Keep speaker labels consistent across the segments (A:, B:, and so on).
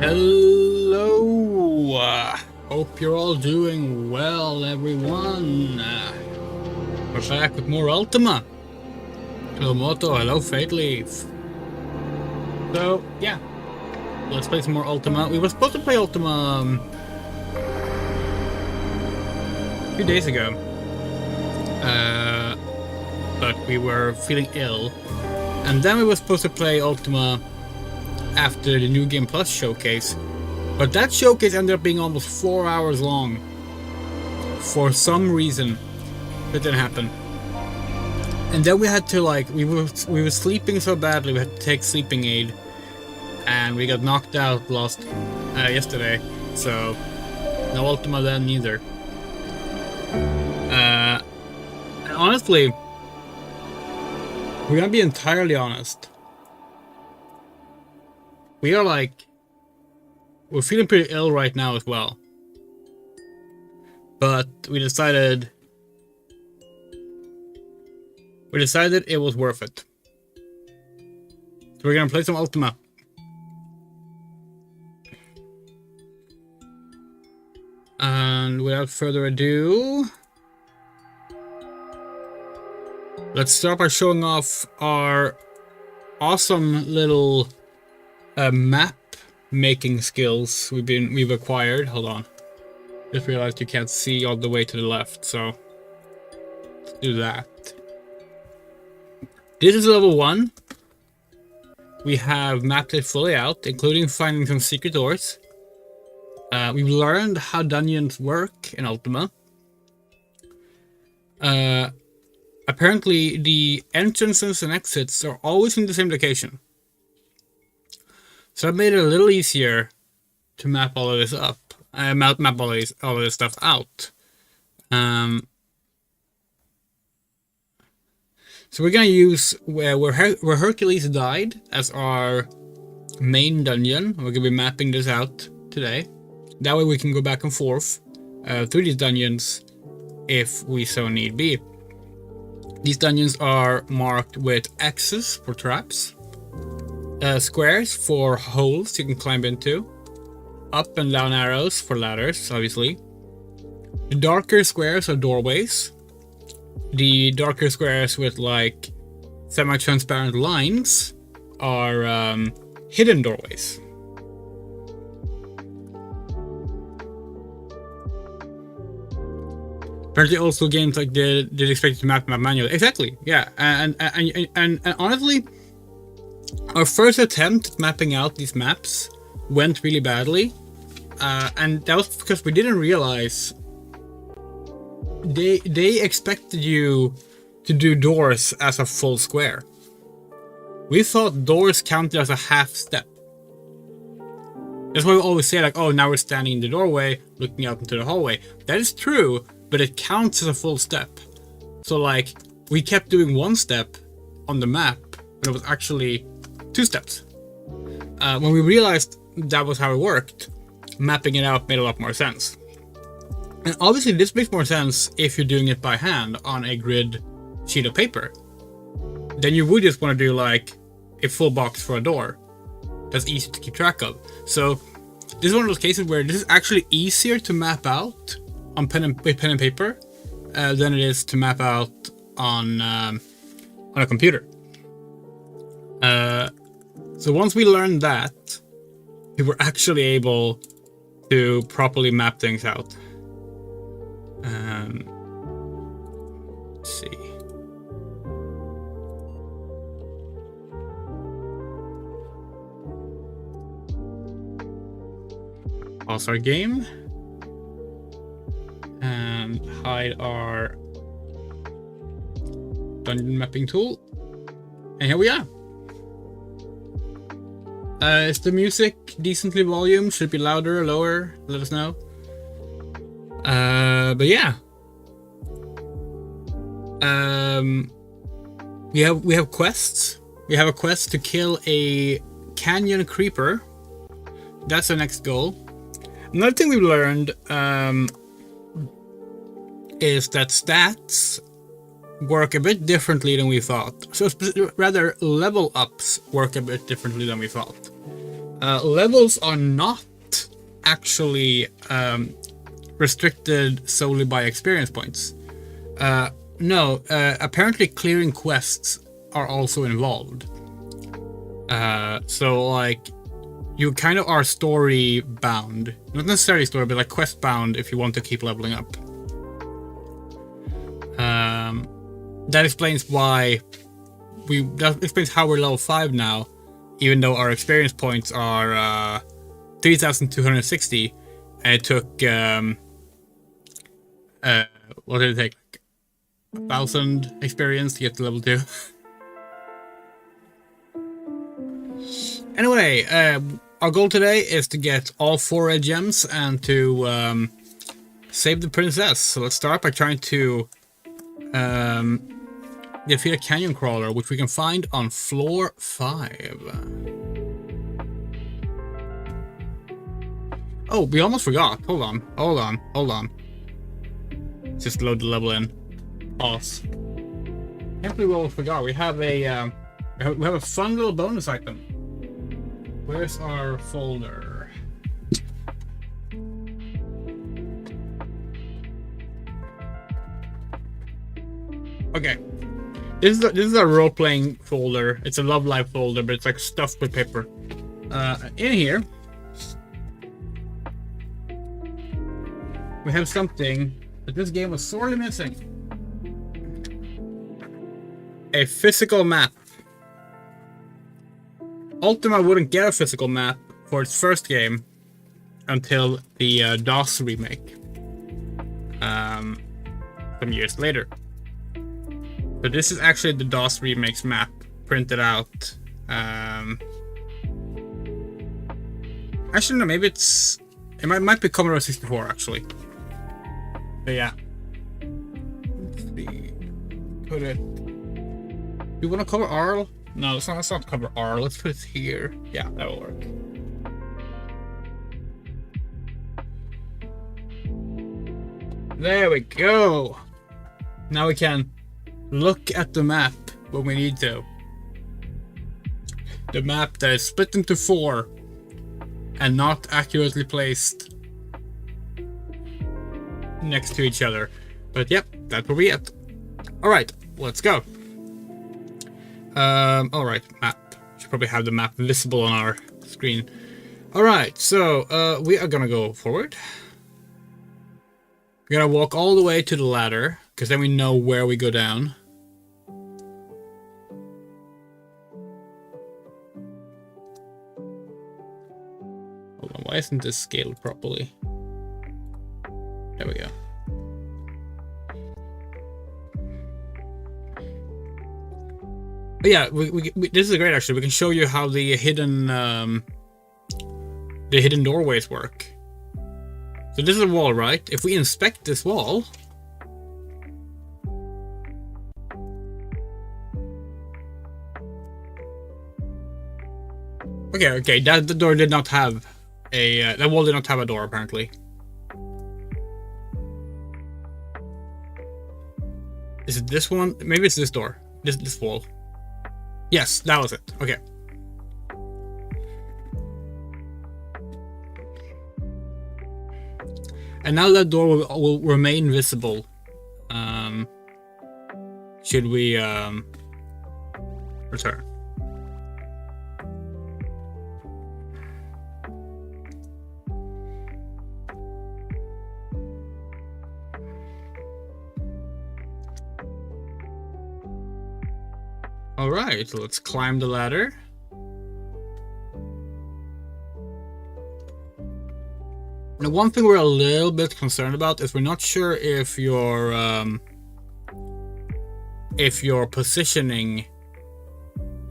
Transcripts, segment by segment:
A: Hello! Hope you're all doing well, everyone. We're back with more Ultima. Hello, Moto. Hello, Fate Leaf. So, yeah. Let's play some more Ultima. We were supposed to play Ultima a few days ago. But we were feeling ill. And then we were supposed to play Ultima after the New Game Plus showcase. But that showcase ended up being almost 4 hours long. For some reason, it didn't happen. And then we had to we were sleeping so badly we had to take sleeping aid, and we got knocked out yesterday. So no Ultima then either. And honestly, we're gonna be entirely honest. We're feeling pretty ill right now as well. But we decided it was worth it. So we're gonna play some Ultima. And without further ado, let's start by showing off our awesome little map making skills we've acquired. Hold on. Just realized you can't see all the way to the left, so let's do that. This is level 1. We have mapped it fully out, including finding some secret doors. We've learned how dungeons work in Ultima. Apparently, the entrances and exits are always in the same location. So I made it a little easier to map all of this up. Map all of this stuff out. So we're gonna use where Hercules died as our main dungeon. We're gonna be mapping this out today. That way we can go back and forth through these dungeons if we so need be. These dungeons are marked with X's for traps, squares for holes you can climb into, up and down arrows for ladders, obviously. The darker squares are doorways. The darker squares with like semi-transparent lines are hidden doorways. Apparently, also games like did expect you to map manually. Exactly, yeah. And honestly, our first attempt at mapping out these maps went really badly, and that was because we didn't realize they expected you to do doors as a full square. We thought doors counted as a half step. That's why we always say like, oh, now we're standing in the doorway, looking out into the hallway. That is true, but it counts as a full step. So like, we kept doing one step on the map, but it was actually 2 steps. When we realized that was how it worked, mapping it out made a lot more sense. And obviously this makes more sense if you're doing it by hand on a grid sheet of paper. Then you would just want to do like a full box for a door. That's easy to keep track of. So this is one of those cases where this is actually easier to map out on with pen and paper than it is to map out on a computer. So once we learned that, we were actually able to properly map things out. Let's see. Pause our game and hide our dungeon mapping tool. And here we are. Is the music decently volume? Should it be louder or lower? Let us know. But yeah. We have quests. We have a quest to kill a canyon creeper. That's our next goal. Another thing we've learned is that stats work a bit differently than we thought. So rather, level ups work a bit differently than we thought. Levels are not actually restricted solely by experience points. No, apparently clearing quests are also involved. So like, you kind of are story bound. Not necessarily story, but like quest bound if you want to keep leveling up. That explains why that explains how we're level 5 now, even though our experience points are 3,260, and it took what did it take? 1,000 experience to get to level 2. Anyway, our goal today is to get all 4 red gems and to save the princess. So let's start by trying to defeat a canyon crawler, which we can find on floor 5. Oh, we almost forgot. Hold on. Just load the level in. Pause. Can't believe we almost forgot. We have a fun little bonus item. Where's our folder? Okay. This is a role-playing folder. It's a Love Life folder, but it's like stuffed with paper. In here, we have something that this game was sorely missing. A physical map. Ultima wouldn't get a physical map for its first game until the DOS remake. Some years later. But this is actually the DOS remake's map printed out. Actually, no, maybe it might be Commodore 64 actually. But yeah. Let's see. Put it. You want to cover Arl? No, let's not cover R. Let's put it here. Yeah, that will work. There we go. Now we can look at the map when we need to. The map that is split into 4 and not accurately placed next to each other. But yep, that's where we at. Alright, let's go. Alright, map. Should probably have the map visible on our screen. Alright, so we are gonna go forward. We're gonna walk all the way to the ladder, because then we know where we go down. Hold on, why isn't this scaled properly? There we go. But yeah, this is great actually. We can show you how the hidden doorways work. So this is a wall, right? If we inspect this wall, okay, that the door did not have a that wall did not have a door apparently. Is it this one? Maybe it's this door. This wall. Yes, that was it. Okay. And now that door will remain visible. Should we return? Alright, so let's climb the ladder. Now, one thing we're a little bit concerned about is we're not sure if your positioning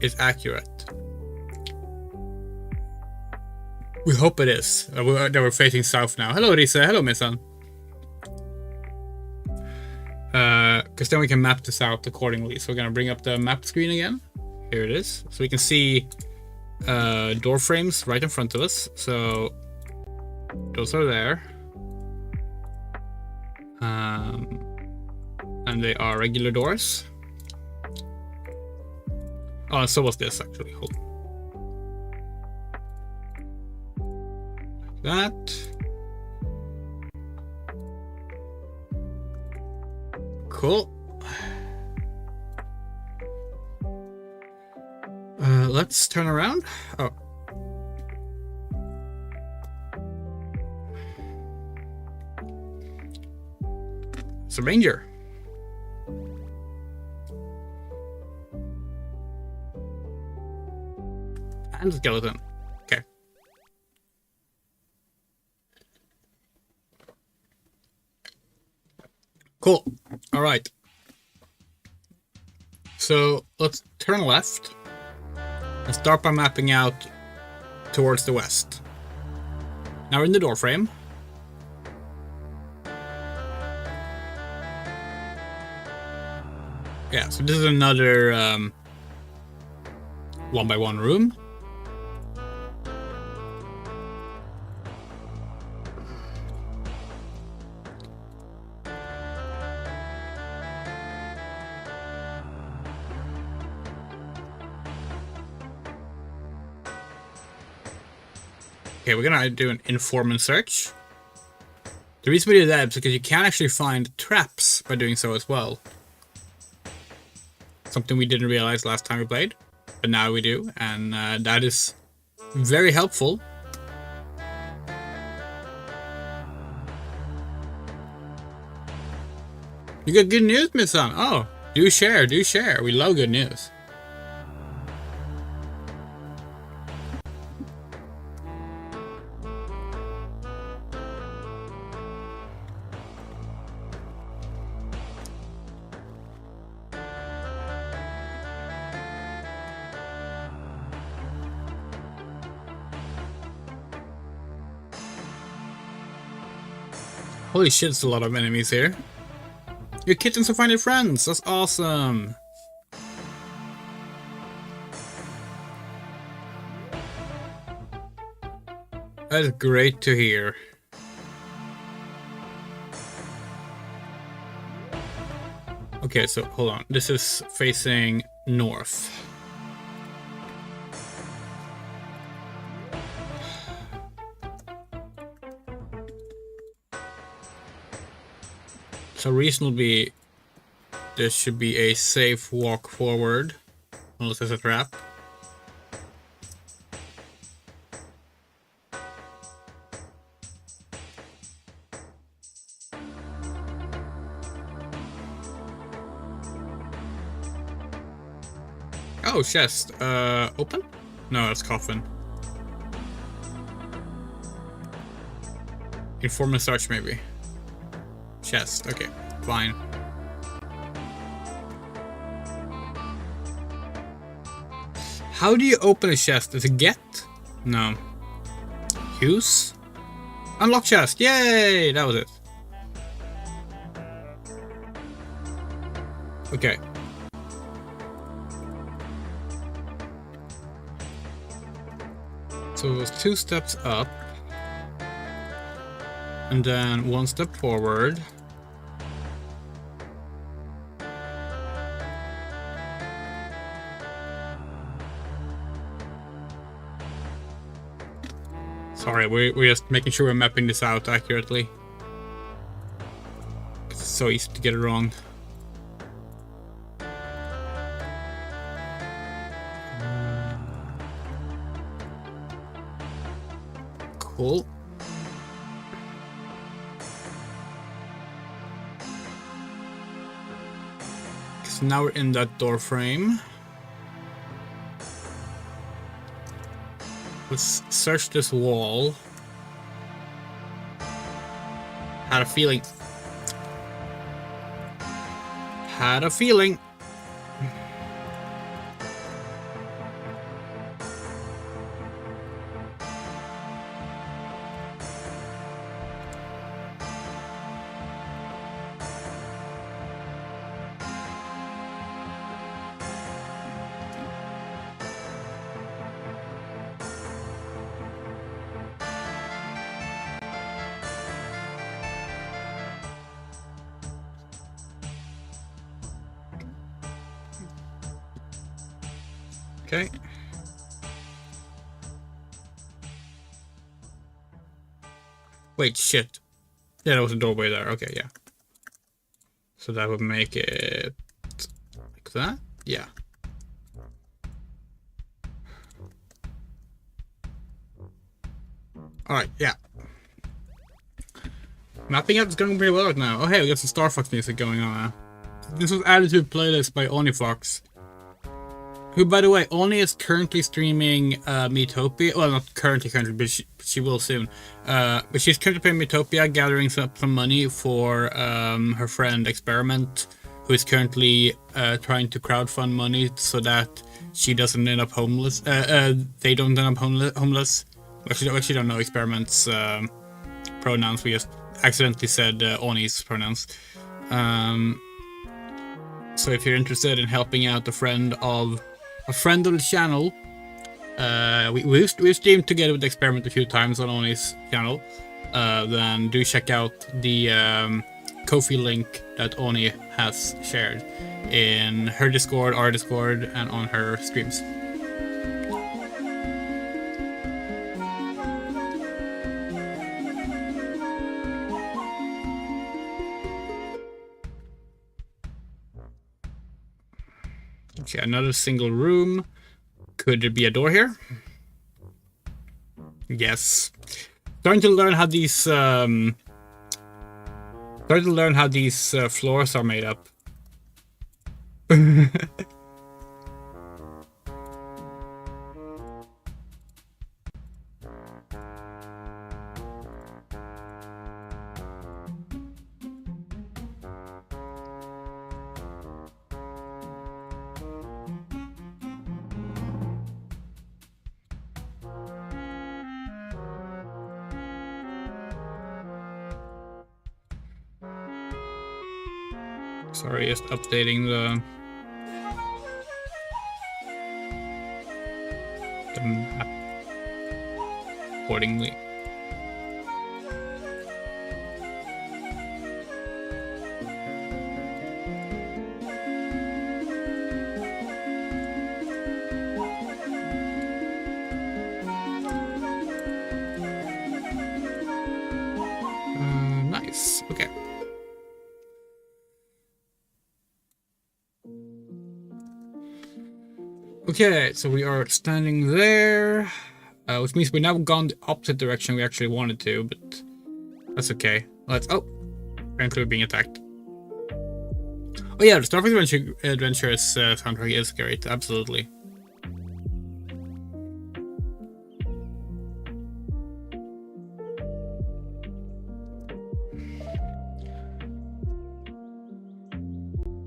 A: is accurate. We hope it is. That we're facing south now. Hello, Risa. Hello, Missan. Because then we can map this out accordingly. So we're gonna bring up the map screen again. Here it is. So we can see door frames right in front of us. So those are there. And they are regular doors. Oh, so was this actually. Hold on. That. Cool. Let's turn around. Oh. It's a ranger. And a skeleton. Okay. Cool. All right. So let's turn left and start by mapping out towards the west. Now we're in the door frame. Yeah, so this is another 1x1 room. Okay, we're gonna do an informant search. The reason we do that is because you can actually find traps by doing so as well. Something we didn't realize last time we played, but now we do, and that is very helpful. You got good news, Miss Son. Oh, do share, do share. We love good news. Holy shit, it's a lot of enemies here. Your kittens will find your friends. That's awesome. That is great to hear. Okay, so hold on. This is facing north. So reasonably, this should be a safe walk forward, unless there's a trap. Oh, chest. Open? No, that's coffin. Informant search, maybe. Chest. Okay, fine. How do you open a chest? Is it get? No. Use? Unlock chest. Yay! That was it. Okay. So it was 2 steps up. And then 1 step forward. Sorry, we're just making sure we're mapping this out accurately. It's so easy to get it wrong. Cool. So now we're in that door frame. Let's search this wall. Had a feeling. Had a feeling. Okay. Wait, shit. Yeah, there was a doorway there. Okay, yeah. So that would make it like that? Yeah. Alright, yeah. Mapping out is going pretty well right now. Oh hey, we got some Star Fox music going on now. This was added to a playlist by Onifox. Who, by the way, Oni is currently streaming Metopia. Well, not currently, but she will soon. But she's currently playing Metopia, gathering some money for her friend Experiment, who is currently trying to crowdfund money so that she doesn't end up homeless. They don't end up homeless. Actually, don't know Experiment's pronouns. We just accidentally said Oni's pronouns. So if you're interested in helping out a friend of the channel, we've streamed together with the Experiment a few times on Oni's channel, then do check out the Ko-fi link that Oni has shared in her Discord, our Discord, and on her streams. Okay, another single room. Could there be a door here? Yes. Starting to learn how these floors are made up. Sorry, just updating the map accordingly. Nice. Okay. Okay, so we are standing there, which means we've now gone the opposite direction we actually wanted to, but that's okay. Oh, apparently we're being attacked. Oh yeah, the Star Fox Adventures soundtrack is great, absolutely.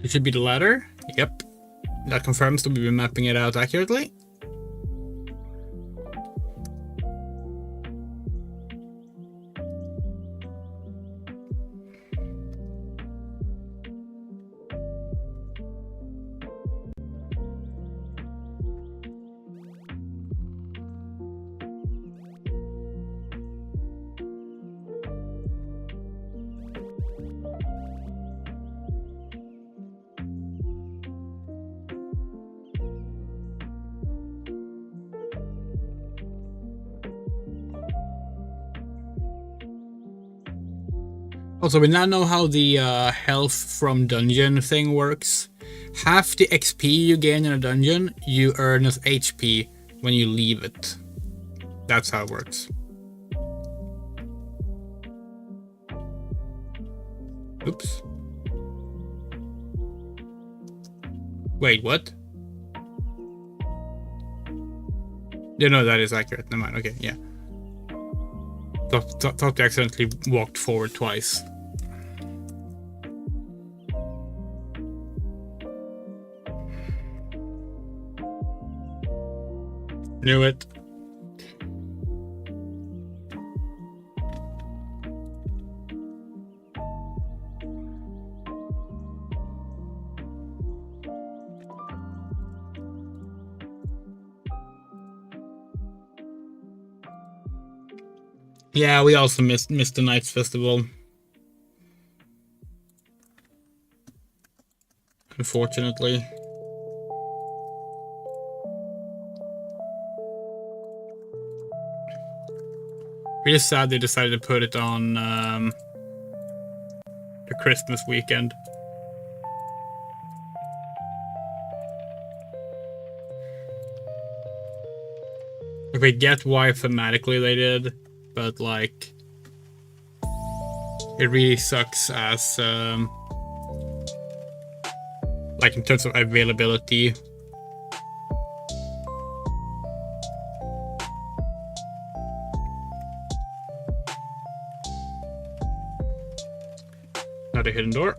A: It should be the ladder. Yep. That confirms that we've been mapping it out accurately. Also, we now know how the health from dungeon thing works. Half the XP you gain in a dungeon, you earn as HP when you leave it. That's how it works. Oops. Wait, what? Yeah, no, that is accurate. Never mind. Okay, yeah. Thought they accidentally walked forward twice. Knew it. Yeah, we also missed the Knights Festival. Unfortunately. Really sad they decided to put it on the Christmas weekend. Like, we get why thematically they did, but like, it really sucks as like in terms of availability. Another hidden door.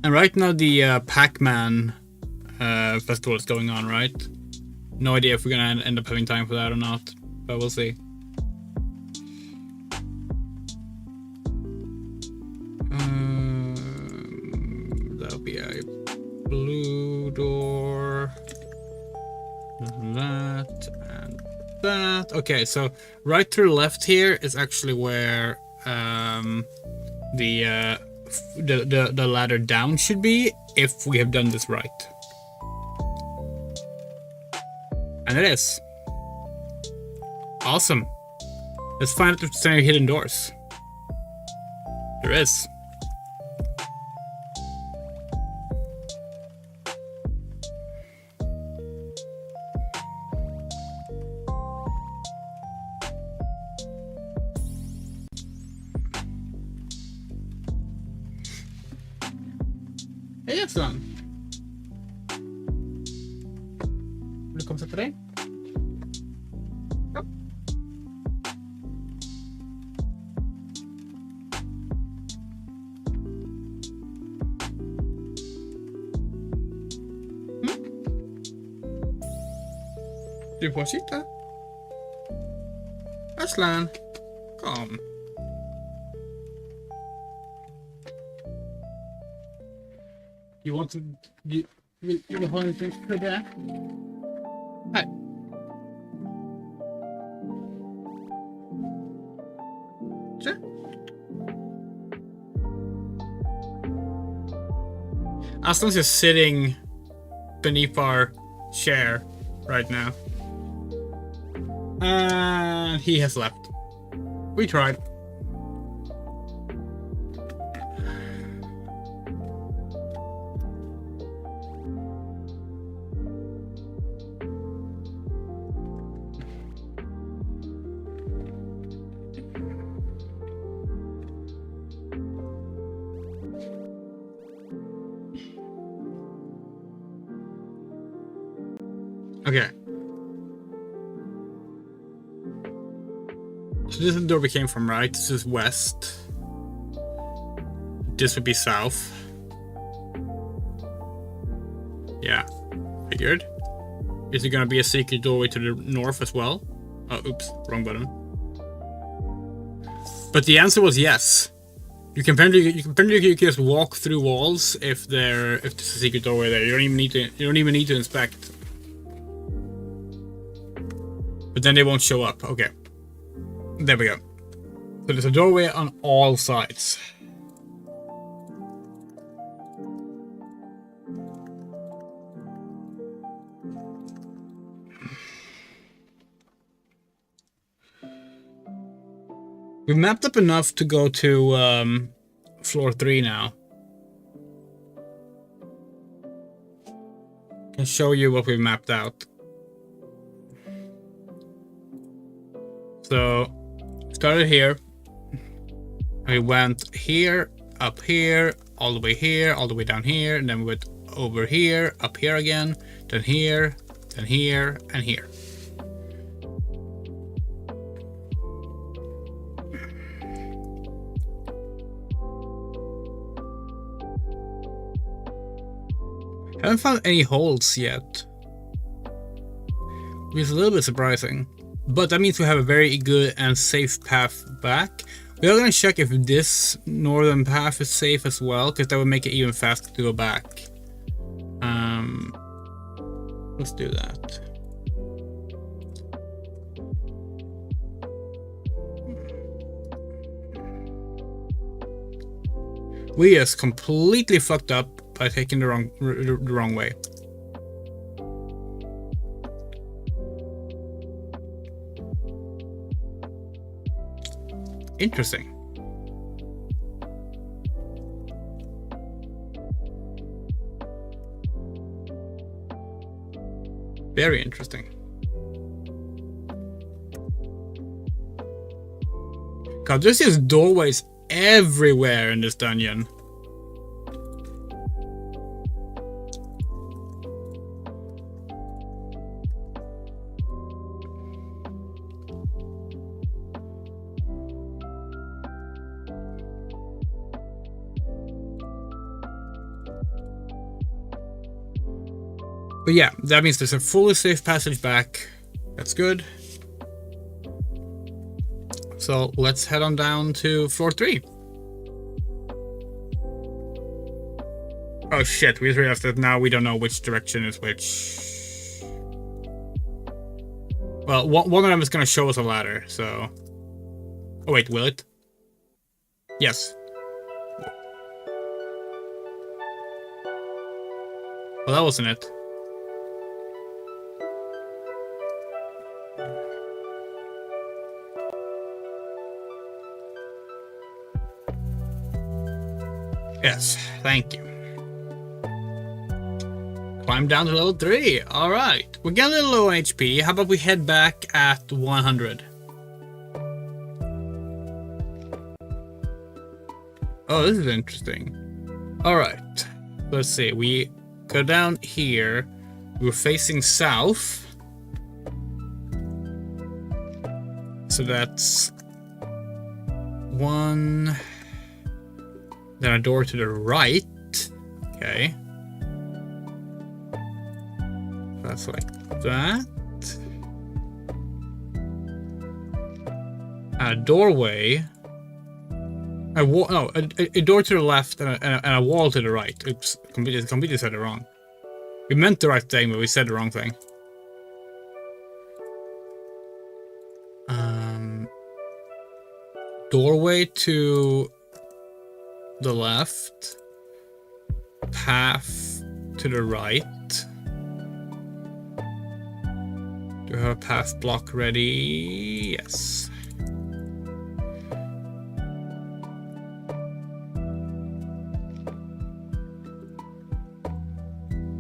A: And right now the Pac-Man festival is going on, right? No idea if we're gonna end up having time for that or not, but we'll see. That'll be a blue door. That and that. Okay, so right to the left here is actually where the ladder down should be if we have done this right. And it is. Awesome. Let's find out if there's any hidden doors. There is. Hej Jackson! Vill du komma och sätta dig? Ja. Du får sitta. Aslan, kom. You want to... You will ha anything for that? Hi. Sure. Aslan's just sitting beneath our chair right now. And he has left. We tried. Okay. So this is the door we came from, right? This is west. This would be south. Yeah. Figured. Is it gonna be a secret doorway to the north as well? Oh, oops. Wrong button. But the answer was yes. You can just walk through walls if there's a secret doorway there. You don't even need to inspect. But then they won't show up. Okay. There we go. So there's a doorway on all sides. We've mapped up enough to go to floor 3 now. I can show you what we've mapped out. So, started here. We went here, up here, all the way here, all the way down here, and then we went over here, up here again, then here, and here. Haven't found any holes yet, which is a little bit surprising. But that means we have a very good and safe path back. We are going to check if this northern path is safe as well, because that would make it even faster to go back. Let's do that. We just completely fucked up by taking the wrong way. Interesting. Very interesting. God, there's just doorways everywhere in this dungeon. But yeah, that means there's a fully safe passage back. That's good. So let's head on down to floor 3. Oh shit, we just realized that now we don't know which direction is which. Well, one of them is going to show us a ladder, so... Oh wait, will it? Yes. Well, that wasn't it. Yes, thank you. Climb down to level 3. Alright. We're getting a little low on HP. How about we head back at 100? Oh, this is interesting. Alright. Let's see. We go down here. We're facing south. So that's 1. Then a door to the right. Okay. That's like that. A doorway. A wall. No, a door to the left and a wall to the right. Oops, completely said it wrong. We meant the right thing, but we said the wrong thing. Doorway to the left, path to the right. Do we have a path block ready? Yes.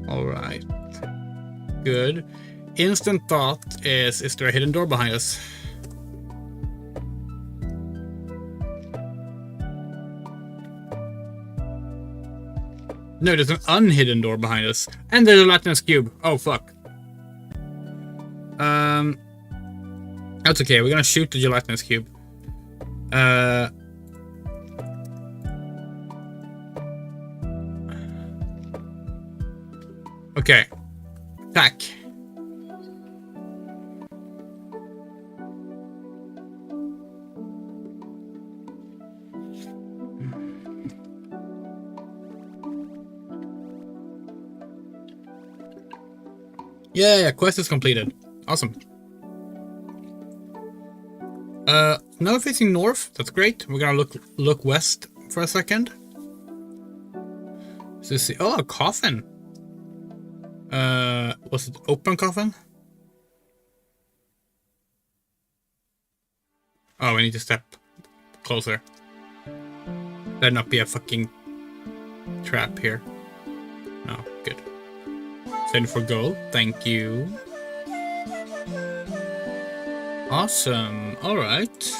A: Alright. Good. Instant thought is there a hidden door behind us? No, there's an unhidden door behind us. And there's a Latinus cube. Oh, fuck. That's okay. We're gonna shoot the gelatinous cube. Okay. Attack. Yeah, quest is completed. Awesome. Now we're facing north. That's great. We're gonna look west for a second. So see, oh, a coffin. Was it open coffin? Oh, we need to step closer. Better not be a fucking trap here. No, good. Send for gold. Thank you. Awesome. Alright.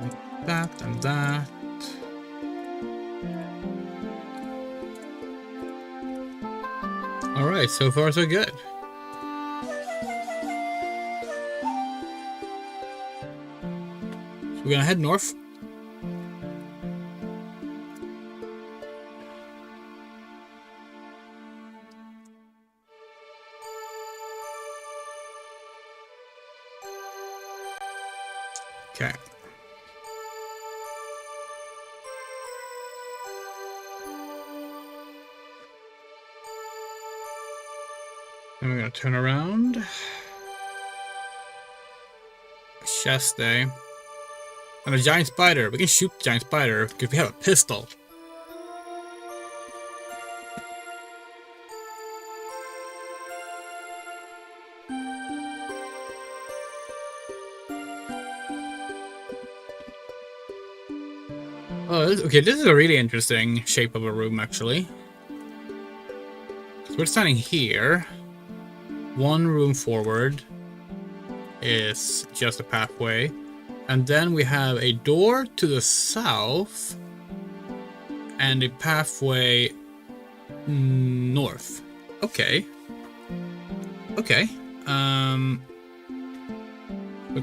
A: Like that and that. Alright, so far so good. So we're gonna head north. Okay. Then we're gonna turn around. Chest, eh? And a giant spider. We can shoot the giant spider because we have a pistol. Oh, okay, this is a really interesting shape of a room, actually. So we're standing here. One room forward is just a pathway. And then we have a door to the south. And a pathway north. Okay. Okay. But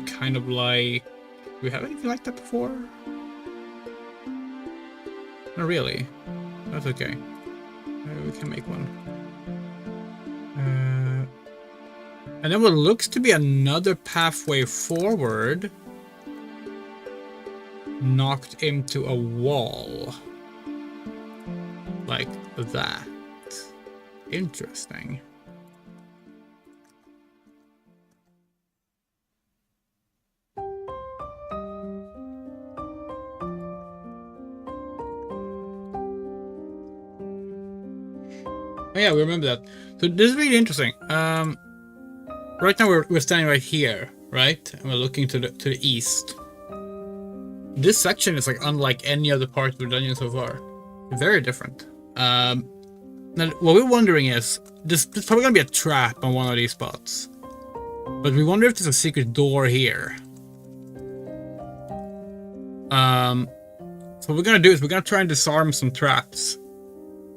A: kind of like... Do we have anything like that before? Not really. That's okay. Maybe we can make one. And then what looks to be another pathway forward knocked into a wall. Like that. Interesting. Oh yeah, we remember that. So this is really interesting. Right now we're standing right here, right? And we're looking to the east. This section is like unlike any other part of the dungeon so far. Very different. Now what we're wondering is, there's probably gonna be a trap on one of these spots. But we wonder if there's a secret door here. So what we're gonna do is we're gonna try and disarm some traps.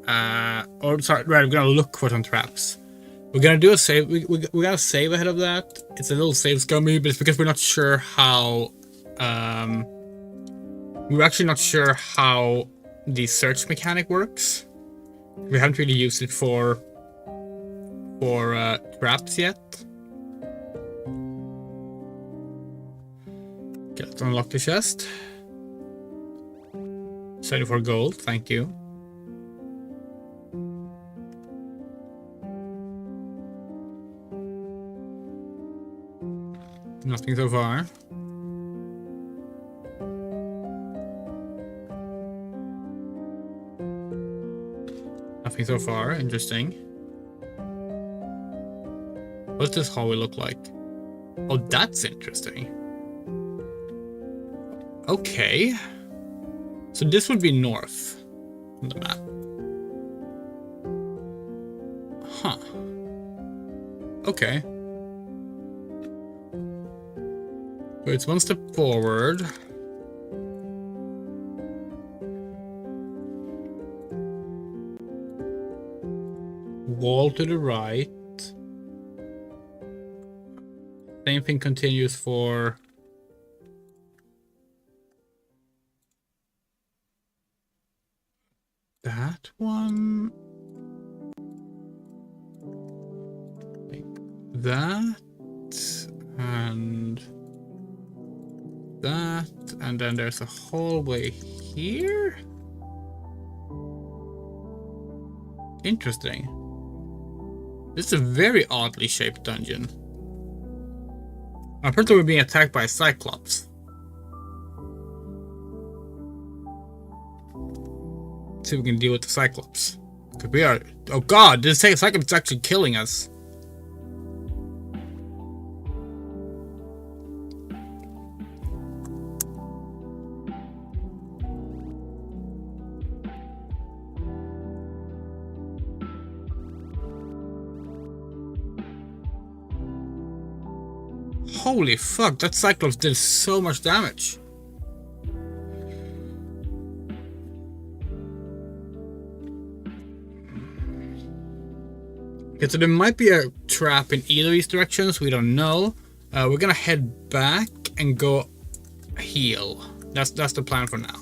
A: We're gonna look for some traps. We're gonna do a save. We're gonna save ahead of that. It's a little save scummy, but it's because we're not sure how. We're actually not sure how the search mechanic works. We haven't really used it for traps yet. Okay, let's unlock the chest. Sorry for gold, thank you. Nothing so far. Nothing so far. Interesting. What's this hallway look like? Oh, that's interesting. Okay. So this would be north on the map. Huh. Okay. So it's one step forward. Wall to the right. Same thing continues for... that one. Like that. And... that. And then there's a hallway here. Interesting. This is a very oddly shaped dungeon. Apparently we're being attacked by a Cyclops. Let's see if we can deal with the Cyclops. Because we are... oh god, this Cyclops is actually killing us. Holy fuck, that Cyclops did so much damage. Okay, so there might be a trap in either of these directions, we don't know. We're gonna head back and go heal. That's the plan for now.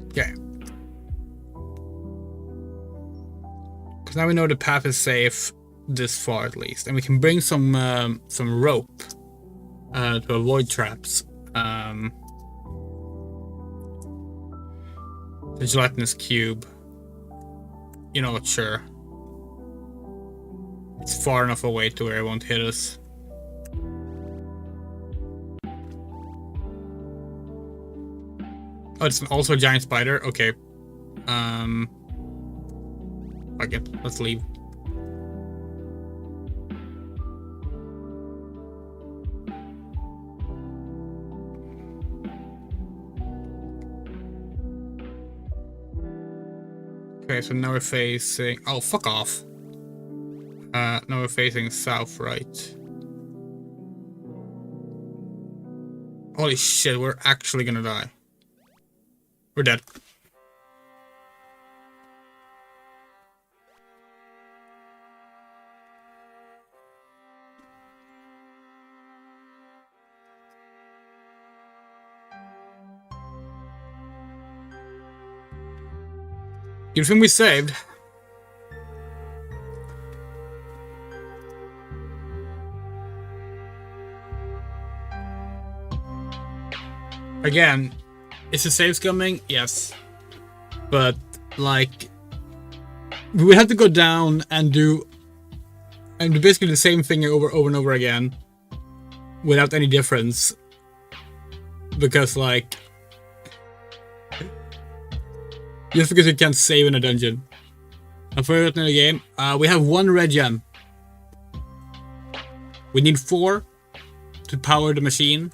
A: Okay. Because now we know the path is safe. This far at least, and we can bring some rope to avoid traps. The gelatinous cube, you know what? Sure. It's far enough away to where it won't hit us. Oh, it's also a giant spider? Okay. Fuck it. Let's leave. Okay, so now we're facing... Oh, fuck off. Now we're facing south, right? Holy shit, we're actually gonna die. We're dead. You think we saved? Again, is the save scumming? Yes. But, like, we would have to go down and do basically the same thing over and over again without any difference. Because, like, just because you can't save in a dungeon. And for in the game, we have 1 red gem. We need 4 to power the machine.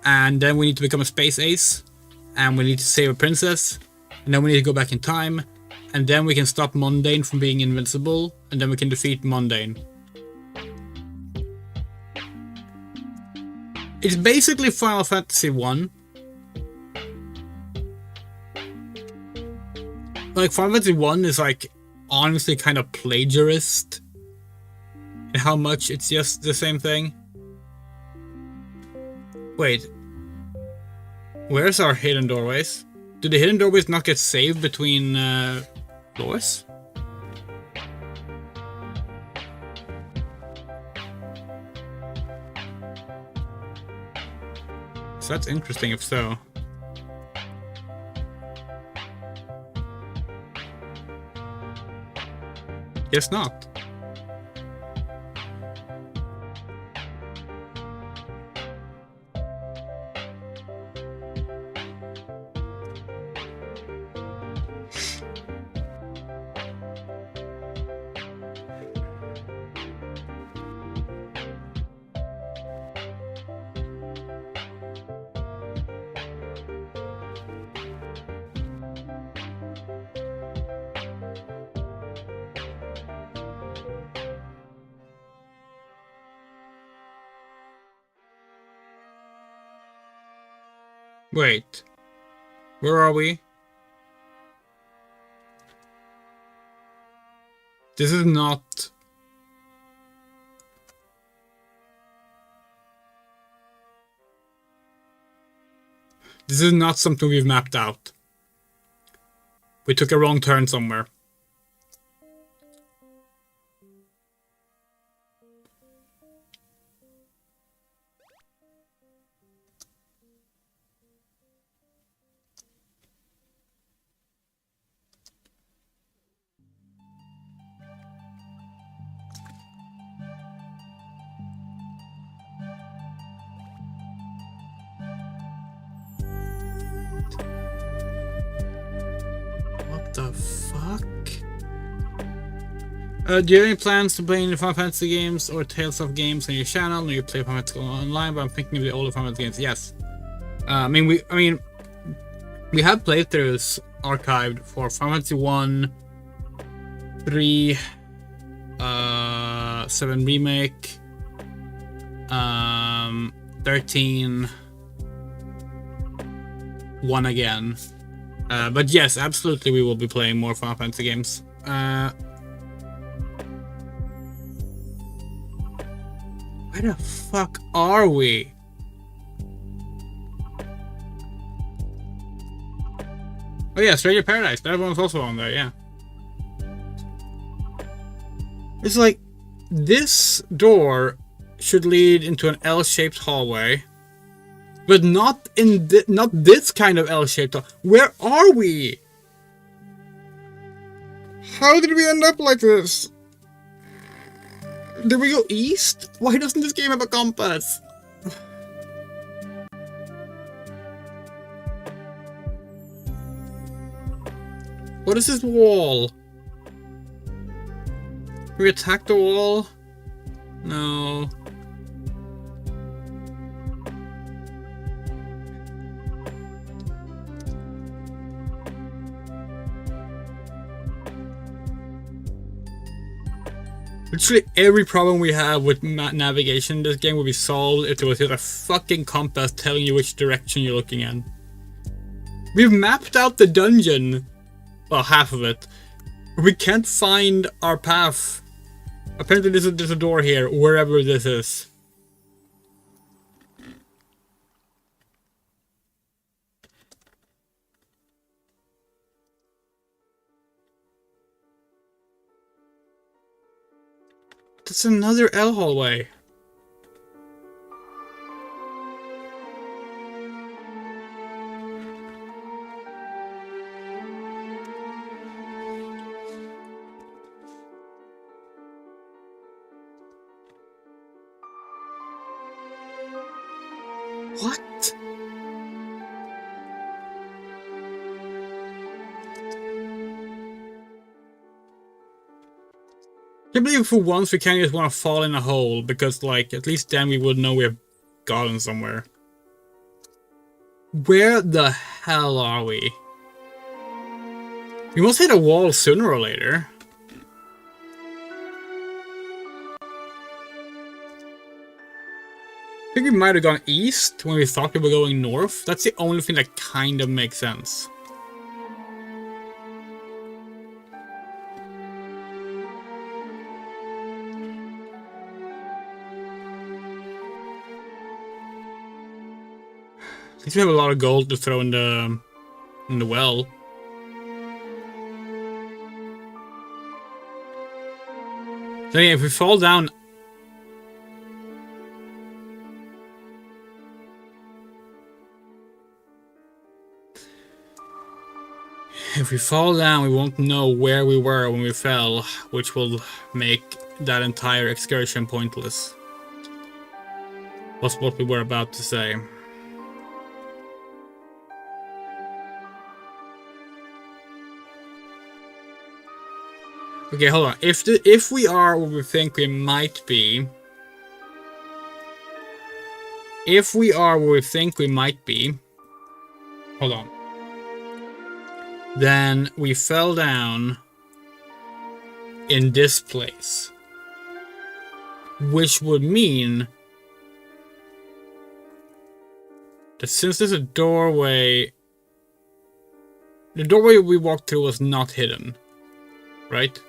A: And then we need to become a space ace. And we need to save a princess. And then we need to go back in time. And then we can stop Mundane from being invincible. And then we can defeat Mundane. It's basically Final Fantasy 1. Like, Final Fantasy 1 is, like, honestly kind of plagiarist. In how much it's just the same thing. Wait. Where's our hidden doorways? Do the hidden doorways not get saved between floors? So that's interesting if so. Guess not. Wait, where are we? This is not... This is not something we've mapped out. We took a wrong turn somewhere. The fuck? Do you have any plans to play any Final Fantasy games or Tales of games on your channel? No, you play Final Fantasy online, but I'm thinking of the older Final Fantasy games. Yes. I mean, we have playthroughs archived for Final Fantasy 1, 3, 7 remake, 13, 1 again. But yes, absolutely we will be playing more Final Fantasy games. Where the fuck are we? Oh yeah, Stranger Paradise. That one's also on there, yeah. It's like, this door should lead into an L-shaped hallway. But not in not this kind of L-shaped. Where are we? How did we end up like this? Did we go east? Why doesn't this game have a compass? What is this wall? Can we attack the wall? No. Literally every problem we have with navigation in this game would be solved if there was just a fucking compass telling you which direction you're looking in. We've mapped out the dungeon. Well, half of it. We can't find our path. Apparently there's a door here, wherever this is. That's another L hallway. What? I can't believe for once we can't just want to fall in a hole, because, like, at least then we would know we have gotten somewhere. Where the hell are we? We must hit a wall sooner or later. I think we might have gone east when we thought we were going north. That's the only thing that kind of makes sense. At least we have a lot of gold to throw in the well. So yeah, if we fall down... If we fall down, we won't know where we were when we fell, which will make that entire excursion pointless. Was what we were about to say. Okay, hold on. If we are what we think we might be... If we are what we think we might be... Hold on. Then we fell down in this place. Which would mean that since there's a doorway... The doorway we walked through was not hidden. Right?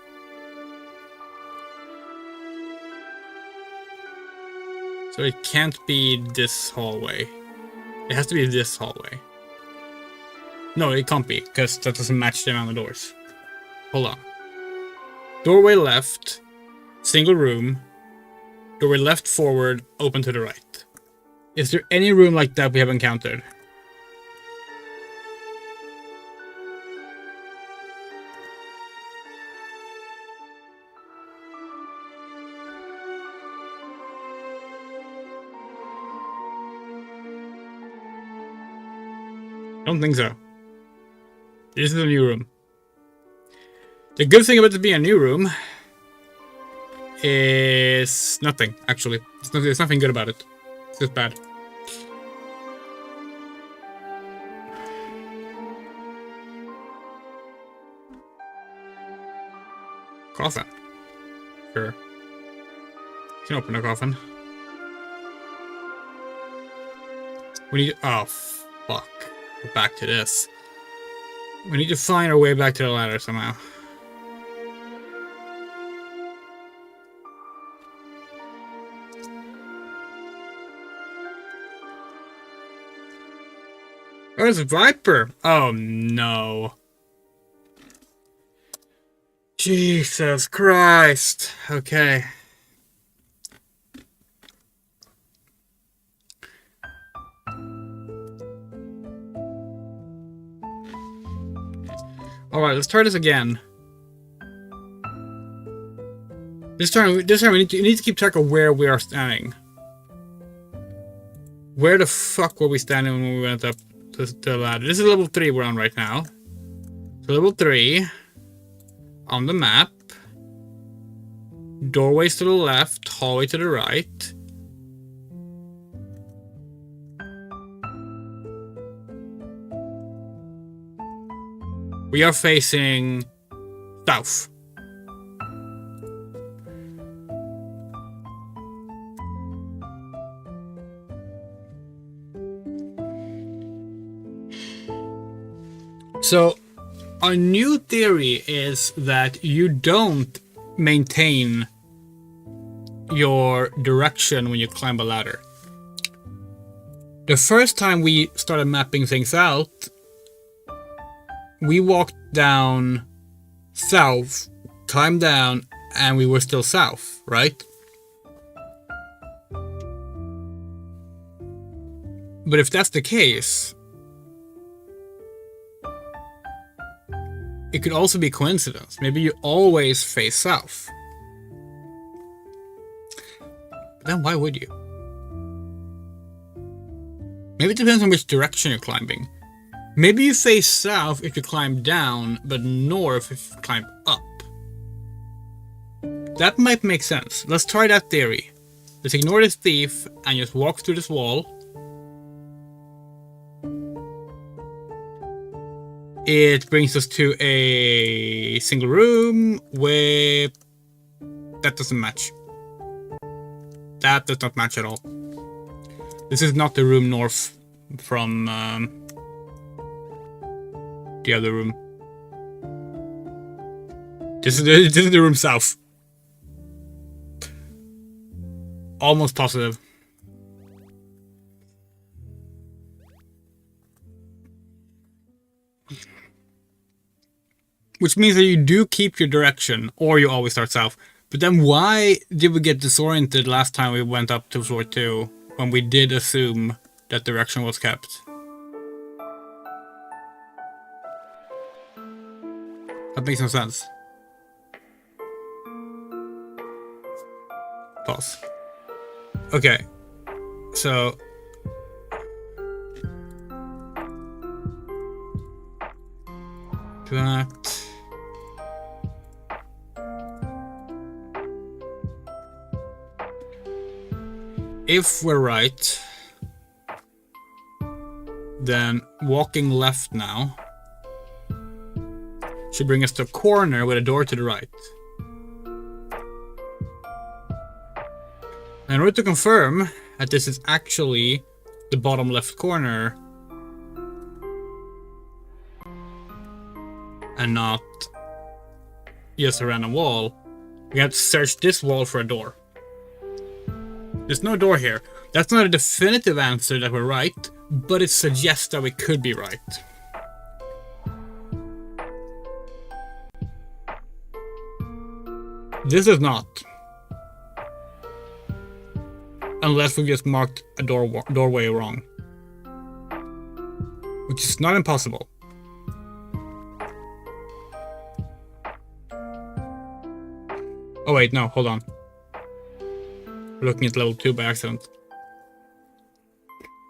A: So it can't be this hallway. It has to be this hallway. No, it can't be, because that doesn't match the amount of doors. Hold on. Doorway left, single room. Doorway left forward, open to the right. Is there any room like that we have encountered? I don't think so. This is a new room. The good thing about it being a new room is nothing, actually. There's nothing good about it. It's just bad. Coffin. Sure. You can open a coffin. We need... Oh, fuck. We're back to this. We need to find our way back to the ladder somehow. Oh, there's a viper! Oh, no. Jesus Christ. Okay. Alright, let's try this again. This time we need to keep track of where we are standing. Where the fuck were we standing when we went up to the ladder? This is level 3 we're on right now. So level 3 on the map. Doorways to the left, hallway to the right. We are facing south. So, our new theory is that you don't maintain your direction when you climb a ladder. The first time we started mapping things out, we walked down south, climbed down, and we were still south, right? But if that's the case, it could also be coincidence. Maybe you always face south. But then why would you? Maybe it depends on which direction you're climbing. Maybe you face south if you climb down, but north if you climb up. That might make sense. Let's try that theory. Let's ignore this thief and just walk through this wall. It brings us to a single room with... That doesn't match. That does not match at all. This is not the room north from the other room. This is the room south. Almost positive. Which means that you do keep your direction, or you always start south. But then why did we get disoriented last time we went up to floor 2, when we did assume that direction was kept? That makes no sense. Pause. Okay, so... that... If we're right, then walking left now should bring us to a corner with a door to the right. And in order to confirm that this is actually the bottom left corner and not just a random wall, we have to search this wall for a door. There's no door here. That's not a definitive answer that we're right, but it suggests that we could be right. This is not. Unless we just marked a doorway wrong. Which is not impossible. Oh wait, no, hold on. We're looking at level 2 by accident.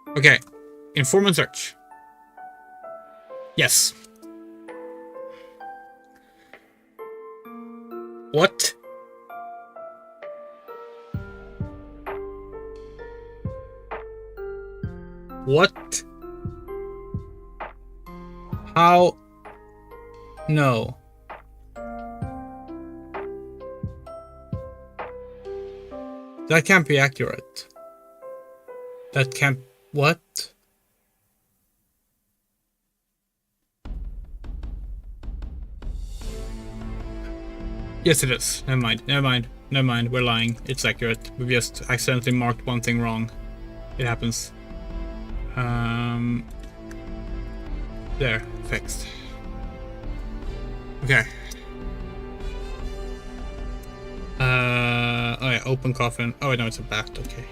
A: Okay. Inform and search. Yes. What? What? How? No. That can't be accurate. That can't... What? Yes, it is. Never mind. Never mind. Never mind. We're lying. It's accurate. We just accidentally marked one thing wrong. It happens. There. Fixed. Okay. Oh yeah, open coffin. Oh no, it's a bat, okay.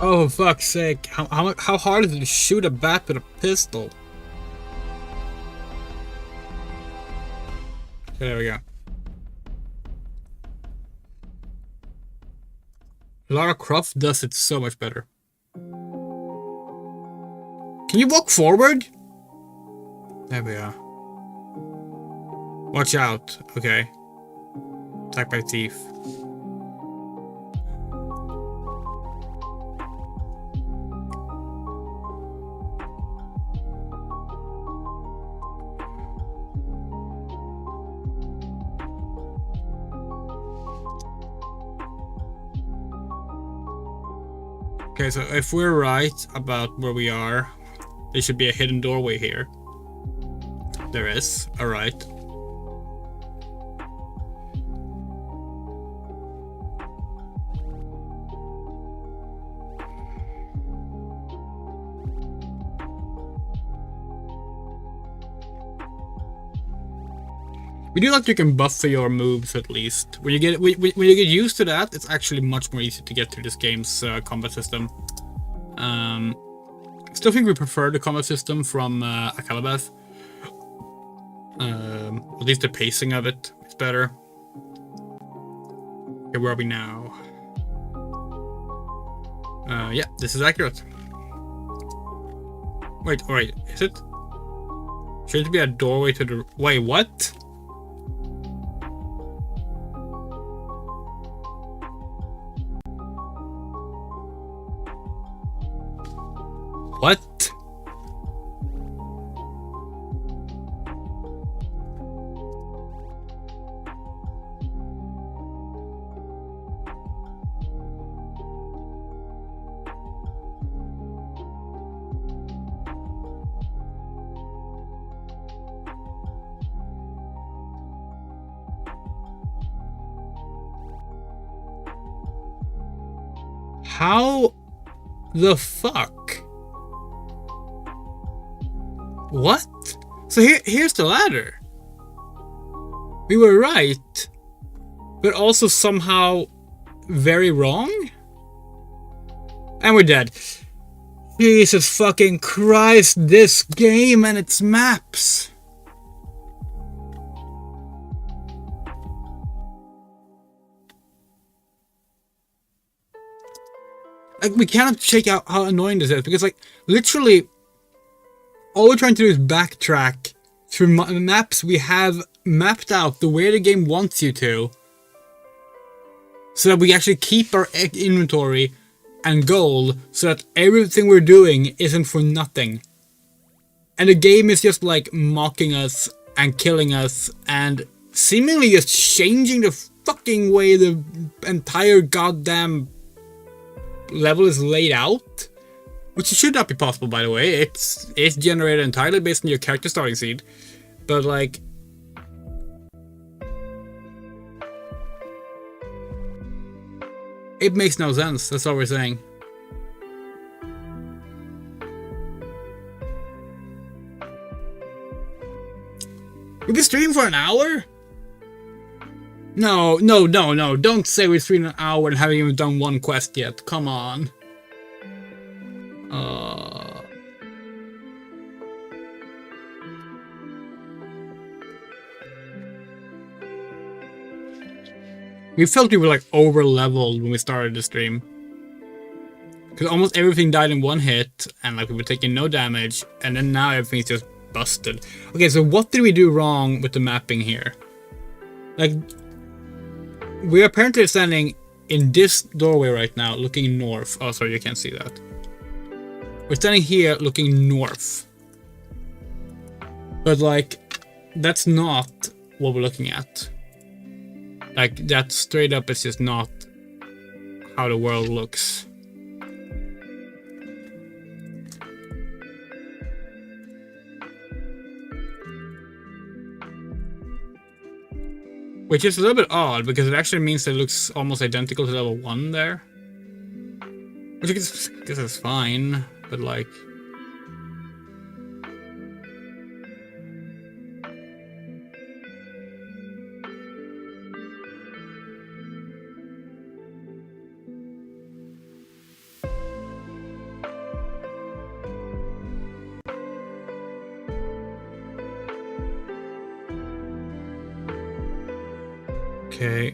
A: Oh, fuck's sake. How hard is it to shoot a bat with a pistol? Okay, there we go. Lara Croft does it so much better. Can you walk forward? There we are. Watch out. Okay. Attacked by thief. Okay, so if we're right about where we are, there should be a hidden doorway here. There is. Alright. We do like you can buffer your moves at least. When you get used to that, it's actually much more easy to get through this game's combat system. Still think we prefer the combat system from Akalabeth. At least the pacing of it is better. Okay, where are we now? Yeah, this is accurate. Wait, is it? Should it be a doorway to the... Wait, what? What? How the fuck? What? So here's the ladder. We were right, but also somehow very wrong? And we're dead. Jesus fucking Christ, this game and its maps. Like, we cannot shake out how annoying this is, because, like, literally, all we're trying to do is backtrack through maps we have mapped out the way the game wants you to, so that we actually keep our inventory and gold, so that everything we're doing isn't for nothing. And the game is just, like, mocking us and killing us, and seemingly just changing the fucking way the entire goddamn level is laid out, which should not be possible, by the way. It's generated entirely based on your character starting seed, but like, it makes no sense. That's all we're saying. We've been streaming for an hour? No, don't say we're streaming an hour and haven't even done one quest yet. Come on. We felt we were like over leveled when we started the stream. Because almost everything died in one hit, and like we were taking no damage, and then now everything's just busted. Okay, so what did we do wrong with the mapping here? Like, we're apparently standing in this doorway right now, looking north. Oh, sorry, you can't see that. We're standing here looking north. But like, that's not what we're looking at. Like, that straight up is just not how the world looks. Which is a little bit odd, because it actually means that it looks almost identical to level 1 there. Which I guess is fine, but like... Okay.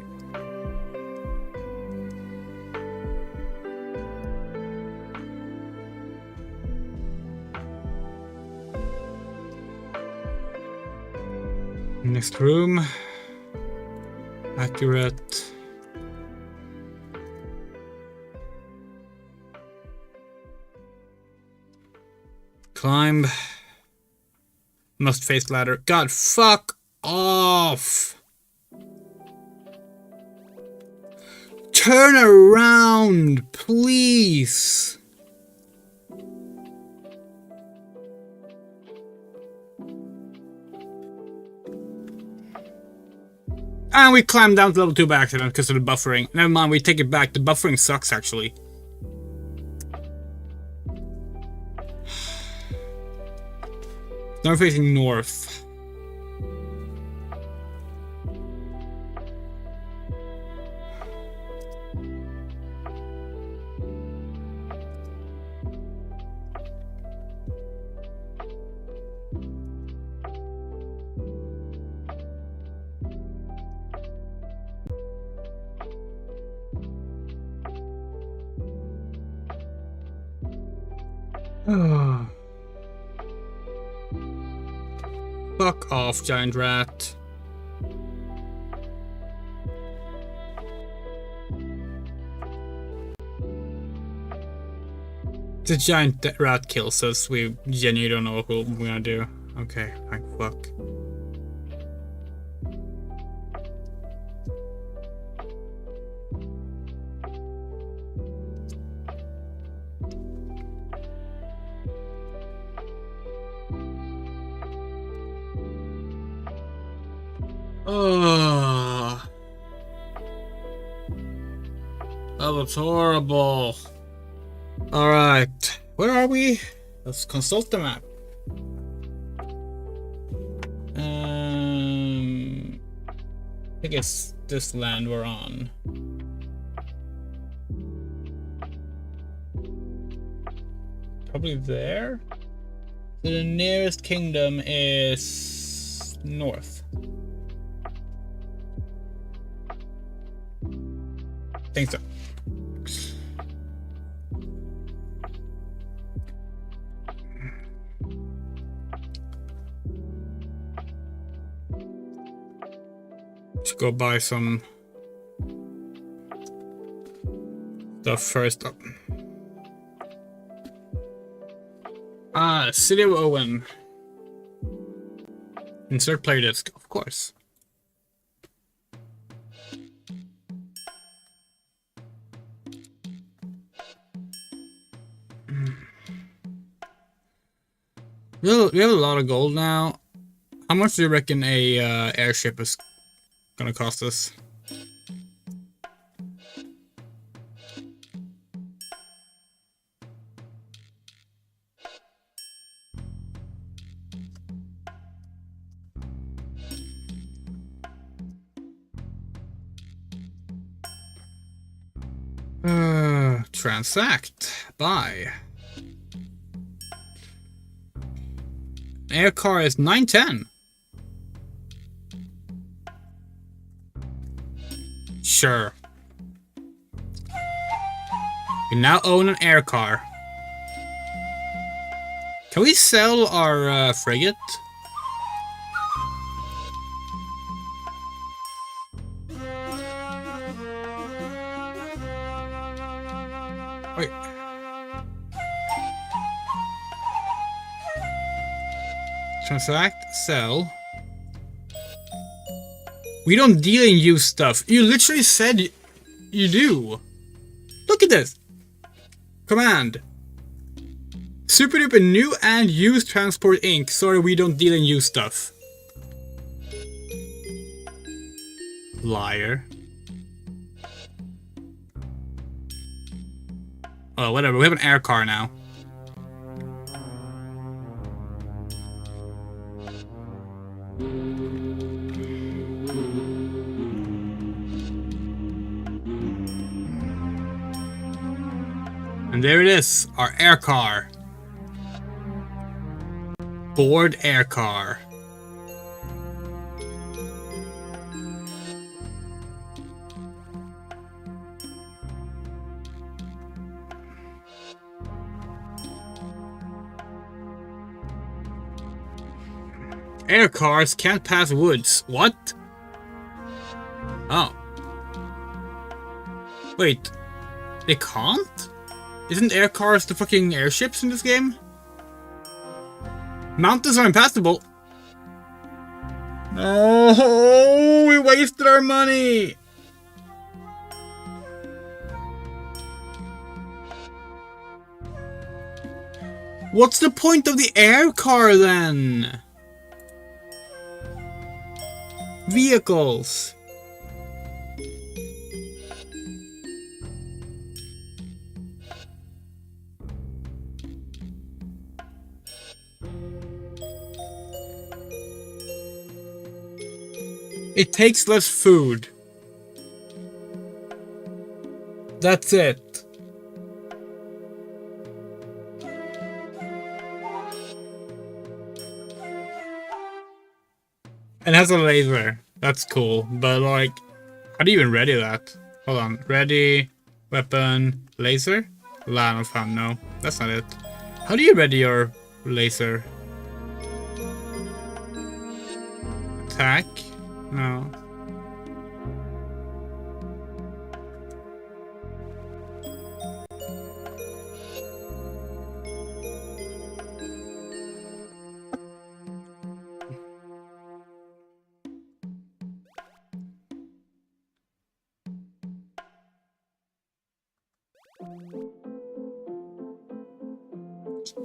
A: Next room. Accurate. Climb. Must face ladder. God, fuck off! Turn around, please! And we climbed down to level 2 by accident because of the buffering. Never mind, we take it back. The buffering sucks, actually. Now we're facing north. Fuck off, giant rat. The giant rat kills us. We genuinely don't know what we're gonna do. Okay, thank fuck. Oh, that was horrible. Alright, where are we? Let's consult the map. I guess this land we're on. Probably there? So the nearest kingdom is north. Think so. Let's go buy some stuff first up. City of Owen. Insert player disc, of course. We have a lot of gold now. How much do you reckon a airship is gonna cost us? Transact. Buy. Air car is 910. Sure. We now own an air car. Can we sell our frigate? Wait. Transact, sell. We don't deal in used stuff. You literally said you do. Look at this. Command. Super duper new and used transport inc. Sorry, we don't deal in used stuff. Liar. Oh, whatever. We have an air car now. And there it is, our air car. Board air car. Air cars can't pass woods. What? Oh. Wait. They can't? Isn't air cars the fucking airships in this game? Mountains are impassable. Oh, we wasted our money. What's the point of the air car then? Vehicles. It takes less food. That's it. And it has a laser. That's cool. But like, how do you even ready that? Hold on. Ready, weapon, laser? Line of hand. No, that's not it. How do you ready your laser? Attack? No.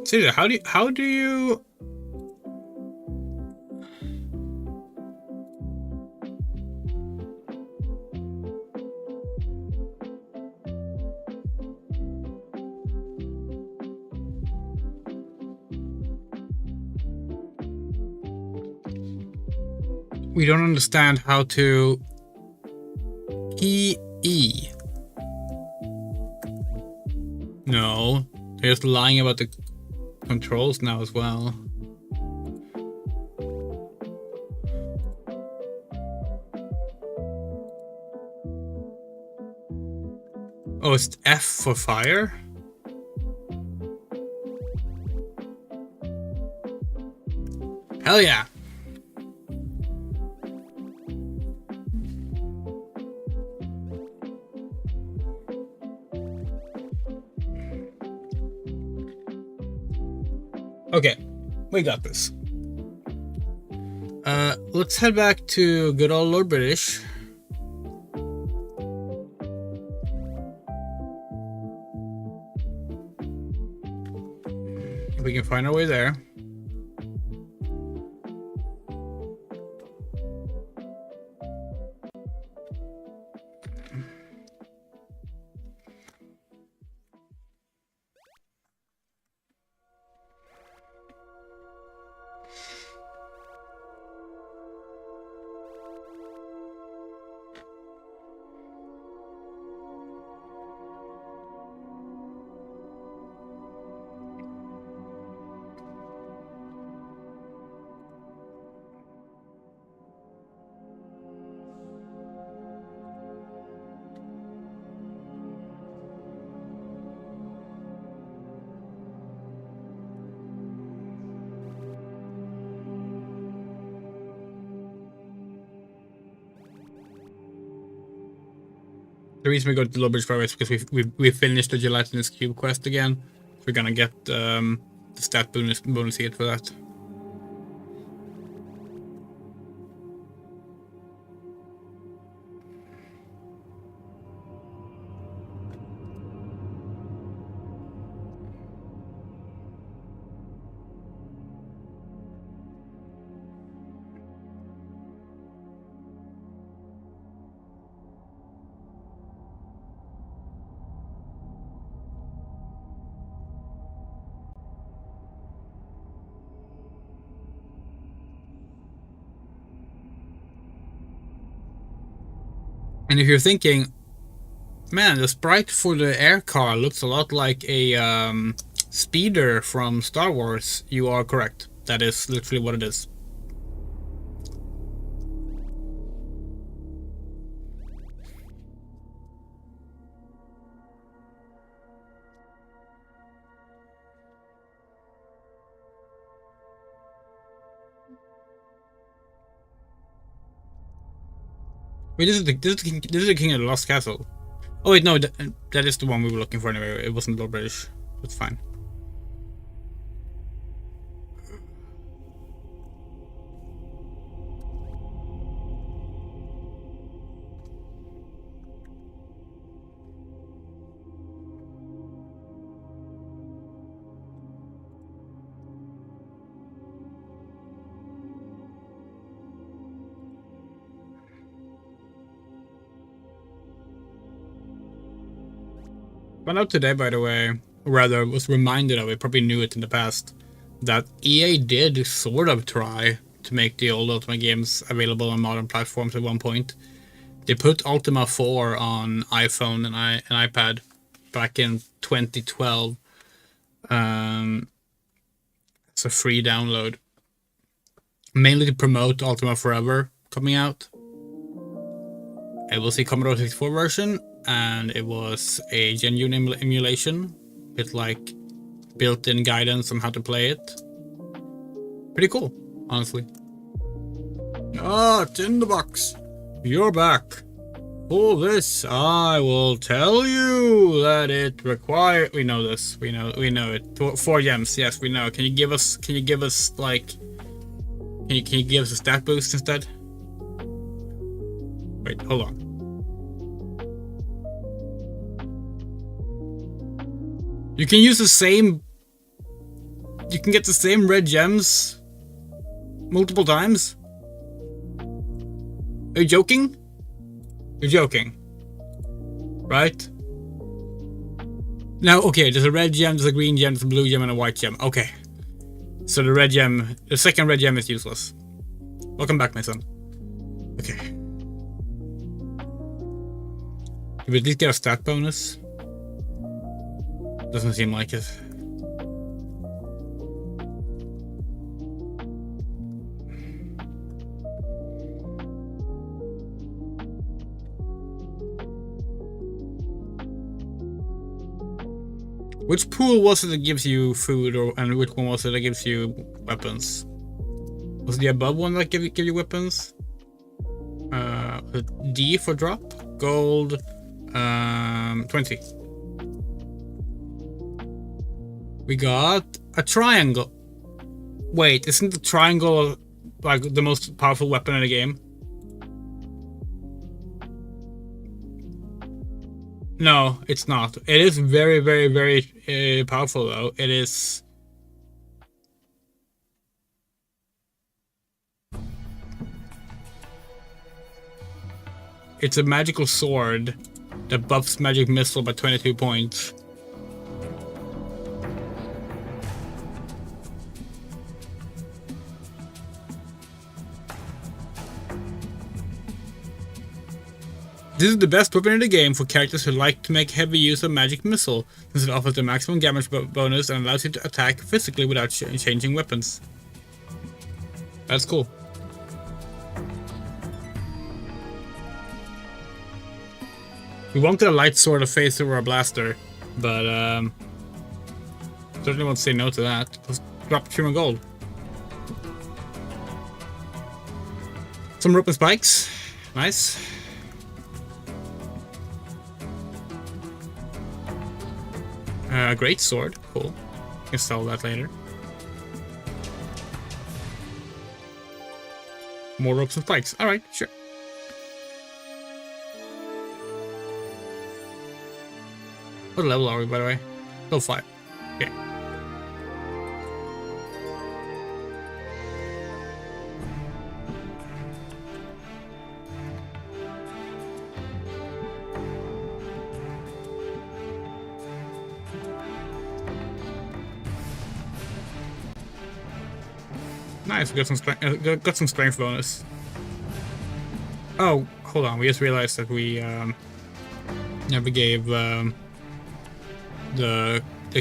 A: Seriously, how do you we don't understand how to E. No, they're just lying about the controls now as well. Oh, it's F for fire? Hell yeah! Okay, we got this. Let's head back to good old Lord British. If we can find our way there. The reason we go to the Lord British Railway is because we finished the gelatinous cube quest again. We're gonna get the stat bonus hit for that. And if you're thinking, man, the sprite for the air car looks a lot like a speeder from Star Wars, you are correct. That is literally what it is. Wait, this is the King of the Lost Castle. Oh wait, no, that is the one we were looking for anyway. It wasn't Lord British. That's fine. Found out today, by the way, or rather was reminded of it, probably knew it in the past, that EA did sort of try to make the old Ultima games available on modern platforms at one point. They put Ultima 4 on iPhone and iPad back in 2012. It's a free download. Mainly to promote Ultima Forever coming out. It was a Commodore 64 version, and it was a genuine emulation with like built-in guidance on how to play it. Pretty cool, honestly. Ah, Tinderbox, you're back. For this, I will tell you that it requires. We know this. We know it. 4 gems. Yes, we know. Can you give us like? Can you give us a stat boost instead? Wait, hold on. You can use the same. You can get the same red gems multiple times. Are you joking? You're joking, right? Now, okay, there's a red gem, there's a green gem, there's a blue gem, and a white gem. Okay. So the red gem, the second red gem is useless. Welcome back, my son. Okay. Did we at least get a stat bonus? Doesn't seem like it. Which pool was it that gives you food, and which one was it that gives you weapons? Was it the above one that give you weapons? D for drop, gold, 20. We got a triangle. Wait, isn't the triangle like the most powerful weapon in the game? No, it's not. It is very, very, very powerful, though. It is. It's a magical sword that buffs magic missile by 22 points. This is the best weapon in the game for characters who like to make heavy use of magic missile, since it offers the maximum damage bonus and allows you to attack physically without changing weapons. That's cool. We wanted a light sword, a phaser, or a blaster, but certainly won't say no to that. Let's drop human gold. Some rope and spikes. Nice. Great sword, cool. Can sell that later. More ropes and spikes. All right, sure. What level are we, by the way? Level 5. Okay. Nice, we got some strength bonus. Oh, hold on, we just realized that we never gave the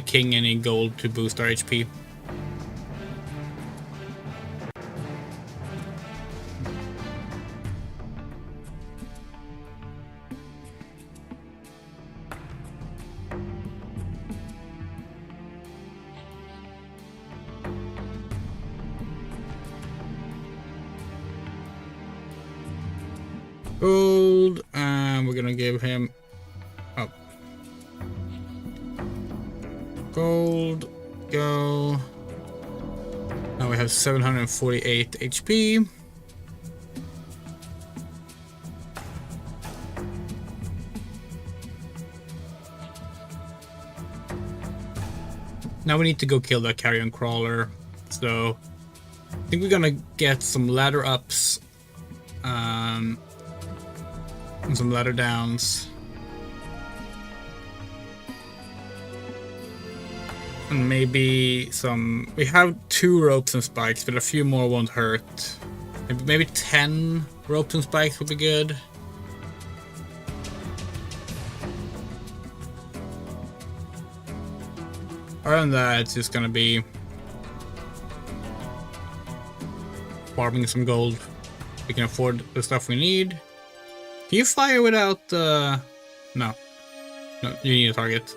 A: king any gold to boost our HP. Gold, and we're gonna give him gold. Go. Now we have 748 HP. Now we need to go kill that carrion crawler. So I think we're gonna get some ladder ups, and some ladder downs. And maybe some... We have 2 ropes and spikes, but a few more won't hurt. Maybe 10 ropes and spikes would be good. Other than that, it's just gonna be farming some gold. We can afford the stuff we need. Can you fire without... No. No, you need a target.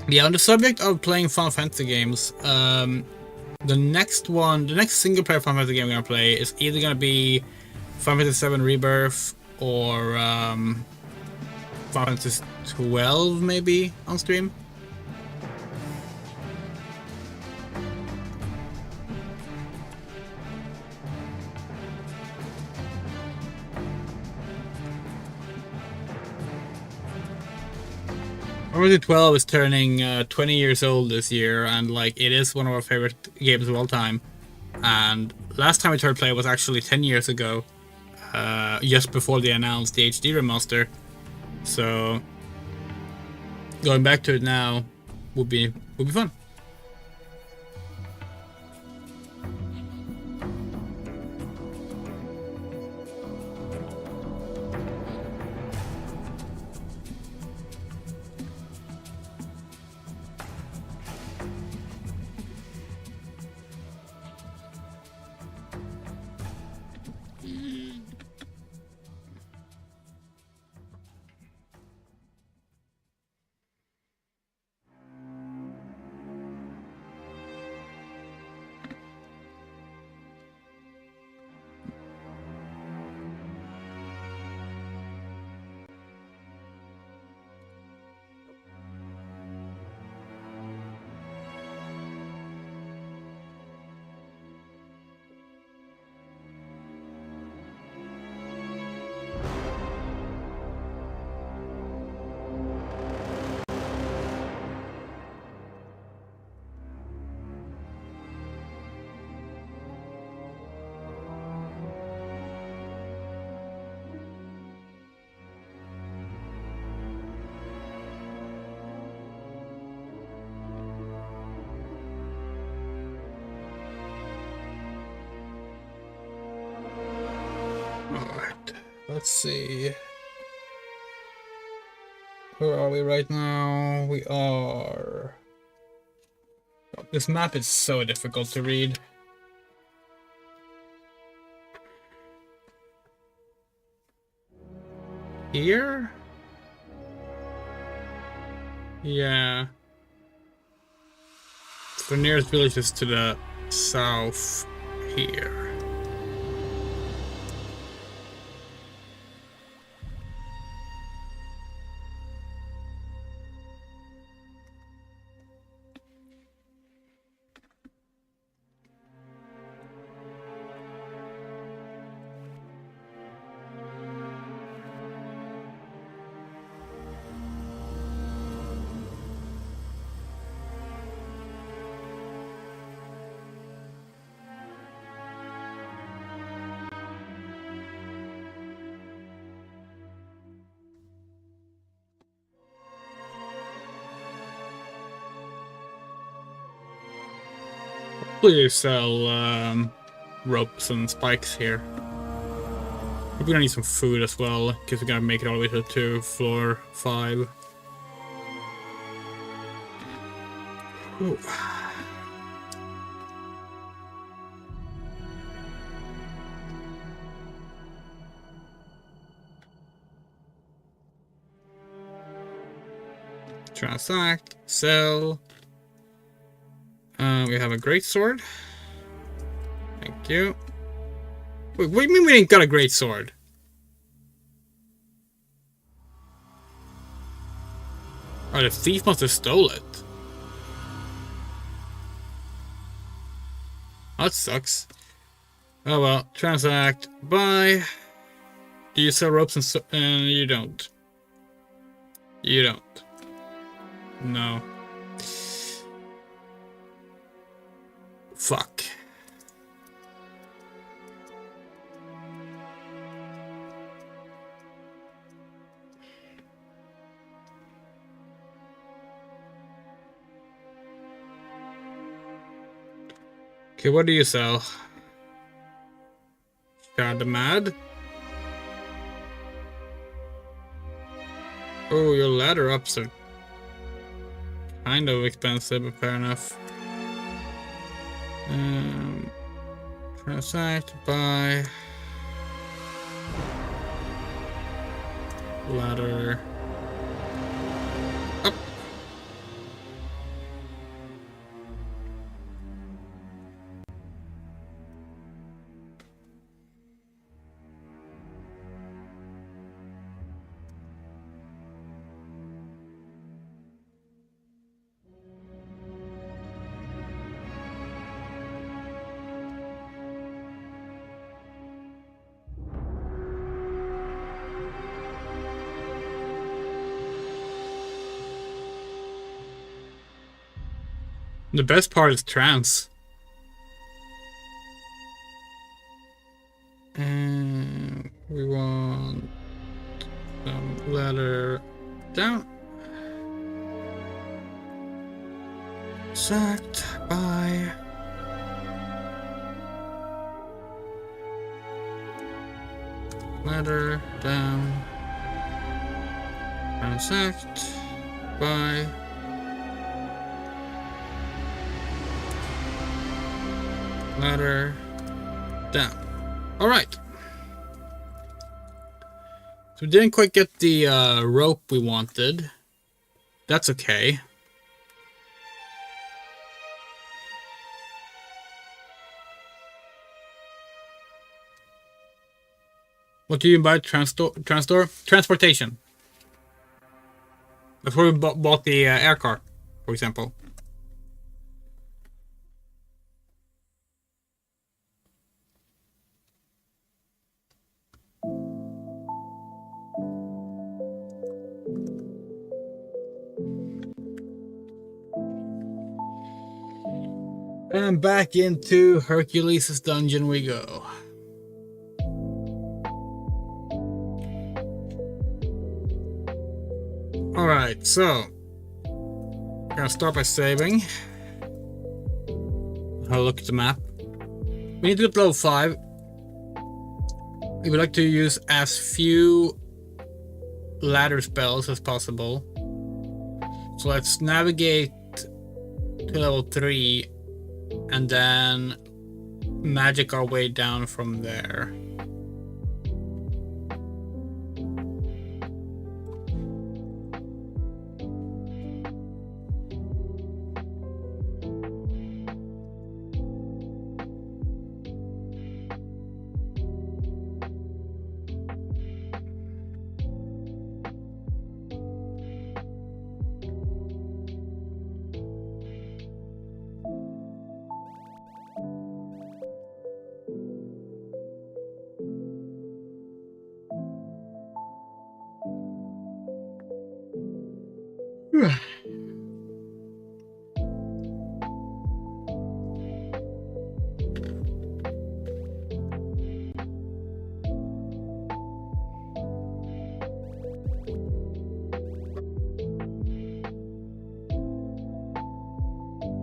A: Yeah, on the subject of playing Final Fantasy games, the next single player Final Fantasy game I'm gonna play is either gonna be Final Fantasy VII Rebirth or Final Fantasy 12 maybe on stream. Final Fantasy 12 is turning 20 years old this year, and like it is one of our favorite games of all time. And last time I tried to play was actually 10 years ago, just before they announced the HD remaster. So going back to it now would be fun. Alright, let's see. Where are we right now? We are... Oh, this map is so difficult to read. Here? Yeah. The nearest village is to the south here. Please sell ropes and spikes here. We're gonna need some food as well, because we're gonna make it all the way to floor 5. Ooh. Transact. Sell. We have a great sword. Thank you. Wait, what do you mean we ain't got a great sword? Oh, the thief must have stole it. That sucks. Oh well, transact, buy. Do you sell ropes and you don't? You don't. No. Fuck. Okay, what do you sell? Mad. Oh, your ladder ups are kind of expensive, but fair enough. Transact, buy. Ladder. Up. The best part is trance. And we want some ladder down. Sacked by ladder down. Transact by ladder down. All right. So we didn't quite get the rope we wanted. That's okay. What do you buy? Transportation. That's where we bought the air car, for example. And back into Hercules' dungeon we go. Alright, so I'm gonna start by saving. I'll look at the map. We need to get level 5. We would like to use as few ladder spells as possible. So let's navigate to level 3 and then magic our way down from there.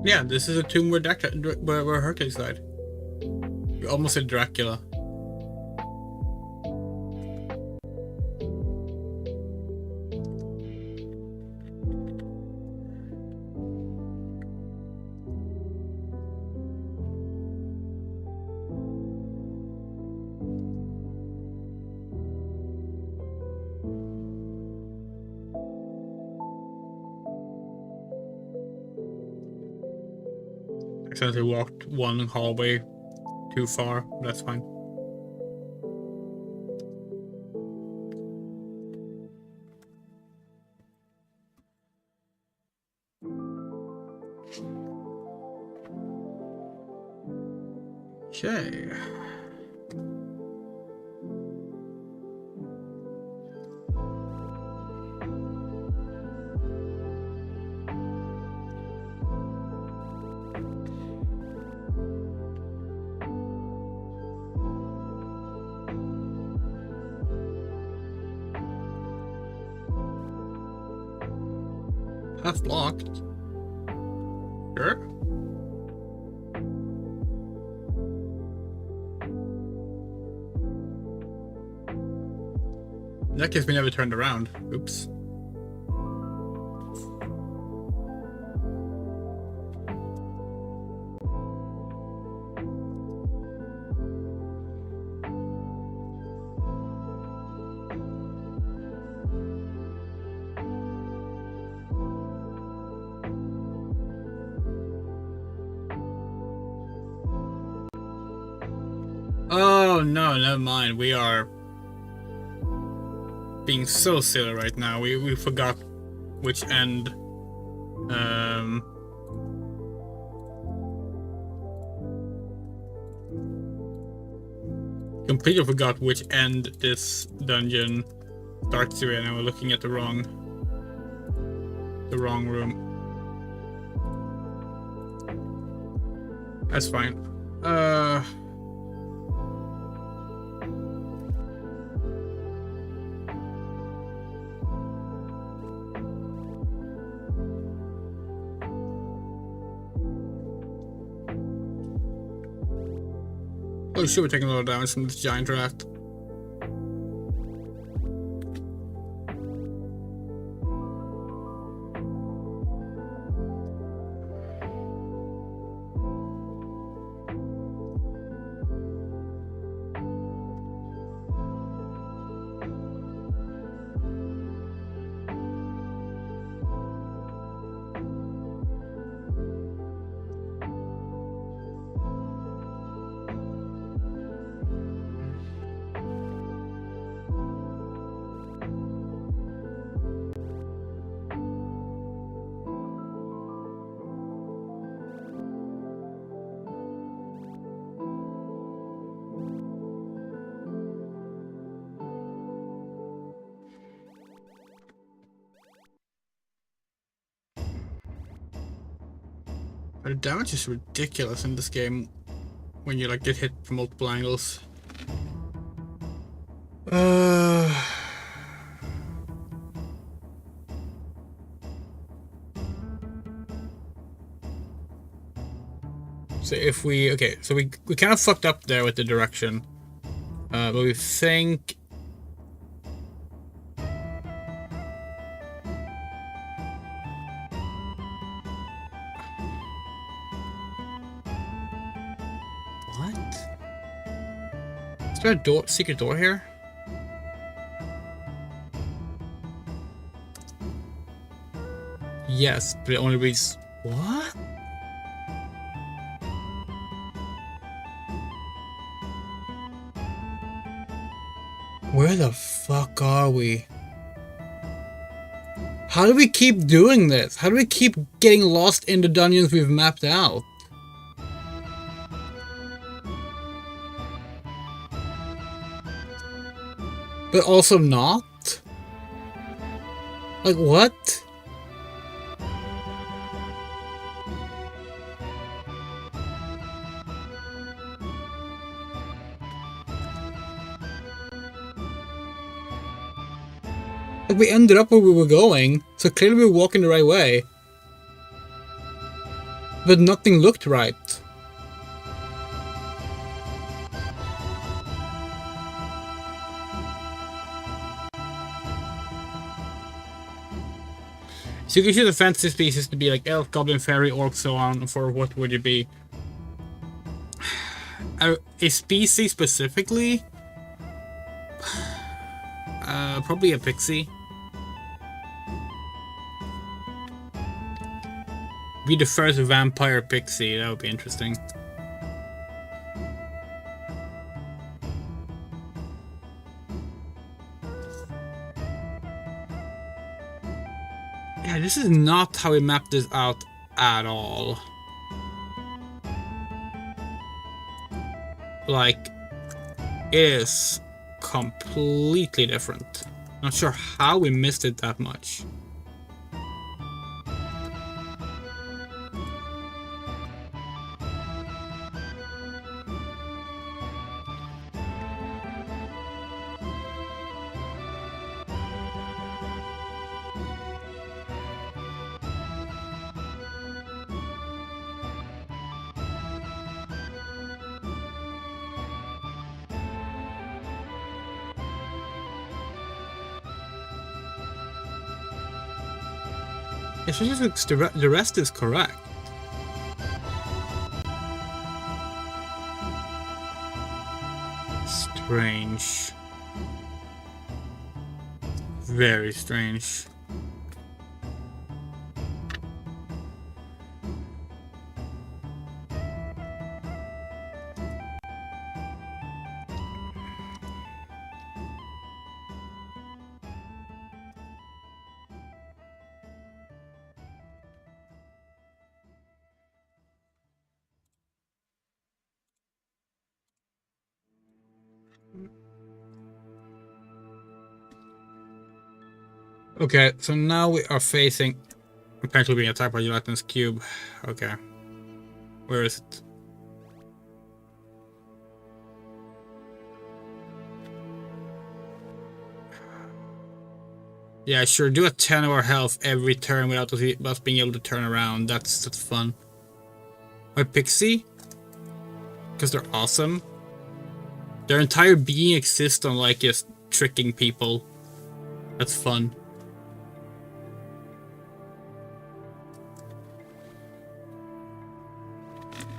A: Yeah, this is a tomb where Hercules died. We almost said Dracula. accidentally walked one hallway too far. That's fine. Okay. Half blocked. Sure. In that case, we never turned around. Oops. Oh no, never mind. We are being so silly right now. We forgot which end. Completely forgot which end this dungeon starts to, and we're looking at the wrong room. That's fine. Oh shit, we're taking a lot of damage from this giant rat. The damage is ridiculous in this game when you like get hit from multiple angles. So if we so we kind of fucked up there with the direction, but we think. Is there a door, secret door here? Yes, but it only reads. What? Where the fuck are we? How do we keep doing this? How do we keep getting lost in the dungeons we've mapped out? But also not? Like, what? Like, we ended up where we were going, so clearly we were walking the right way. But nothing looked right. So you can choose the fantasy species to be like elf, goblin, fairy, orc, so on. For what would it be? A species specifically? Probably a pixie. Be the first vampire pixie. That would be interesting. Yeah, this is not how we mapped this out at all. Like, it is completely different. Not sure how we missed it that much. It just looks the rest is correct. Strange. Very strange. Okay, so now we are facing apparently being attacked by Gelatinous Cube. Okay. Where is it? Yeah, sure. Do a 10 of our health every turn without us being able to turn around. That's fun. My Pixie? Because they're awesome. Their entire being exists on like just tricking people. That's fun.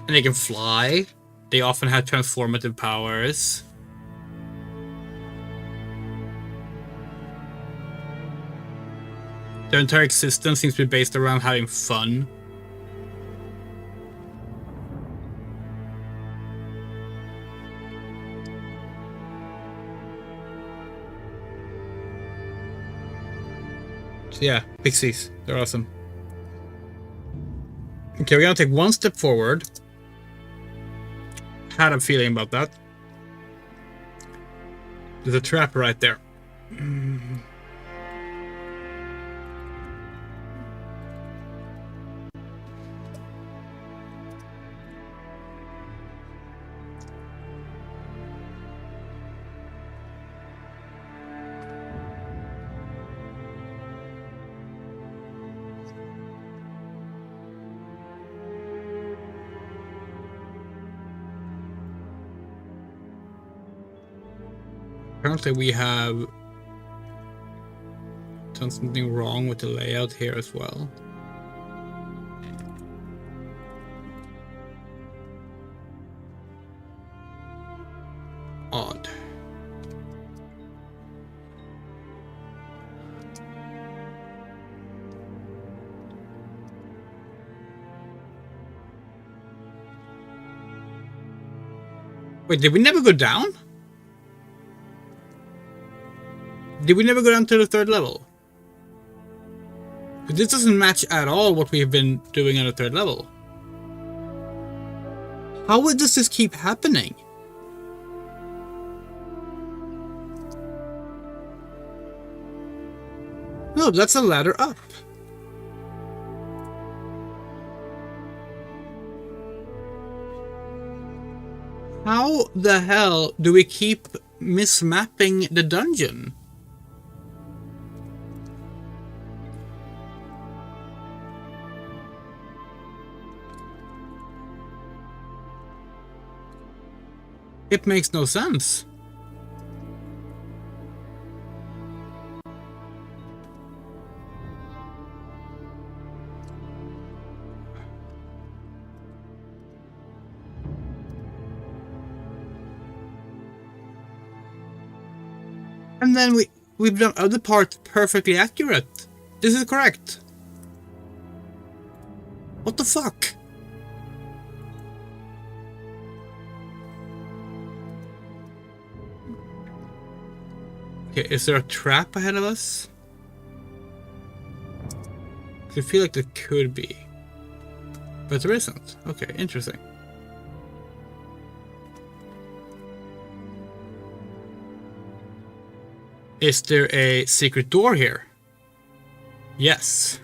A: And they can fly. They often have transformative powers. Their entire existence seems to be based around having fun. So yeah, pixies. They're awesome. Okay, we're gonna take one step forward. Had a feeling about that. There's a trap right there. Apparently we have done something wrong with the layout here as well. Odd. Wait, did we never go down? Did we never go down to the third level? But this doesn't match at all what we have been doing on the third level. How does this keep happening? No, that's a ladder up. How the hell do we keep mismapping the dungeon? It makes no sense. And then we've done other parts perfectly accurate. This is correct. What the fuck? Okay, is there a trap ahead of us? I feel like there could be. But there isn't. Okay, interesting. Is there a secret door here? Yes.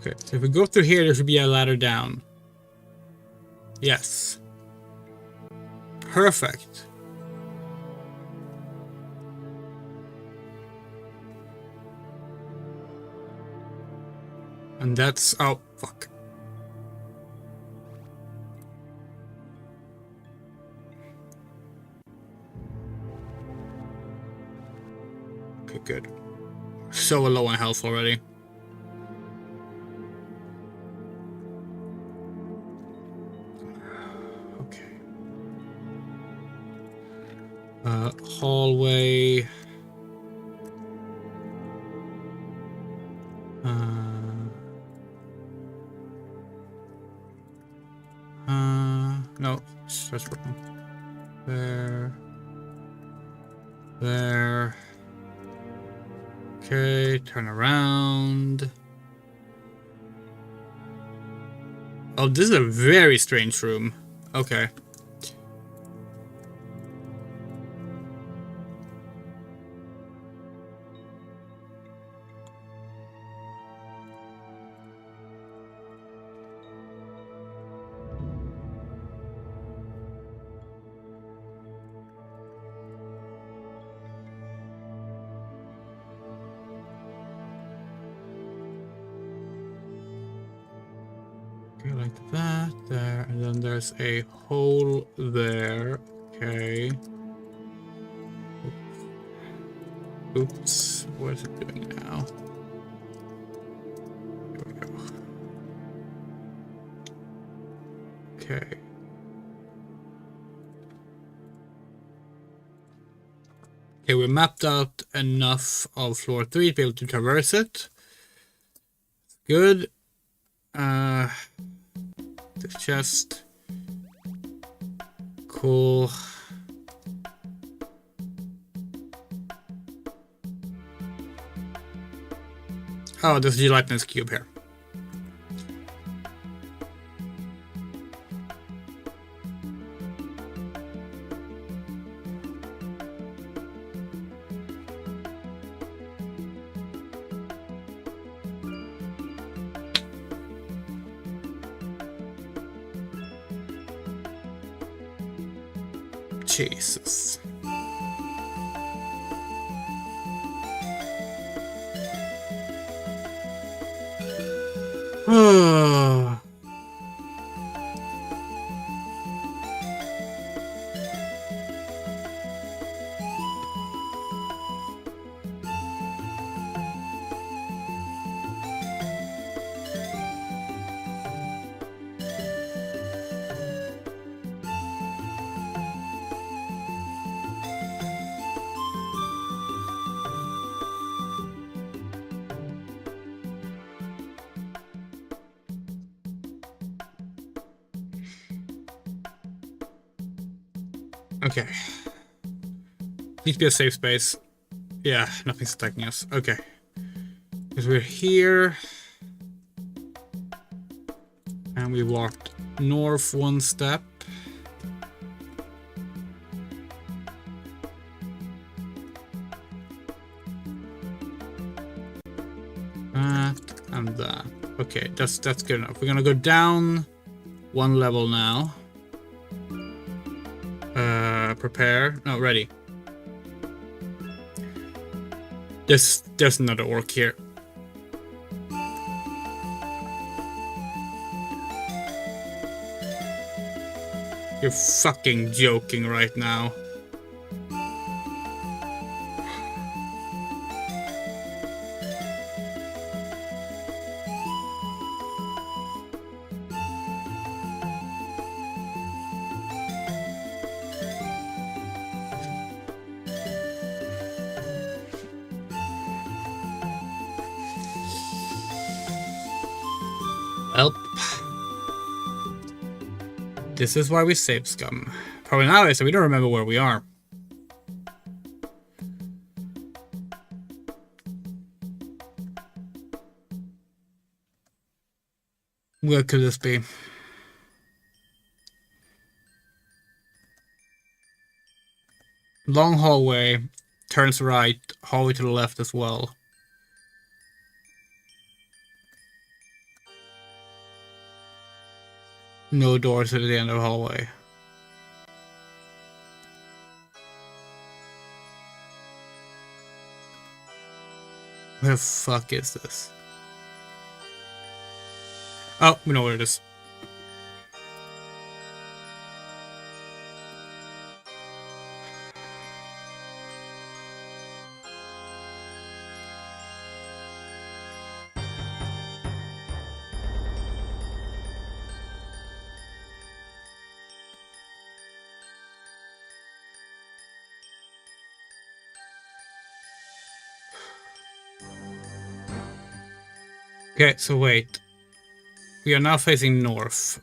A: Okay, so if we go through here, there should be a ladder down. Yes. Perfect. And that's... oh, fuck. Okay, good. So low on health already. Hallway. No, that's working. There. Okay, turn around. Oh, this is a very strange room. Okay. Like that, there, and then there's a hole there. Okay. Oops, what is it doing now? Here we go. Okay. Okay, we mapped out enough of floor 3 to be able to traverse it. Good. The chest. Cool. Oh, there's a gelatinous cube here. Jesus. Okay. Needs to be a safe space. Yeah, nothing's attacking us. Okay. Because we're here. And we walked north one step. That and that. Okay, that's good enough. We're gonna go down one level now. Prepare. No, ready. There's another orc here. You're fucking joking right now. Well, this is why we save scum. Probably nowadays, so we don't remember where we are. Where could this be? Long hallway, turns right, hallway to the left as well. No doors at the end of the hallway. Where the fuck is this? Oh, we know where it is. Okay, so wait. We are now facing north.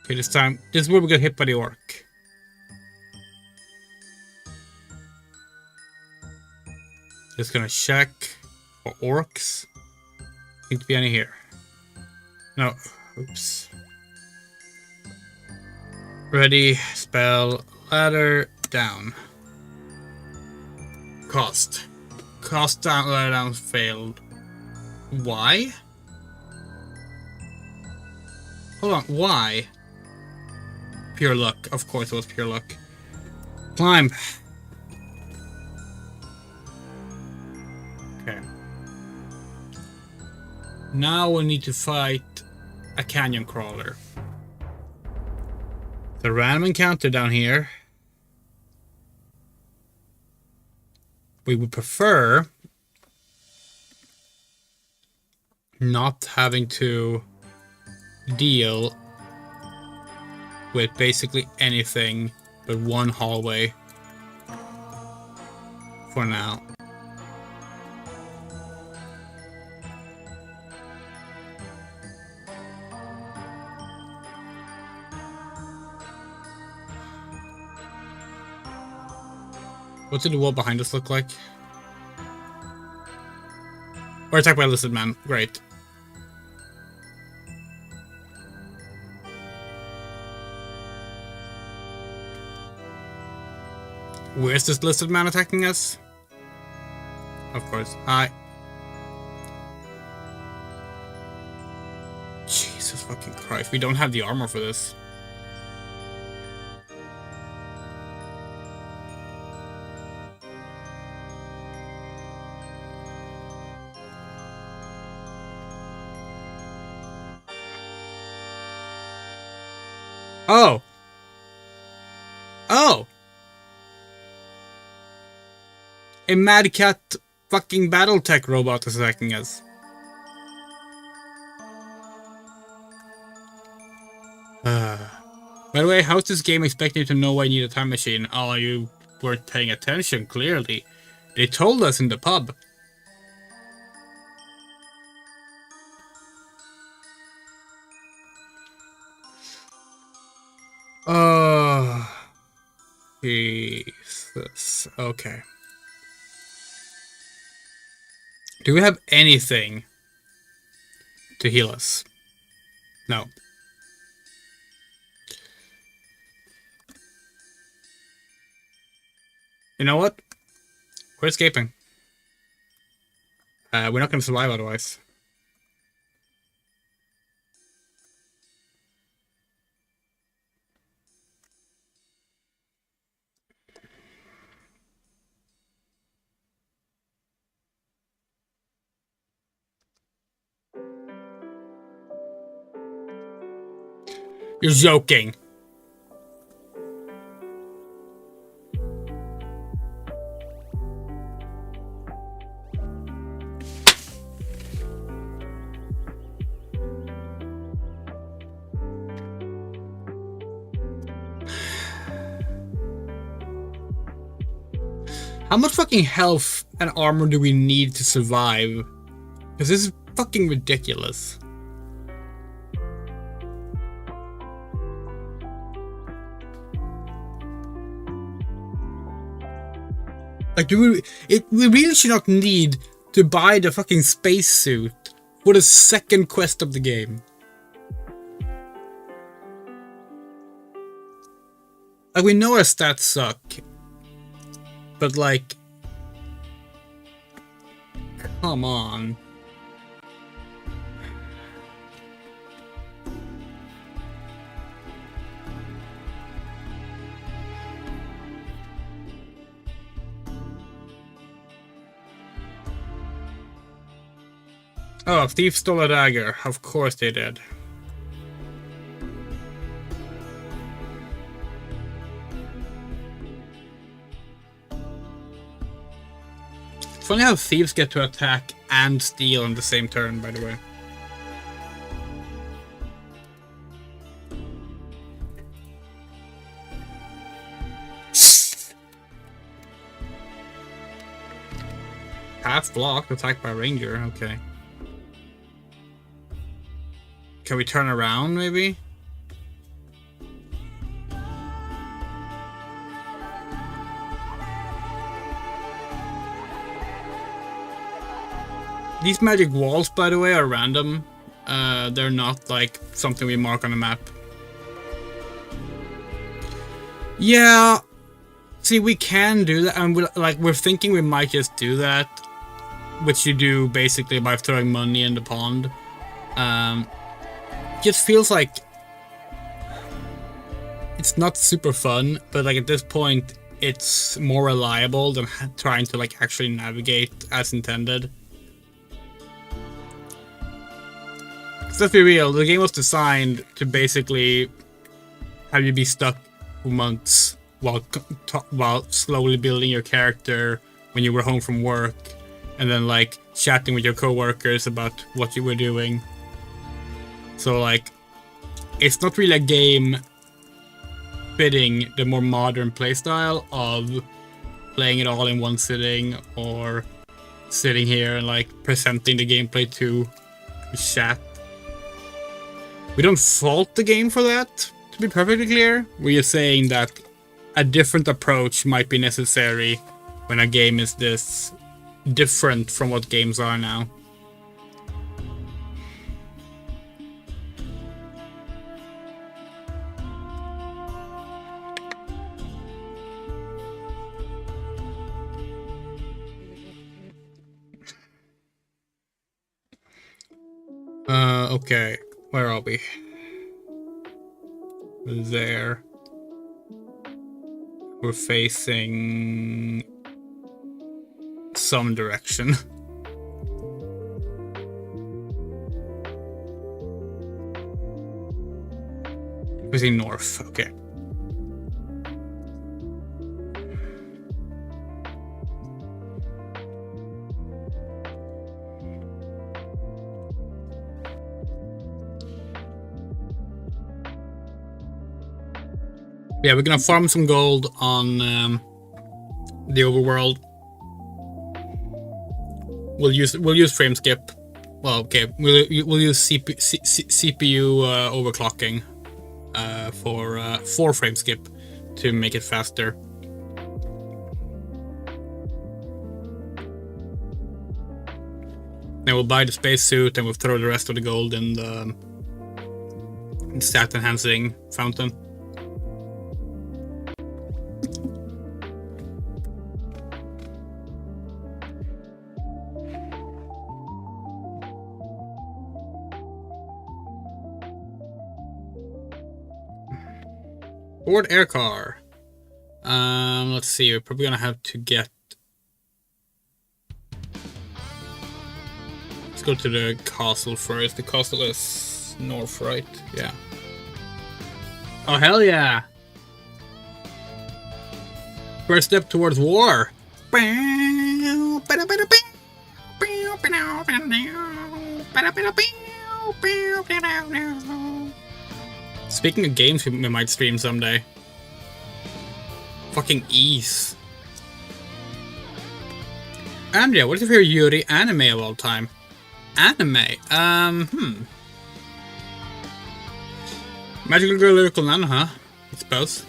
A: Okay, this time, this is where we got hit by the orc. Just gonna check for orcs. Need to be any here. No, oops. Ready, spell, ladder, down. Cost. Cost down, ladder down, failed. Why? Hold on, why? Pure luck. Of course it was pure luck. Climb. Okay. Now we need to fight a canyon crawler. The random encounter down here. We would prefer not having to deal with basically anything but one hallway for now. What did the wall behind us look like? We're attacked by a lizard man. Great. Where's this lizard man attacking us? Of course. Hi. Jesus fucking Christ. We don't have the armor for this. Oh! Oh! A Mad Cat fucking Battletech robot is attacking us. By the way, how's this game expecting you to know I need a time machine? Oh, you weren't paying attention, clearly. They told us in the pub. Oh, Jesus. Okay. Do we have anything to heal us? No. You know what? We're escaping. We're not going to survive otherwise. You're joking. How much fucking health and armor do we need to survive? Because this is fucking ridiculous. Like, we really should not need to buy the fucking spacesuit for the second quest of the game. Like, we know our stats suck. But, like... Come on. Oh, a thief stole a dagger. Of course they did. It's funny how thieves get to attack and steal on the same turn, by the way. Half blocked, attacked by ranger, okay. Can we turn around, maybe? These magic walls, by the way, are random. They're not, like, something we mark on a map. Yeah. See, we can do that, and we're thinking we might just do that. Which you do, basically, by throwing money in the pond. Just feels like it's not super fun, but like at this point it's more reliable than trying to like actually navigate as intended. Let's be real, the game was designed to basically have you be stuck for months while slowly building your character when you were home from work, and then like chatting with your coworkers about what you were doing. So like, it's not really a game fitting the more modern playstyle of playing it all in one sitting, or sitting here and like presenting the gameplay to chat. We don't fault the game for that, to be perfectly clear. We're just saying that a different approach might be necessary when a game is this different from what games are now. Okay, where are we? There. We're facing some direction. Facing north, okay. Yeah, we're gonna farm some gold on the overworld. We'll use frame skip. Well, okay, we'll use CPU overclocking for frame skip to make it faster. Then we'll buy the spacesuit and we'll throw the rest of the gold in the stat enhancing fountain. Board air car. Let's see. We're probably gonna have to get. Let's go to the castle first. The castle is north, right? Yeah. Oh, hell yeah! First step towards war! Speaking of games we might stream someday. Fucking Ease. Andrea, what is your favorite Yuri anime of all time? Anime? Magical Girl Lyrical Nano, huh? I suppose.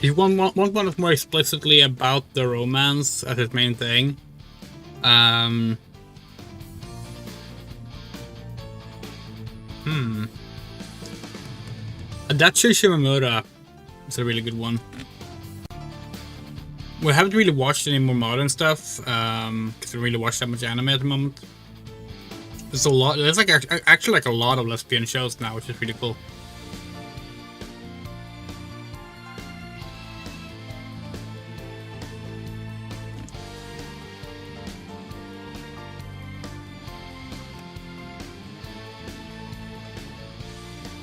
A: If one wants more explicitly about the romance as its main thing, Adachi Shimamura is a really good one. We haven't really watched any more modern stuff, because we really watch that much anime at the moment. There's a lot. There's like actually like a lot of lesbian shows now, which is really cool.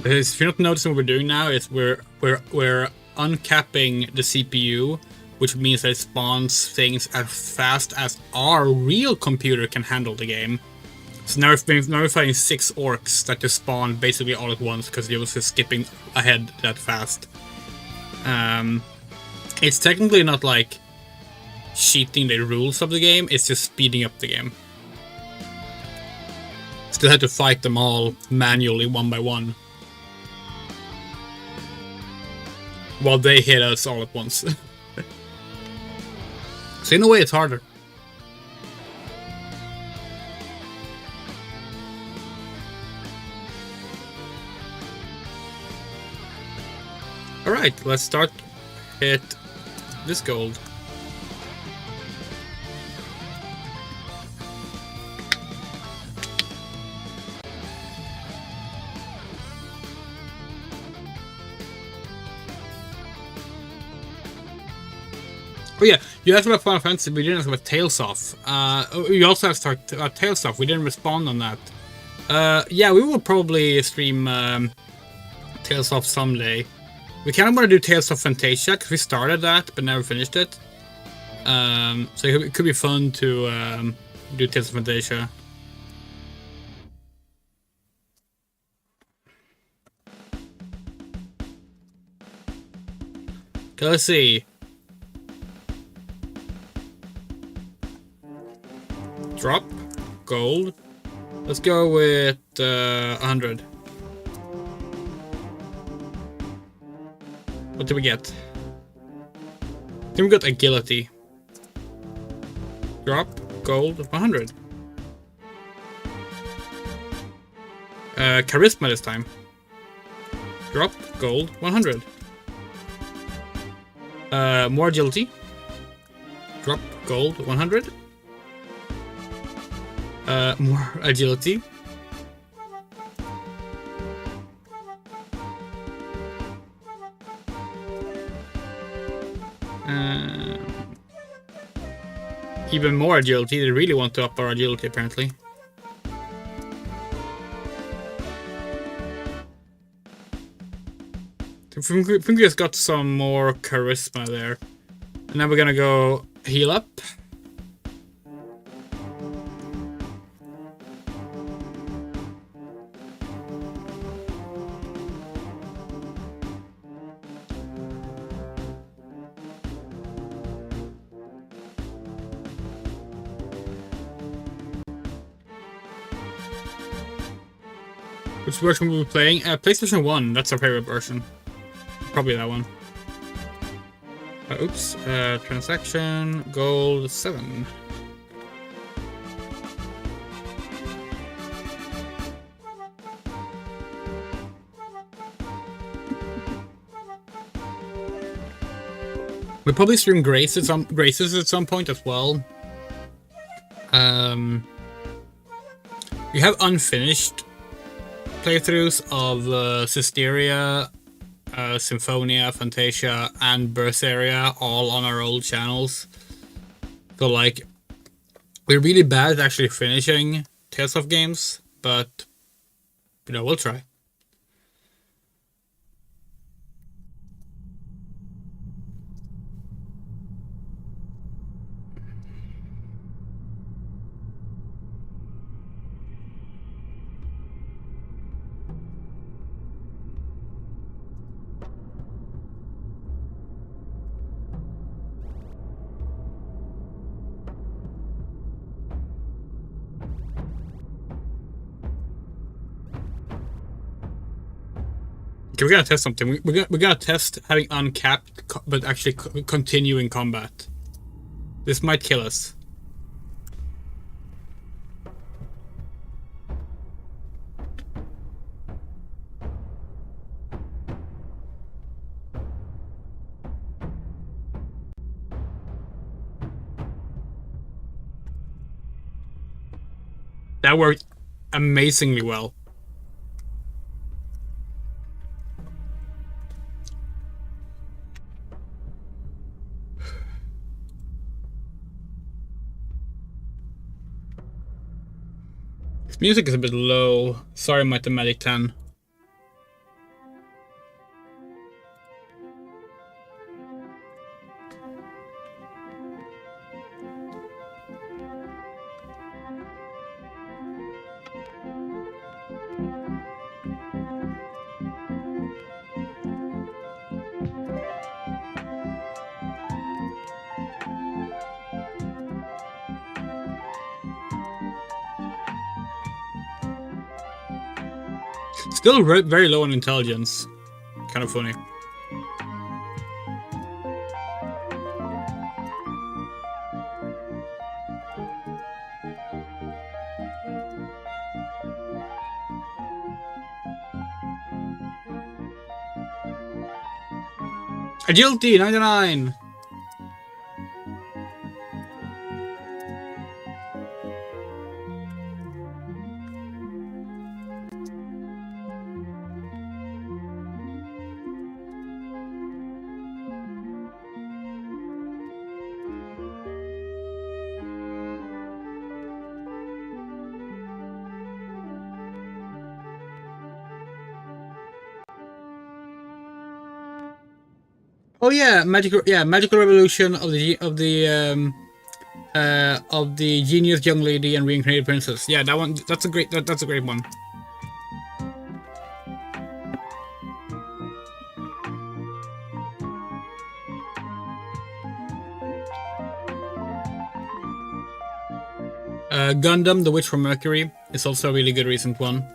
A: If you're not noticing what we're doing now, is we're uncapping the CPU, which means that it spawns things as fast as our real computer can handle the game. So now we're fighting 6 orcs that just spawn basically all at once because it was just skipping ahead that fast. It's technically not like cheating the rules of the game, it's just speeding up the game. Still had to fight them all manually one by one, while they hit us all at once. So in a way it's harder. Alright, let's start hit this gold. Oh yeah, you asked about Final Fantasy, we didn't ask about Tales of. We also have to start Tales of, we didn't respond on that. Yeah, we will probably stream Tales of someday. We kind of want to do Tales of Fantasia, because we started that, but never finished it. So it could be fun to do Tales of Fantasia. Okay, let's see. Drop, gold. Let's go with 100. What did we get? I think we got agility. Drop, gold, 100. Charisma this time. Drop, gold, 100. More agility. Drop, gold, 100. More agility. Even more agility. They really want to up our agility, apparently. I think we just got some more charisma there. And now we're gonna go heal up. Which version will we be playing? PlayStation 1, that's our favorite version. Probably that one. Oops. Transaction, gold 7. probably stream Graces at some point as well. We have unfinished playthroughs of Cisteria, Symphonia, Fantasia, and Berseria all on our old channels. So like, we're really bad at actually finishing Tales of games, but you know, we'll try. Okay, we're gonna test something. We're gonna test having uncapped, but actually continuing combat. This might kill us. That worked amazingly well. This music is a bit low. Sorry, Mathematic 10. Still very low on intelligence. Kind of funny. Agility 99. Oh yeah, magical revolution of the genius young lady and reincarnated princess. Yeah, that one. That's a great one. Gundam, the Witch from Mercury, is also a really good recent one.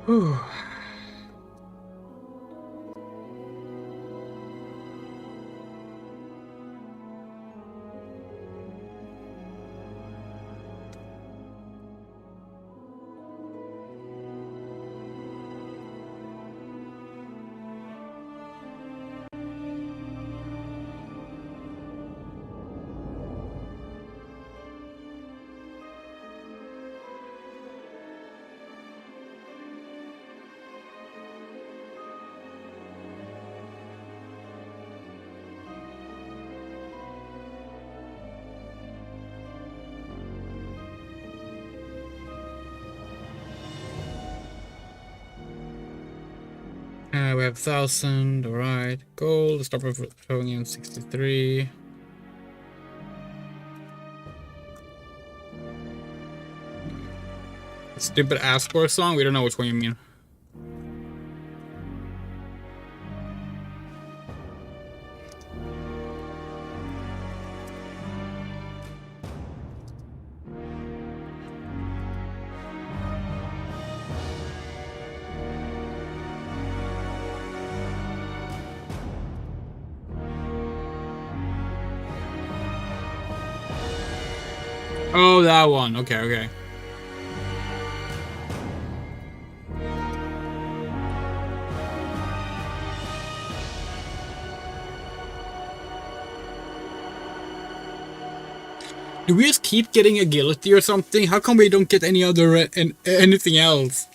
A: Whew. We have 1,000, alright. Gold, start with showing in 63. Stupid ass score song? We don't know which one you mean. Oh, that one. Okay, okay. Do we just keep getting agility or something? How come we don't get any other anything else?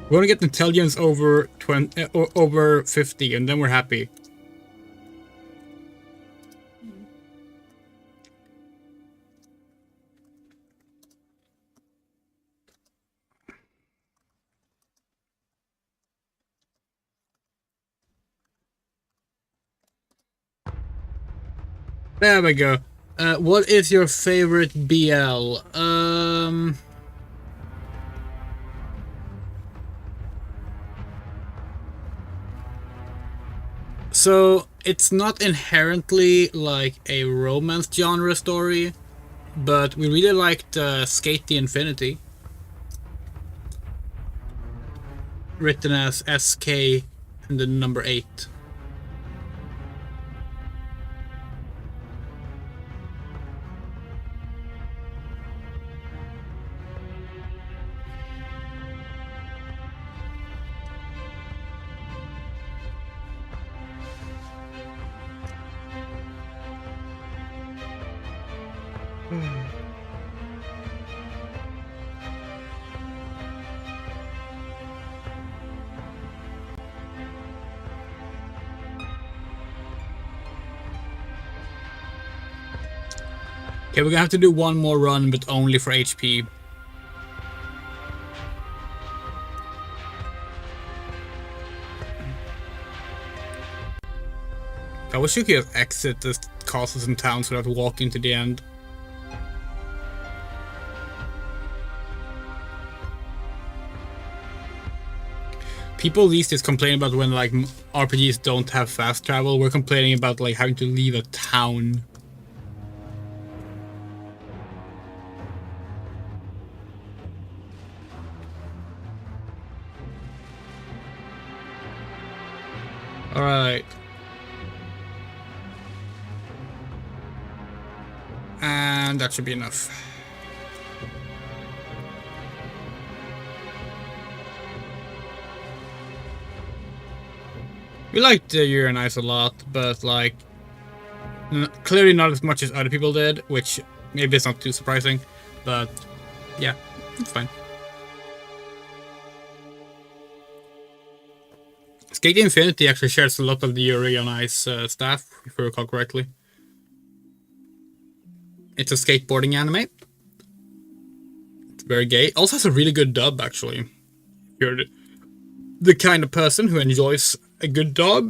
A: We want to get intelligence over 20, over 50, and then we're happy. There we go. What is your favorite BL? So it's not inherently like a romance genre story, but we really liked Skate the Infinity, written as SK and the number 8. Okay, we're gonna have to do one more run, but only for HP. I wish you could exit the castles and towns without walking to the end. People these days complain about when like RPGs don't have fast travel. We're complaining about like having to leave a town. Alright. And that should be enough. We liked Uranize a lot, but like clearly not as much as other people did, which maybe it's not too surprising, but yeah, it's fine. Skate Infinity actually shares a lot of the Uranize staff, if I recall correctly. It's a skateboarding anime. It's very gay. Also has a really good dub, actually. If you're the kind of person who enjoys a good dub,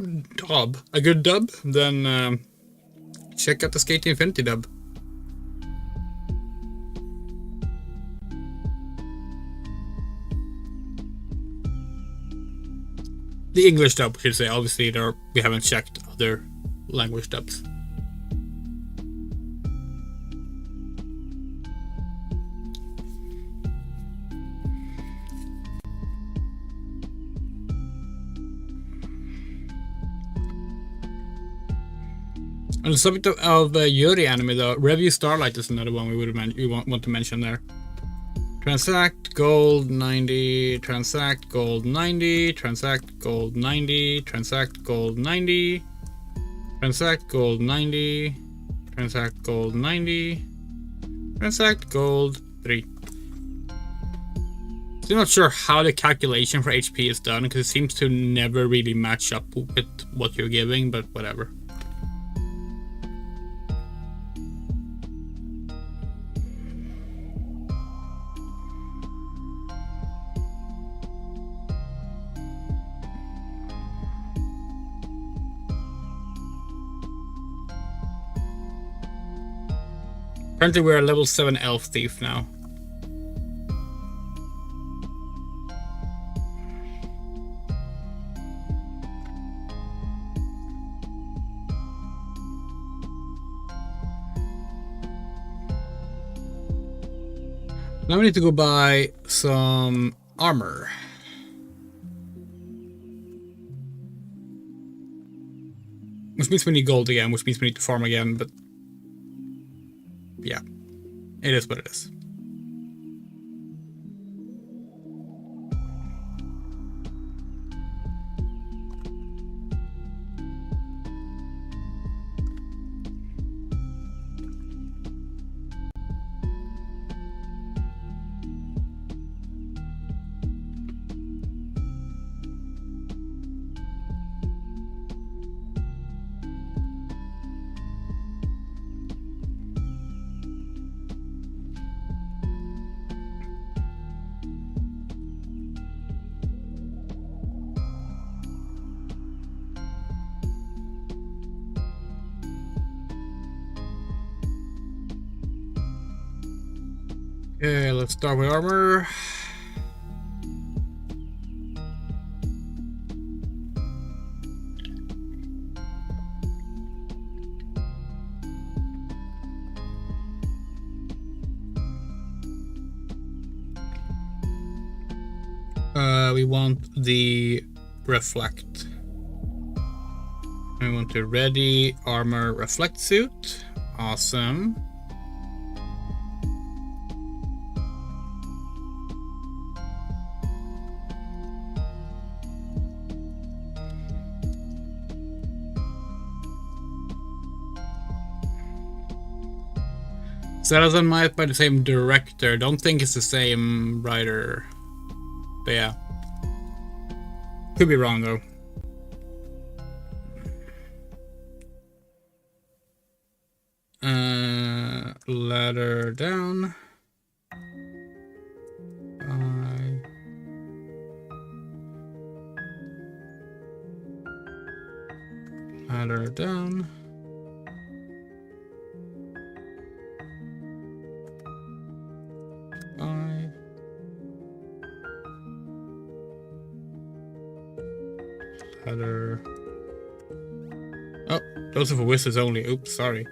A: then check out the Skate Infinity dub. The English dub, I should say. Obviously, we haven't checked other language dubs. On the subject of Yuri anime, though, Review Starlight is another one we want to mention there. Transact gold 90, transact gold 90, transact gold 90, transact gold 90, transact gold 90, transact gold 90, transact gold 3. Still not sure how the calculation for HP is done, because it seems to never really match up with what you're giving, but whatever. Apparently we're a level 7 elf thief now. Now we need to go buy some armor. Which means we need gold again, which means we need to farm again, but yeah, it is what it is. Okay, let's start with armor. We want the reflect. We want the ready armor reflect suit. Awesome. Cells and Might by the same director. Don't think it's the same writer. But yeah. Could be wrong though. Ladder down. Ladder down. Ladder. Oh, those are for wizards only. Oops, sorry.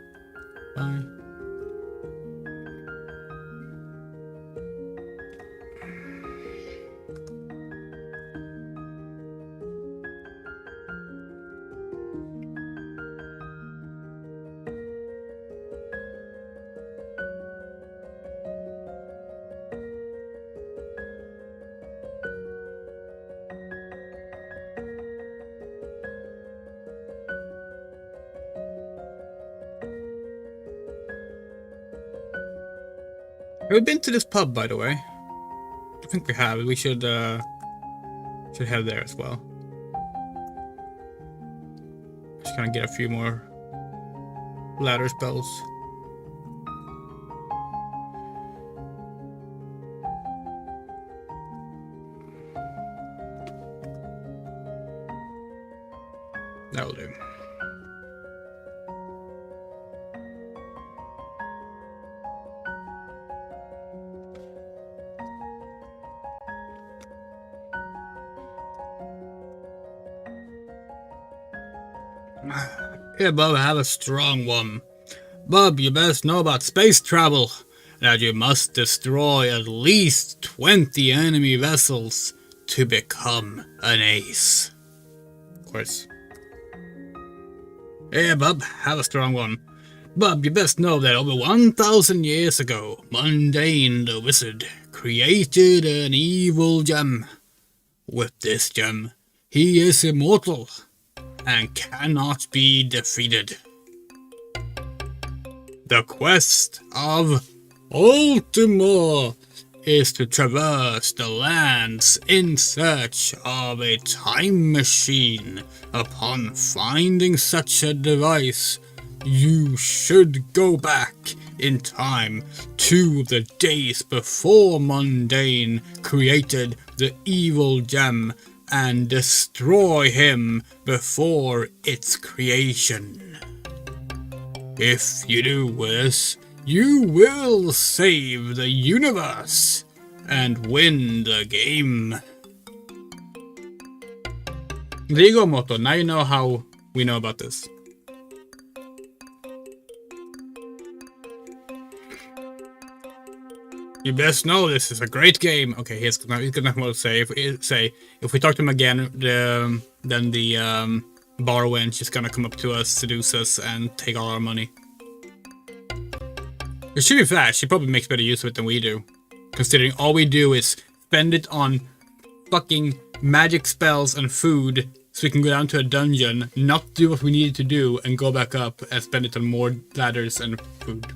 A: Bye. Have we been to this pub, by the way? I think we have. We should head there as well. Just gonna get a few more ladder spells. That'll do. Here, Bub, have a strong one. Bub, you best know about space travel, that you must destroy at least 20 enemy vessels to become an ace. Of course. Here, Bub, have a strong one. Bub, you best know that over 1,000 years ago, Mundane the Wizard created an evil gem. With this gem, he is immortal and cannot be defeated. The quest of Ultima is to traverse the lands in search of a time machine. Upon finding such a device, you should go back in time to the days before Mundane created the evil gem and destroy him before its creation. If you do this, you will save the universe and win the game. There you go, Moto. Now you know how we know about this. You best know this is a great game. Okay, he's gonna say if we talk to him again, then the bar wench is gonna come up to us, seduce us, and take all our money. It should be fast. She probably makes better use of it than we do, considering all we do is spend it on fucking magic spells and food, so we can go down to a dungeon, not do what we needed to do, and go back up and spend it on more ladders and food.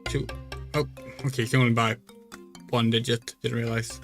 A: Two. Oh, okay, you can only buy one digit. Didn't realize.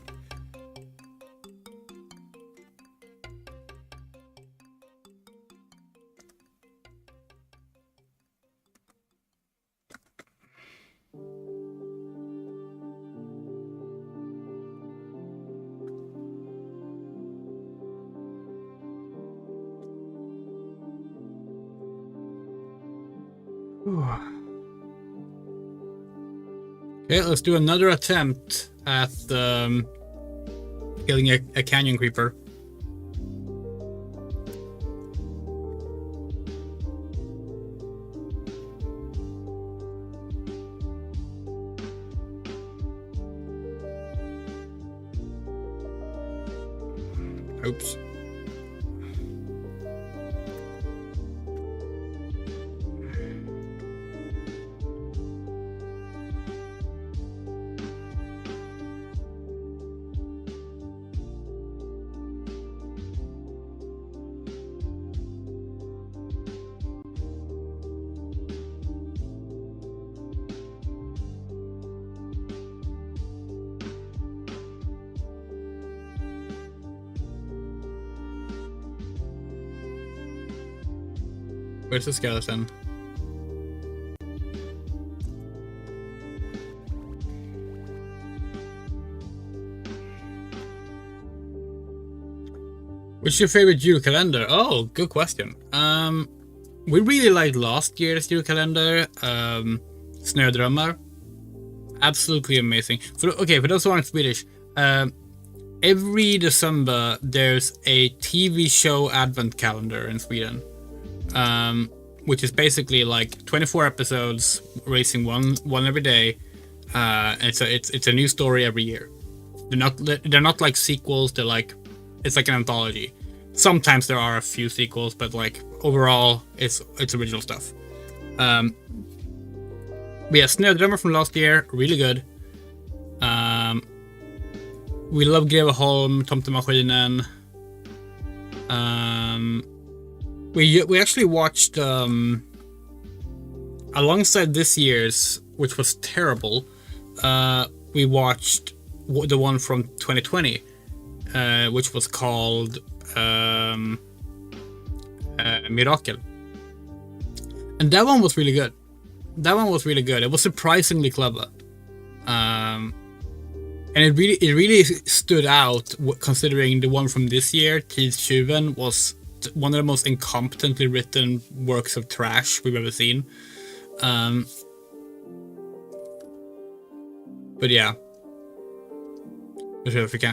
A: Okay, let's do another attempt at killing a canyon creeper. Oops. Where's the skeleton? What's your favorite Jule calendar? Oh, good question. We really liked last year's Jule calendar. Snödrömmar. Absolutely amazing. For those who aren't Swedish, every December there's a TV show advent calendar in Sweden. Which is basically like 24 episodes, racing one every day, and it's a new story every year. They're not like sequels. It's like an anthology. Sometimes there are a few sequels, but like overall, it's original stuff. We have Snödrömmar from last year, really good. We love Greveholm, Tomtemaskinen. We actually watched alongside this year's, which was terrible. We watched the one from 2020, which was called Miracle, and that one was really good. It was surprisingly clever, and it really stood out considering the one from this year, Tidstjuven, was one of the most incompetently written works of trash we've ever seen. But yeah,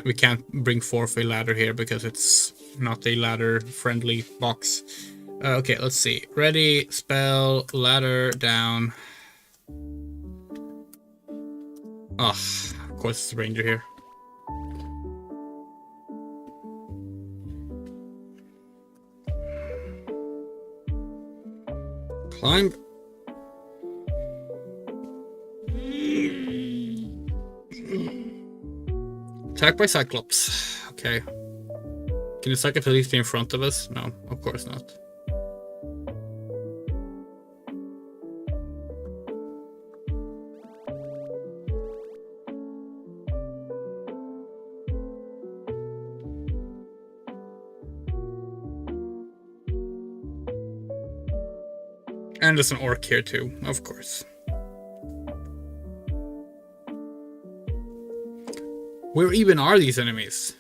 A: we can't bring forth a ladder here because it's not a ladder friendly box. Okay, let's see. Ready, spell, ladder down. Oh, of course it's a ranger here. Climb. Attacked by Cyclops. Okay. Can the Cyclops at least be in front of us? No, of course not. And there's an orc here too, of course. Where even are these enemies?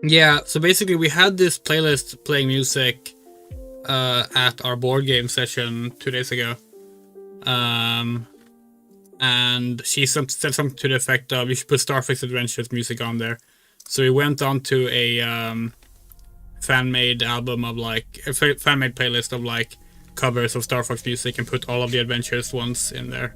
A: Yeah, so basically we had this playlist playing music at our board game session 2 days ago. And she said something to the effect of, you should put Starfix Adventures music on there. So we went on to a fan-made album of like, a fan-made playlist of like covers of Star Fox music and put all of the Adventures ones in there.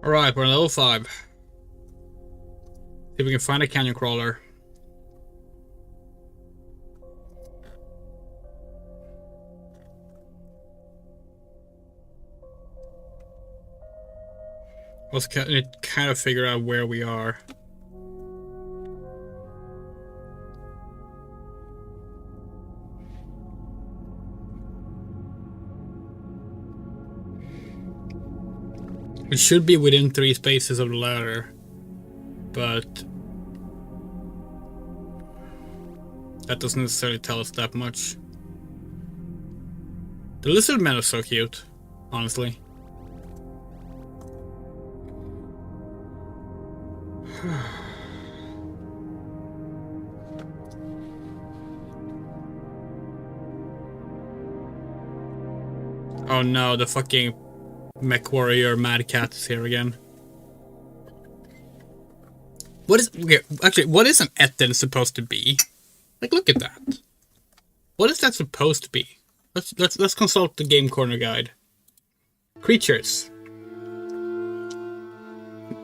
A: Alright, we're on level 5. See if we can find a canyon crawler. Let's kind of figure out where we are. We should be within 3 spaces of the ladder, but that doesn't necessarily tell us that much. The lizard men are so cute, honestly. Oh no, the fucking mech warrior Mad Cat is here again. What is, okay, actually, what is an Etten supposed to be? Like, look at that. What is that supposed to be? Let's consult the Game Corner guide. Creatures.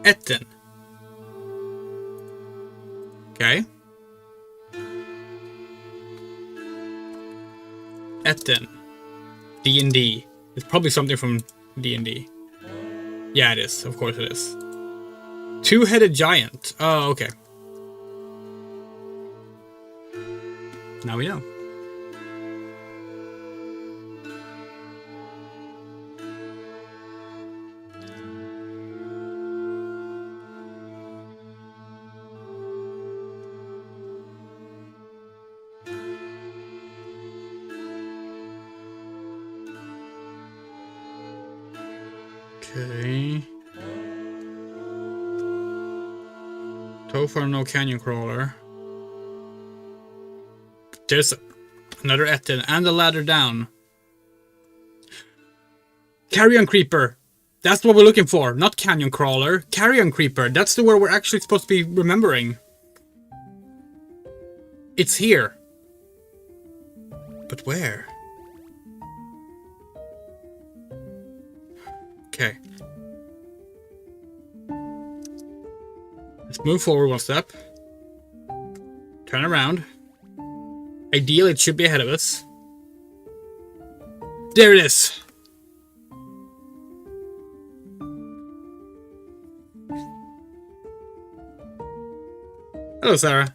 A: Etten. Okay. Etten. D&D. It's probably something from D&D. Yeah, it is. Of course it is. Two-headed giant. Oh, okay. Now we know. Okay. Tofar, no canyon crawler. There's another Etten and a ladder down. Carrion creeper. That's what we're looking for. Not canyon crawler. Carrion creeper. That's the word we're actually supposed to be remembering. It's here. But where? Okay. Let's move forward 1 step. Turn around. Ideally, it should be ahead of us. There it is. Hello, Sarah.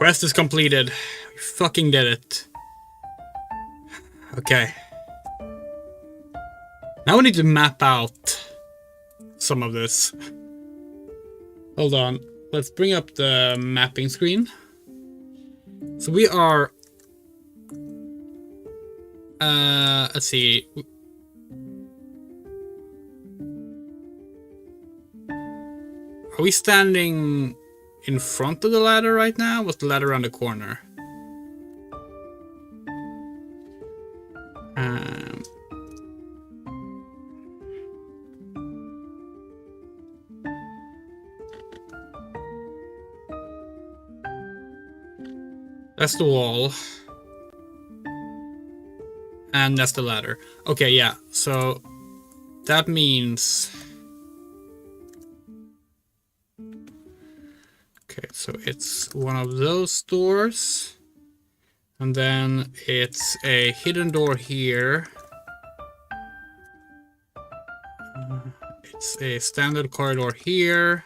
A: Quest is completed. We fucking did it. Okay. Now we need to map out some of this. Hold on. Let's bring up the mapping screen. So we are... let's see. Are we standing in front of the ladder right now? What's the ladder around the corner? That's the wall. And that's the ladder. Okay, yeah. So that means... Okay, so it's one of those doors. And then it's a hidden door here. It's a standard corridor here.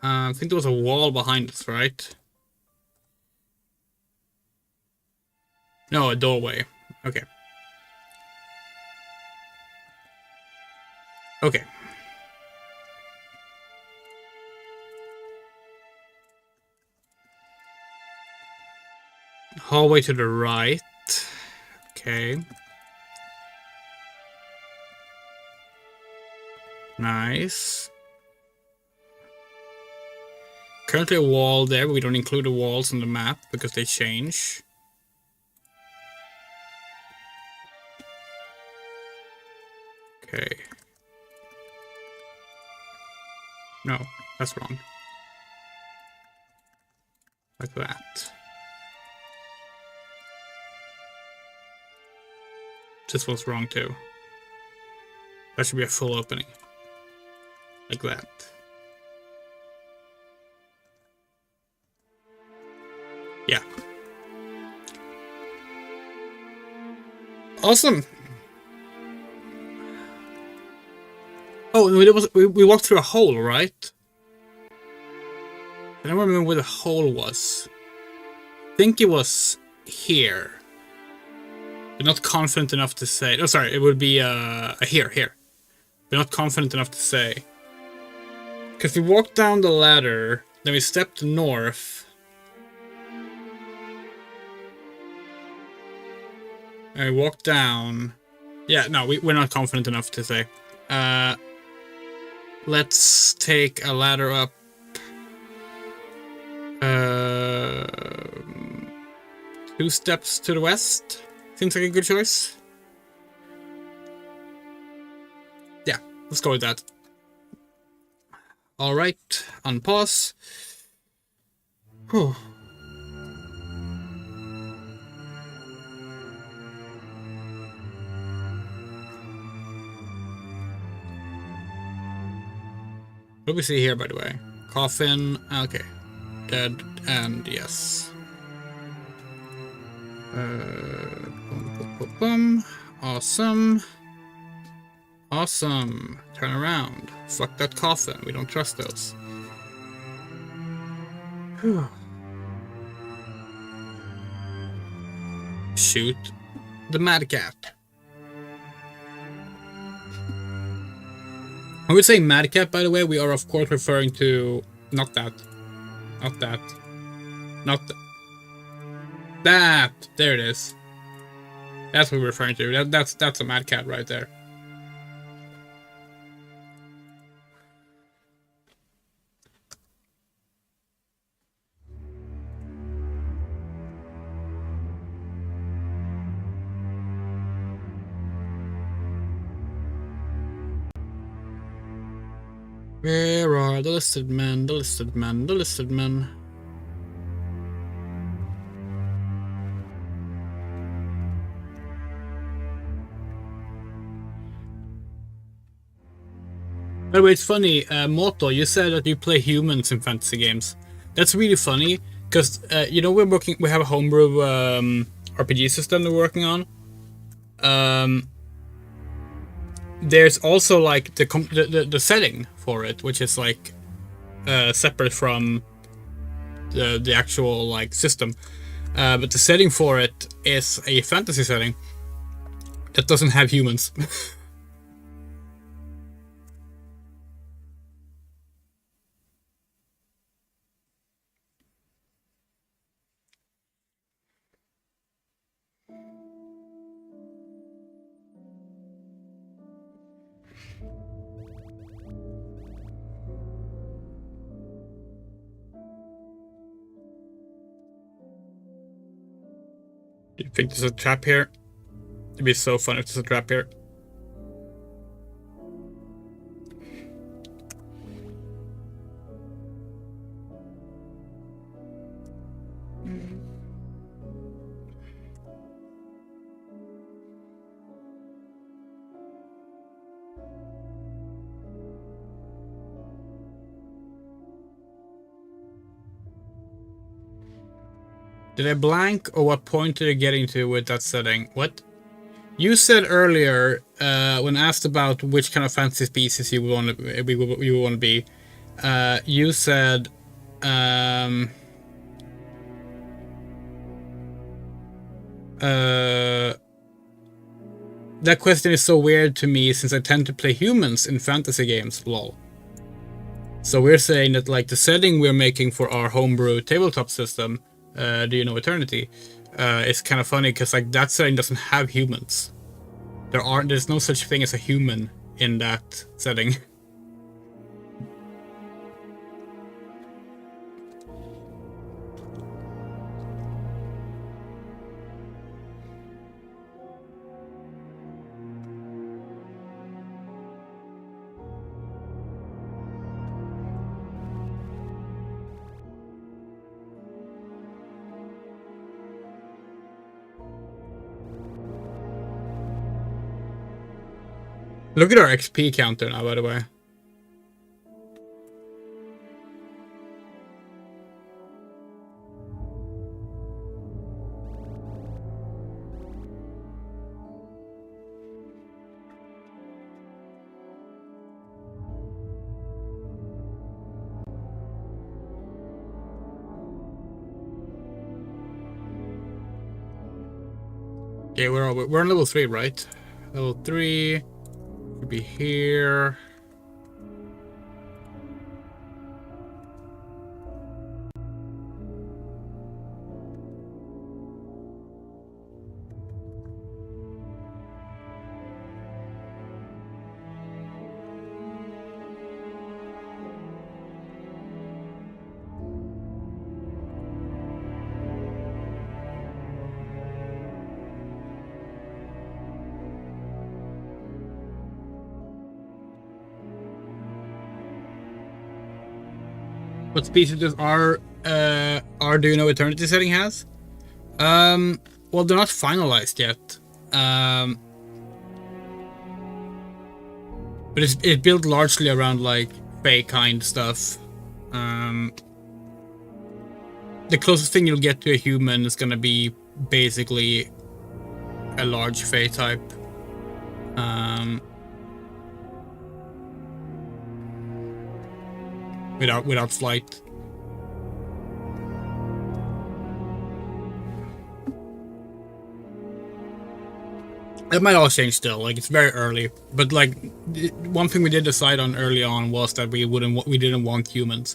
A: I think there was a wall behind us, right? No, a doorway. Okay. Okay. Hallway to the right. Okay. Nice. Currently a wall there, but we don't include the walls on the map because they change. Okay. No, that's wrong. Like that. This was wrong too. That should be a full opening. Like that. Yeah. Awesome. Oh, we walked through a hole, right? I don't remember where the hole was. I think it was here. We're not confident enough to say. Oh, sorry, it would be here. We're not confident enough to say. Because we walked down the ladder, then we stepped north. And we walked down. Yeah, no, we're not confident enough to say. Let's take a ladder up. 2 steps to the west. Seems like a good choice. Yeah, let's go with that. Alright, unpause. Whew. What do we see here, by the way? Coffin. Okay. Dead and yes. Awesome. Awesome. Turn around. Fuck that coffin. We don't trust those. Whew. Shoot the mad cat. When we say mad cat, by the way, we are of course referring to not that. Not that. Not that. That! There it is. That's what we're referring to. That's a mad cat right there. Where are the listed men? The listed men? The listed men? By the way, it's funny, Moto, you said that you play humans in fantasy games. That's really funny, because, you know, we have a homebrew RPG system we're working on. There's also, like, the setting for it, which is, like, separate from the actual like system. But the setting for it is a fantasy setting that doesn't have humans. Do you think there's a trap here? It'd be so fun if there's a trap here. Did I blank, or what point did I get into with that setting? What? You said earlier, when asked about which kind of fantasy species you want to be, you said, that question is so weird to me since I tend to play humans in fantasy games, lol. So we're saying that like the setting we're making for our homebrew tabletop system, Do You Know Eternity, is kind of funny because like that setting doesn't have humans. There's no such thing as a human in that setting. Look at our XP counter now, by the way. Okay, we're on level 3, right? Level 3. Could be here. What species does our Do You Know Eternity setting has? Well, they're not finalized yet. But it's built largely around like Fae kind stuff. The closest thing you'll get to a human is gonna be basically a large Fae type. Without flight. It might all change still, like it's very early. But like one thing we did decide on early on was that we didn't want humans.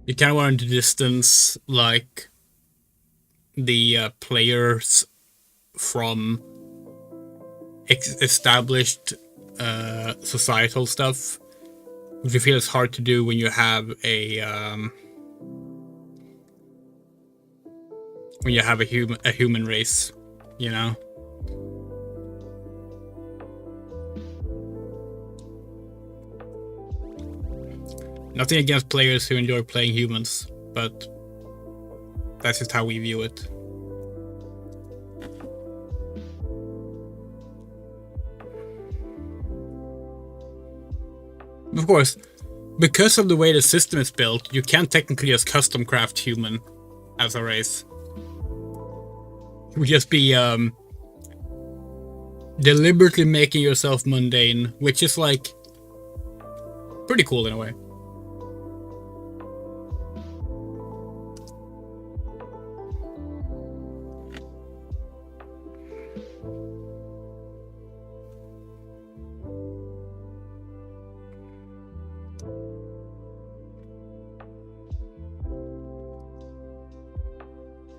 A: You kind of wanted to distance like the players from established societal stuff, which I feel is hard to do when you have a human race, you know. Nothing against players who enjoy playing humans, but that's just how we view it. Of course, because of the way the system is built, you can't technically just custom craft human as a race. would just be deliberately making yourself mundane, which is like pretty cool in a way.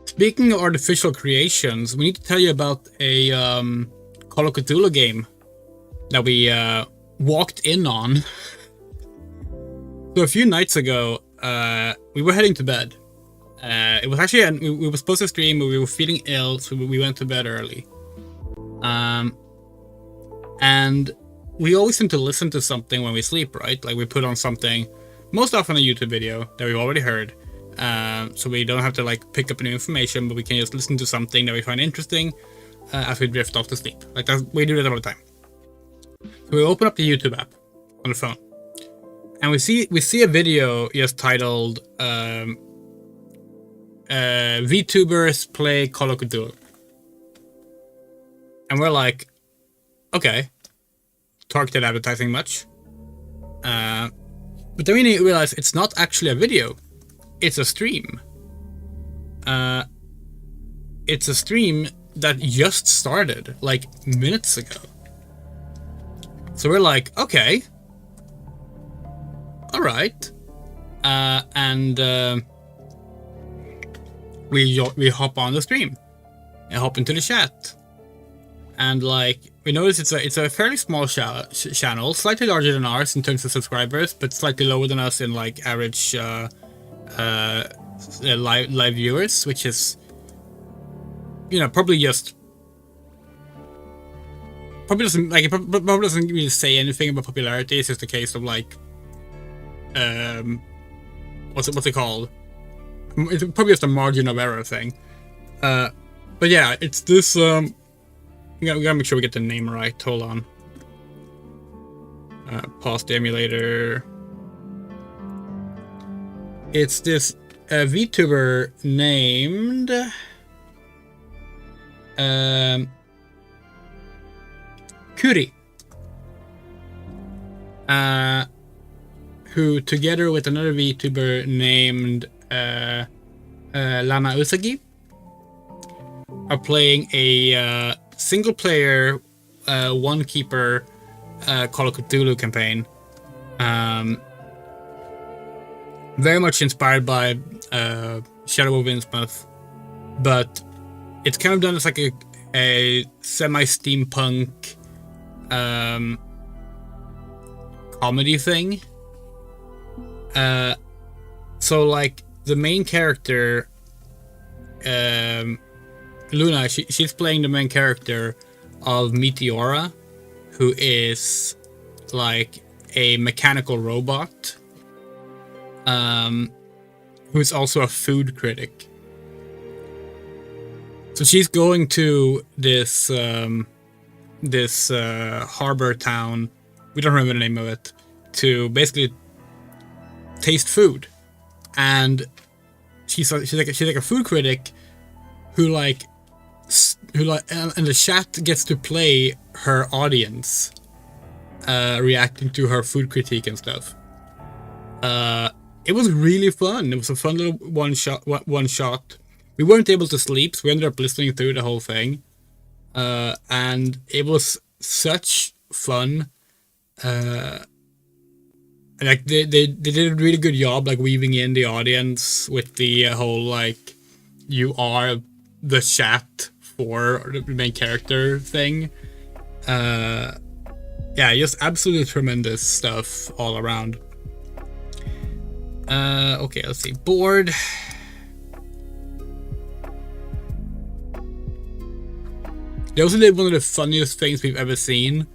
A: Speaking of artificial creations, we need to tell you about a Call of Cthulhu game that we walked in on. So a few nights ago, we were heading to bed. It was actually, we were supposed to stream, but we were feeling ill, so we went to bed early. And we always seem to listen to something when we sleep, right? Like we put on something, most often a YouTube video that we've already heard. So we don't have to like pick up new information, but we can just listen to something that we find interesting as we drift off to sleep. Like we do that all the time. So we open up the YouTube app on the phone, and we see a video just titled VTubers play Call of Cthulhu, and we're like, okay, targeted advertising much. But then we realize it's not actually a video. It's a stream. It's a stream that just started like minutes ago. So we're like, okay, all right, and we hop on the stream and hop into the chat, and like we notice it's a fairly small channel, slightly larger than ours in terms of subscribers, but slightly lower than us in like average live viewers, which is, you know, probably doesn't really say anything about popularity. It's just a case of like, what's it called? It's probably just a margin of error thing. But yeah, it's this. We gotta make sure we get the name right. Hold on. Pause the emulator. It's this VTuber named Kuri, who together with another VTuber named Lana Usagi are playing a single player one keeper Call of Cthulhu campaign. Very much inspired by Shadow of Innsmouth, but it's kind of done as like a semi-steampunk comedy thing. So like the main character, Luna, she's playing the main character of Meteora, who is like a mechanical robot, who's also a food critic. So she's going to this harbor town, we don't remember the name of it, to basically taste food, and she's like a food critic who and the chat gets to play her audience, reacting to her food critique and stuff. It was really fun. It was a fun little one shot. We weren't able to sleep, so we ended up listening through the whole thing, and it was such fun. Like they did a really good job, like weaving in the audience with the whole like you are the chat for the main character thing. Yeah, just absolutely tremendous stuff all around. Okay, let's see. Board. They also did one of the funniest things we've ever seen.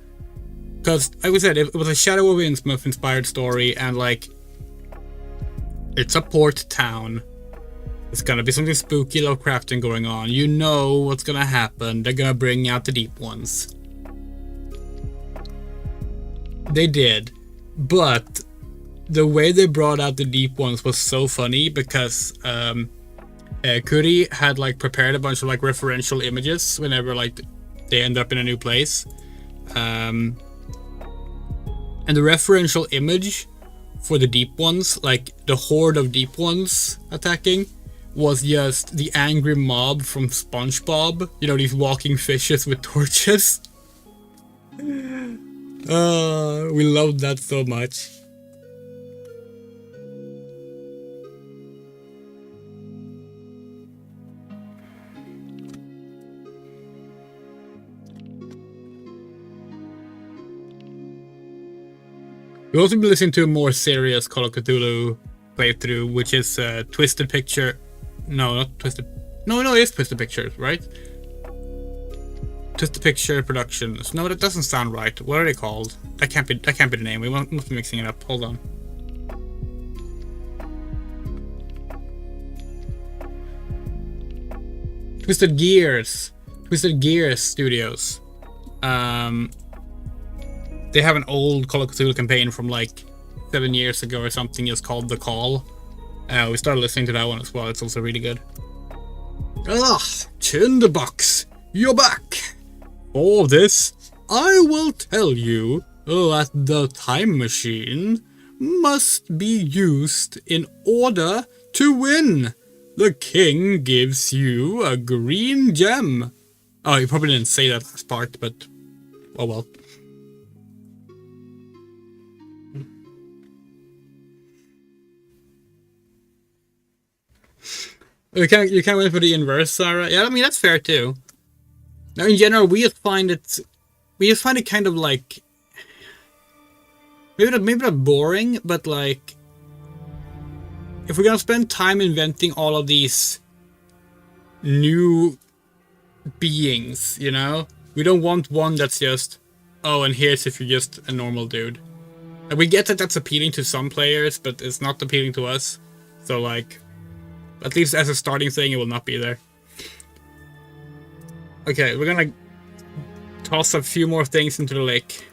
A: Because, like we said, it was a Shadow of Innsmouth inspired story, and like, it's a port town. There's gonna be something spooky, Lovecraftian going on. You know what's gonna happen. They're gonna bring out the deep ones. They did. But the way they brought out the deep ones was so funny because Kuri had like prepared a bunch of like referential images whenever like they end up in a new place. And the referential image for the deep ones, like the horde of deep ones attacking, was just the angry mob from SpongeBob. You know, these walking fishes with torches. We loved that so much. We've also been listening to a more serious Call of Cthulhu playthrough, which is Twisted Picture. No, not Twisted. No, it is Twisted Pictures, right? Twisted Picture Productions. No, that doesn't sound right. What are they called? That can't be the name. We must be mixing it up. Hold on. Twisted Gears Studios. They have an old Call of Cthulhu campaign from like 7 years ago or something, just called The Call. We started listening to that one as well. It's also really good. Tinderbox, you're back. For this, I will tell you that the time machine must be used in order to win. The king gives you a green gem. Oh, you probably didn't say that last part, but oh well. You can't wait for the inverse, Sarah. Yeah, I mean that's fair too. Now, in general, we just find it kind of like maybe not boring, but like if we're gonna spend time inventing all of these new beings, you know, we don't want one that's just and here's if you're just a normal dude. And we get that that's appealing to some players, but it's not appealing to us. So like, at least as a starting thing, it will not be there. Okay, we're gonna toss a few more things into the lake.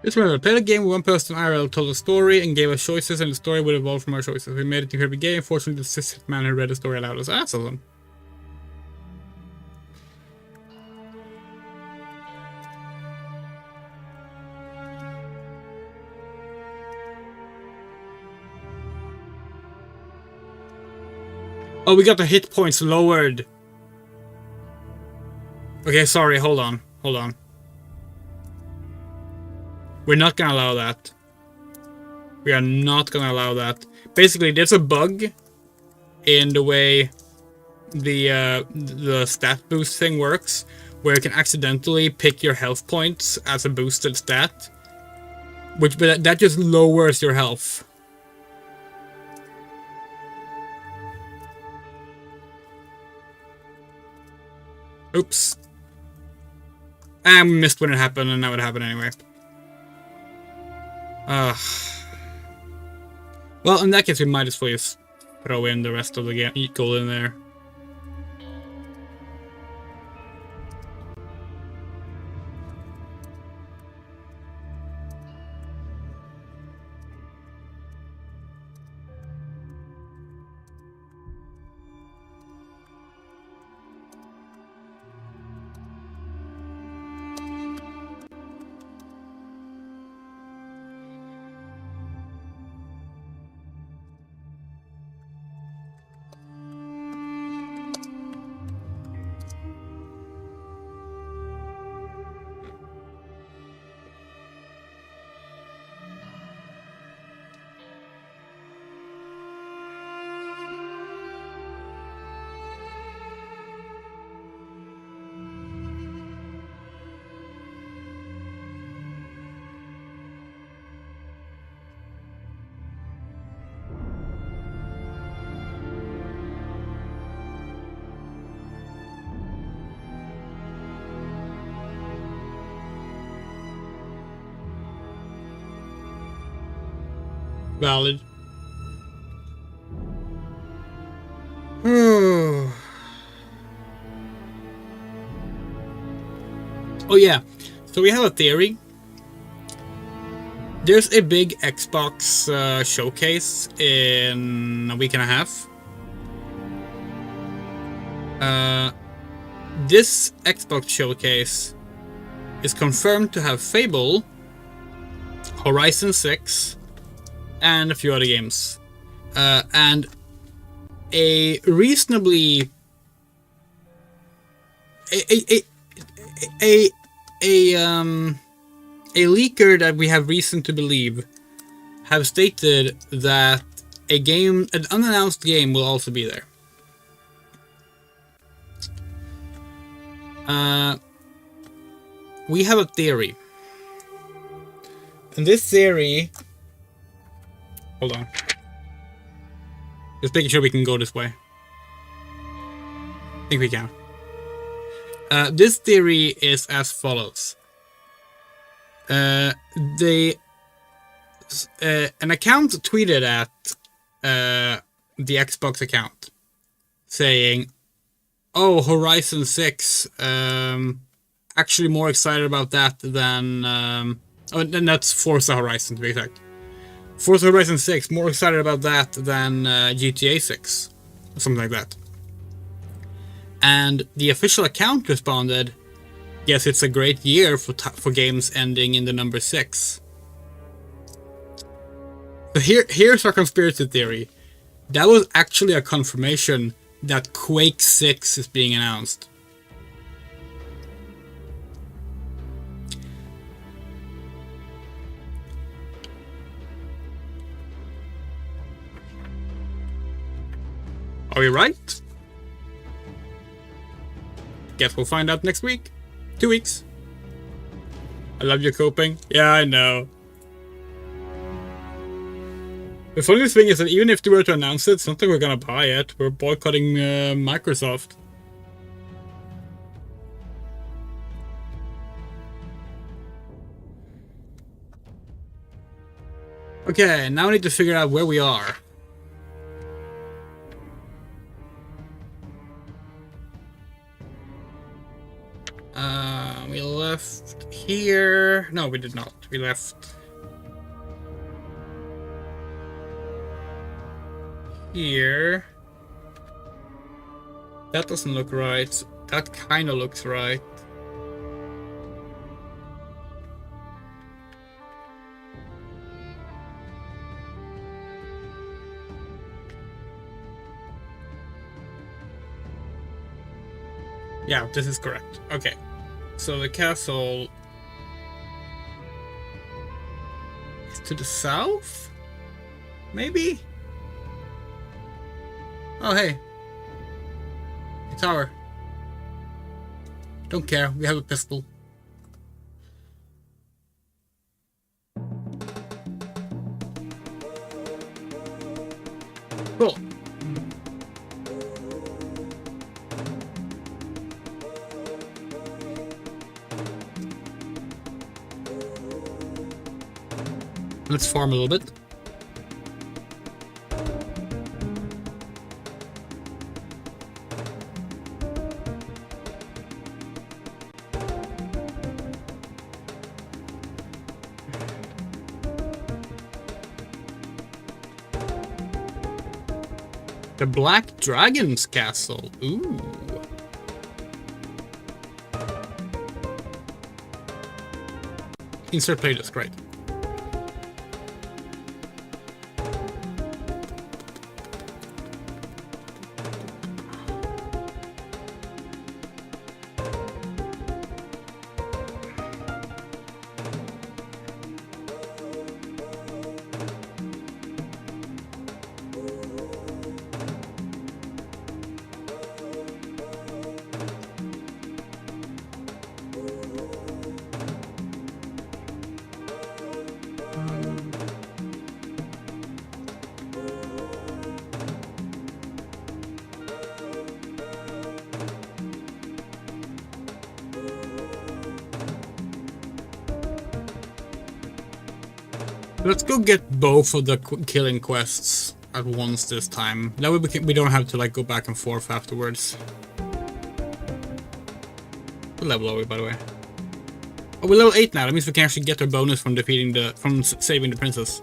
A: Just remember, play the game with one person IRL told a story and gave us choices, and the story would evolve from our choices. We made it an incredible game. Fortunately, the cis man who read the story aloud was awesome. Oh, we got the hit points lowered. Okay, sorry, hold on. We're not gonna allow that. We are not gonna allow that. Basically, there's a bug in the way the stat boost thing works, where you can accidentally pick your health points as a boosted stat, but that just lowers your health. Oops. I missed when it happened, and now it happened anyway. Well, in that case, we might as well just throw in the rest of the game, gold in there. Valid. Oh yeah, so we have a theory. There's a big Xbox showcase in a week and a half. This Xbox showcase is confirmed to have Fable, Horizon 6, and a few other games. And a reasonably... A leaker that we have reason to believe have stated that an unannounced game will also be there. We have a theory. And this theory... Hold on. Just making sure we can go this way. I think we can. This theory is as follows. An account tweeted at the Xbox account saying, "Oh, Horizon 6, actually more excited about that than and that's Forza Horizon to be exact. Forza Horizon 6, more excited about that than GTA 6, or something like that." And the official account responded, "Yes, it's a great year for games ending in the number 6. So here's our conspiracy theory. That was actually a confirmation that Quake 6 is being announced. Are we right? Guess we'll find out next week. 2 weeks. I love your coping. Yeah, I know. The funniest thing is that even if they were to announce it, it's not like we're gonna buy it. We're boycotting Microsoft. Okay, now we need to figure out where we are. We left here. No, we did not. We left here. That doesn't look right. That kind of looks right. Yeah, this is correct. Okay. So the castle is to the south? Maybe? Oh, hey. A tower. Don't care, we have a pistol. Cool. Let's farm a little bit. The Black Dragon's Castle. Ooh. Insert playlist, great. Let's go get both of the killing quests at once this time. That way we don't have to like go back and forth afterwards. What level are we, by the way? Oh, we're level 8 now. That means we can actually get our bonus from saving the princess.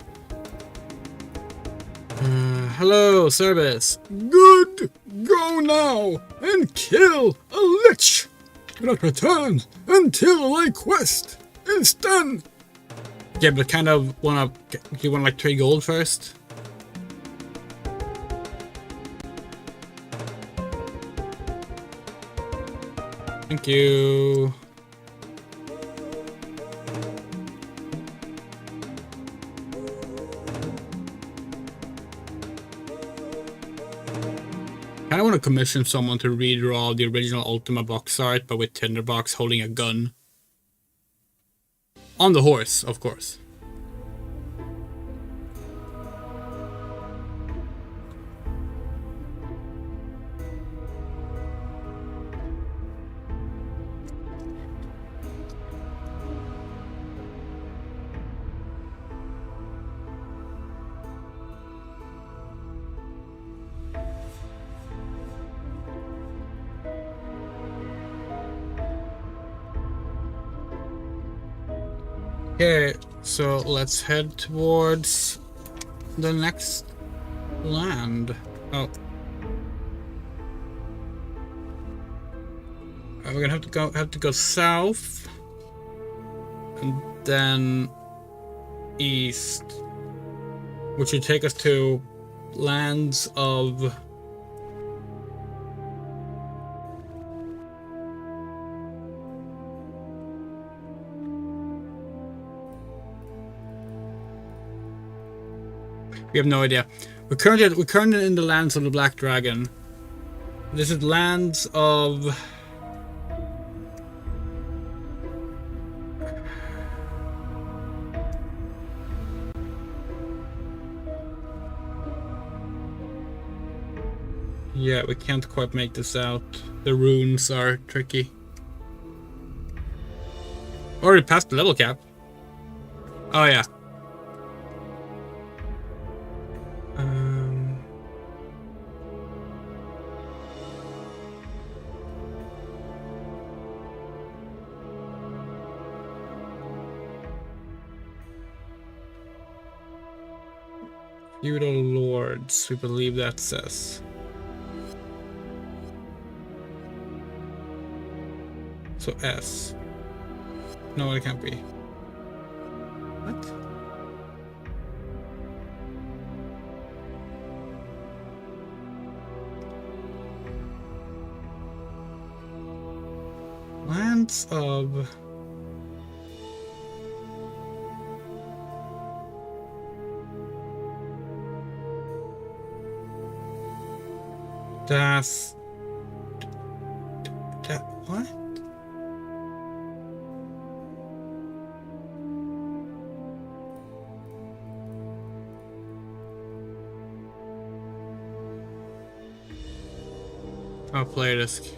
A: Hello, service.
B: Good. Go now and kill a lich. Do not return until my quest is done.
A: Yeah, but kind of you wanna like trade gold first? Thank you. I kind of want to commission someone to redraw the original Ultima box art, but with Tinderbox holding a gun. On the horse, of course. Okay, so let's head towards the next land. Oh. We're gonna have to go south and then east, which would take us to lands of we have no idea. We're currently in the lands of the Black Dragon. This is lands of yeah, we can't quite make this out. The runes are tricky. Already passed the level cap. Oh yeah. Feudal Lords, we believe that says. So S. No, it can't be. What? Lands of... That what? I'll play this.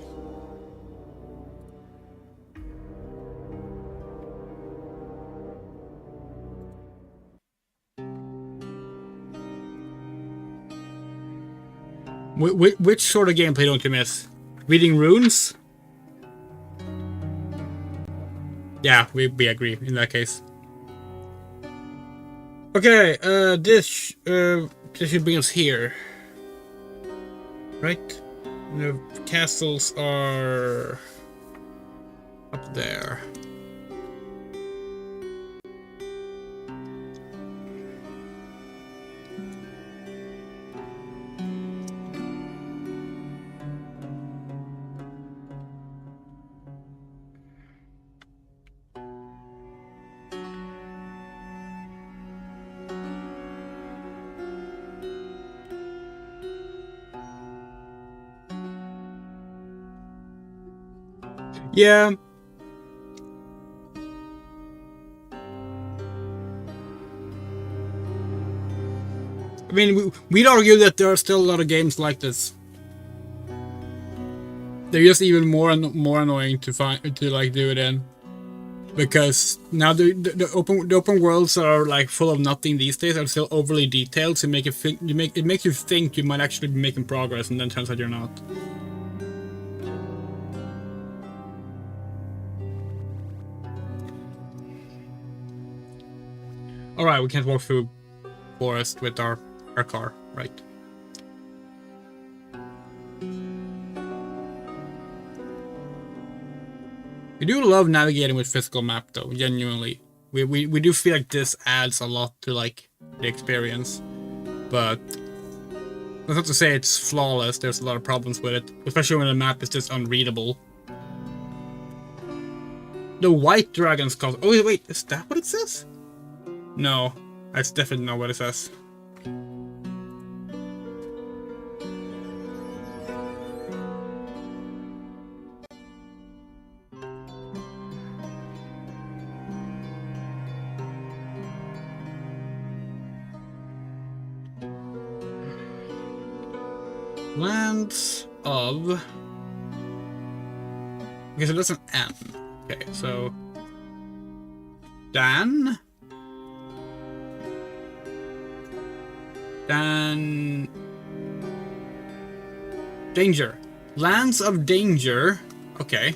A: Which sort of gameplay don't you miss? Reading runes? Yeah, we agree in that case. Okay, this should bring us here. Right? The castles are up there. Yeah. I mean, we'd argue that there are still a lot of games like this. They're just even more annoying to like do it in. Because now the open worlds are like full of nothing these days are still overly detailed, so make it it makes you think you might actually be making progress, and then turns out you're not. All right, we can't walk through forest with our car, right? We do love navigating with physical map though, genuinely. We do feel like this adds a lot to like the experience. But that's not to say it's flawless, there's a lot of problems with it. Especially when the map is just unreadable. The white dragon's cost. Oh wait, is that what it says? No, that's definitely not what it says. Lands of... Okay, so that's an N. Okay, so... Dan... Danger. Lands of Danger. Okay.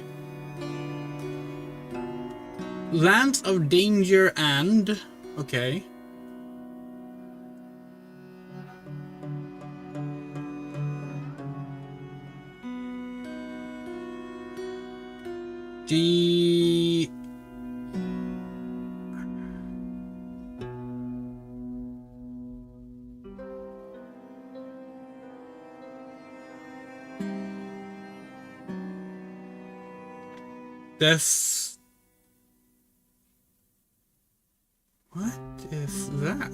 A: Lands of Danger and... Okay. The... This... What is that?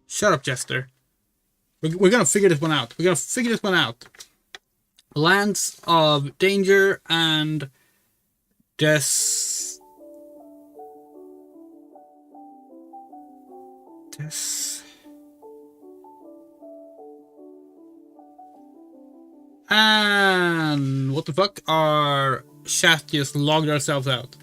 A: Shut up, Jester. We're gonna figure this one out. We're gonna figure this one out. Lands of Danger and This. And what the fuck? Our chat just logged ourselves out.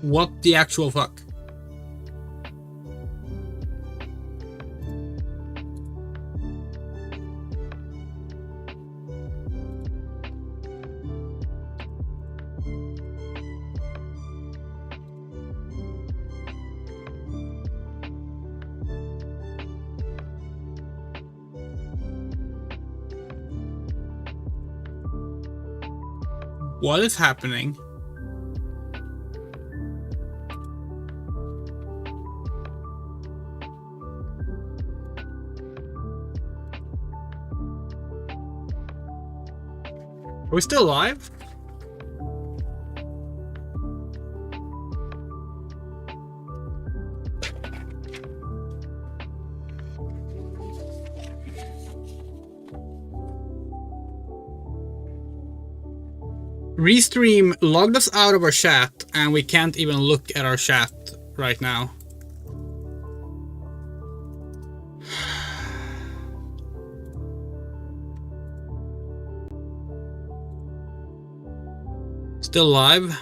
A: What the actual fuck? What is happening? Are we still alive? Restream logged us out of our chat, and we can't even look at our chat right now. Still live?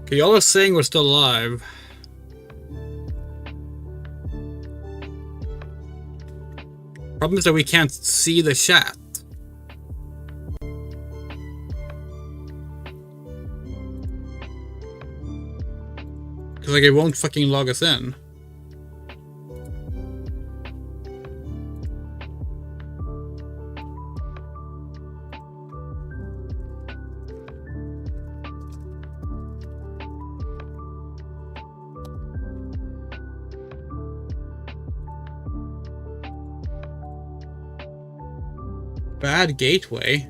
A: Okay, y'all are saying we're still live. Problem is that we can't see the chat. Cause like it won't fucking log us in. Bad gateway.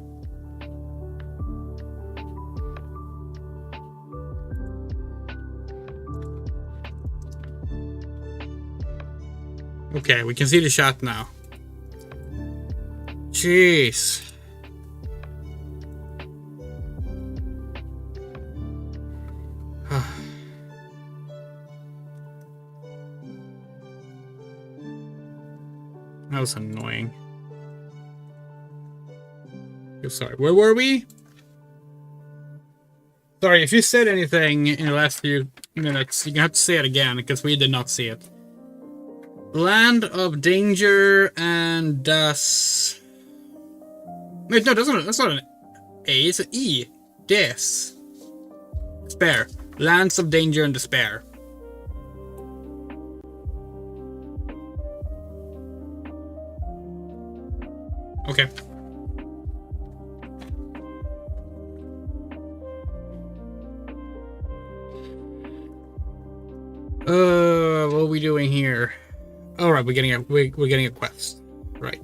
A: Okay, we can see the chat now. Jeez. That was annoying. Oh, sorry, where were we? Sorry, if you said anything in the last few minutes, you have to say it again, because we did not see it. Land of danger and das... Wait, no, that's not an A, it's an E. Des. Despair. Lands of danger and despair. Okay. What are we doing here? All right, we're getting a quest, right?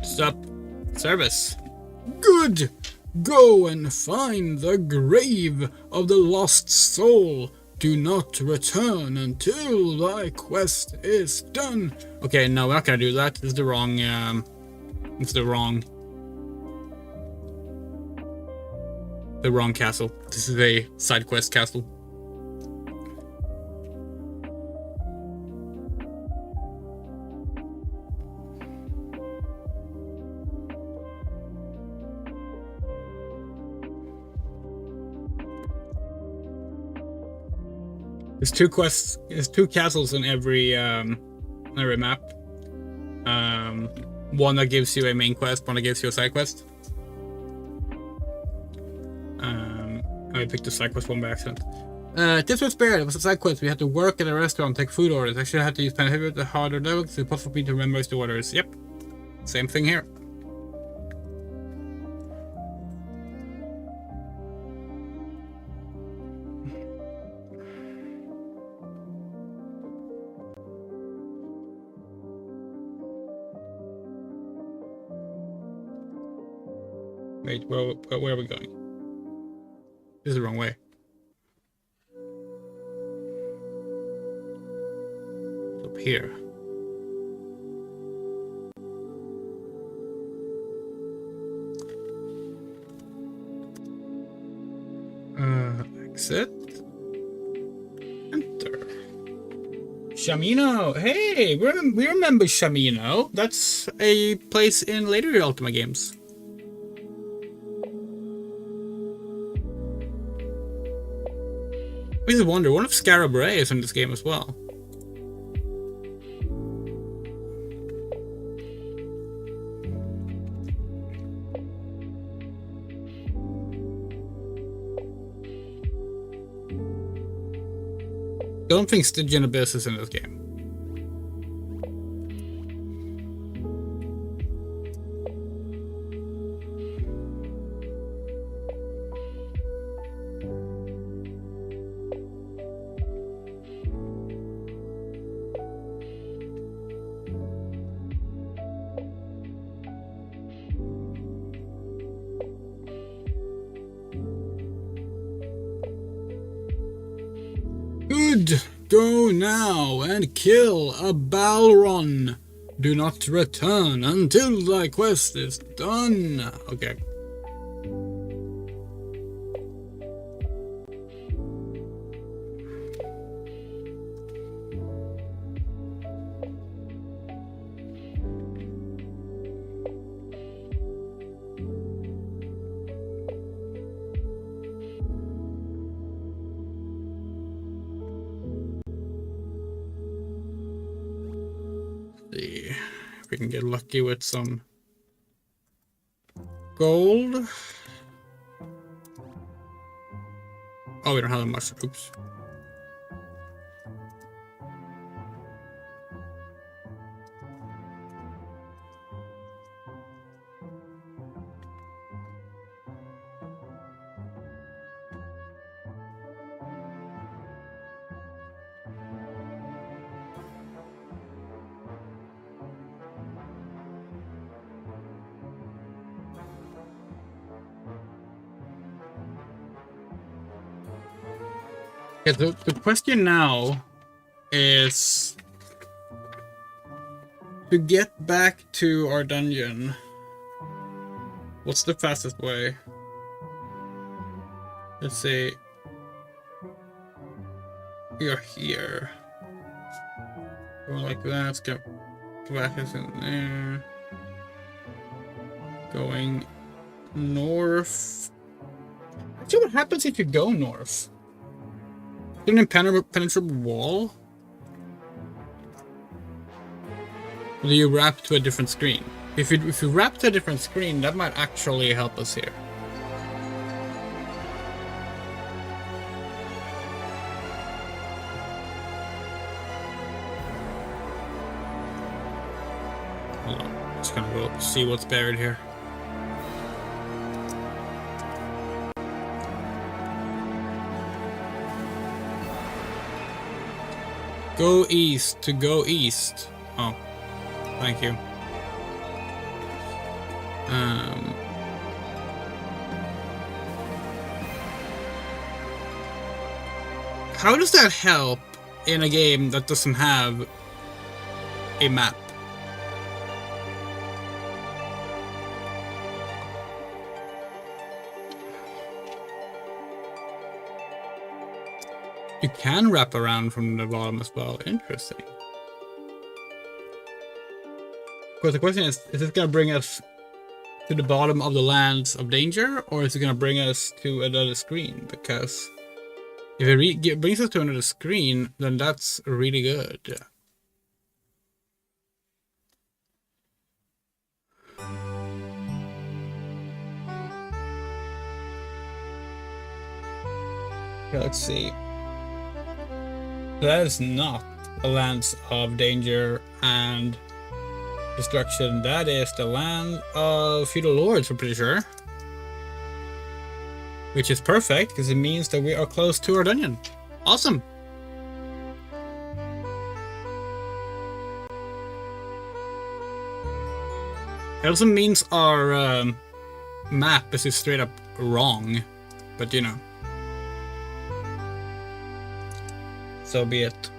A: Stop. Service.
B: Good! Go and find the grave of the lost soul. Do not return until thy quest is done.
A: Okay, no, we're not gonna do that. It's the wrong, the wrong castle. This is a side quest castle. There's two quests. There's two castles in every map. One that gives you a main quest, one that gives you a side quest. I picked the side quest one by accident. This was bad. It was a side quest. We had to work at a restaurant, take food orders. Actually, I had to use pen heavy the harder levels. It's possible for me to memorize the orders. Yep. Same thing here. Wait, where are we going? This is the wrong way. It's up here. Exit. Enter. Shamino! Hey! We remember Shamino. That's a place in later Ultima games. I just wonder, one of Scarabray is in this game as well. Don't think Stygian Abyss is in this game.
B: Good! Go now and kill a Balron. Do not return until thy quest is done.
A: Okay. See if we can get lucky with some gold. Oh, we don't have that much. Oops. Okay, the question now is to get back to our dungeon. What's the fastest way? Let's see. We are here. Go like that. Let's go back in there. Going north. See what happens if you go north. An impenetrable wall? Or do you wrap to a different screen? If you wrap to a different screen, that might actually help us here. Hold on. Just gonna go see what's buried here. Go east to go east. Oh, thank you. How does that help in a game that doesn't have a map? You can wrap around from the bottom as well. Interesting. Of course, the question is this going to bring us to the bottom of the lands of danger, or is it going to bring us to another screen? Because if it brings us to another screen, then that's really good. Okay, let's see. That is not the lands of danger and destruction. That is the land of feudal lords, we're pretty sure. Which is perfect, because it means that we are close to our dungeon. Awesome! It also means our map is just straight up wrong, but you know. So be it.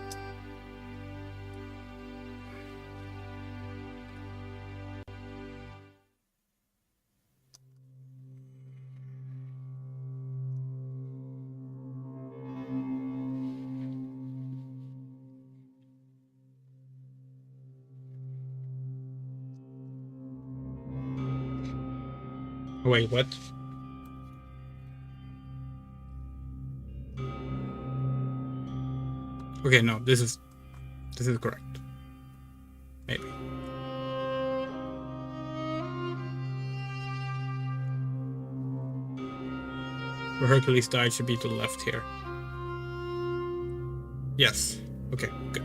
A: Wait, what? Okay, no, this is correct. Maybe. Where Hercules died should be to the left here. Yes. Okay, good.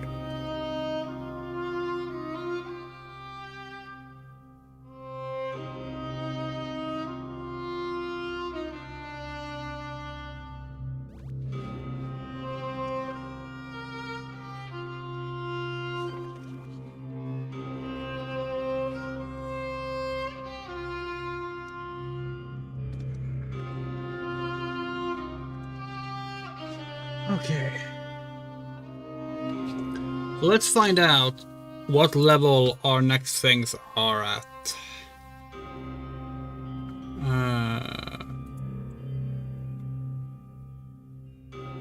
A: Okay. So let's find out what level our next things are at.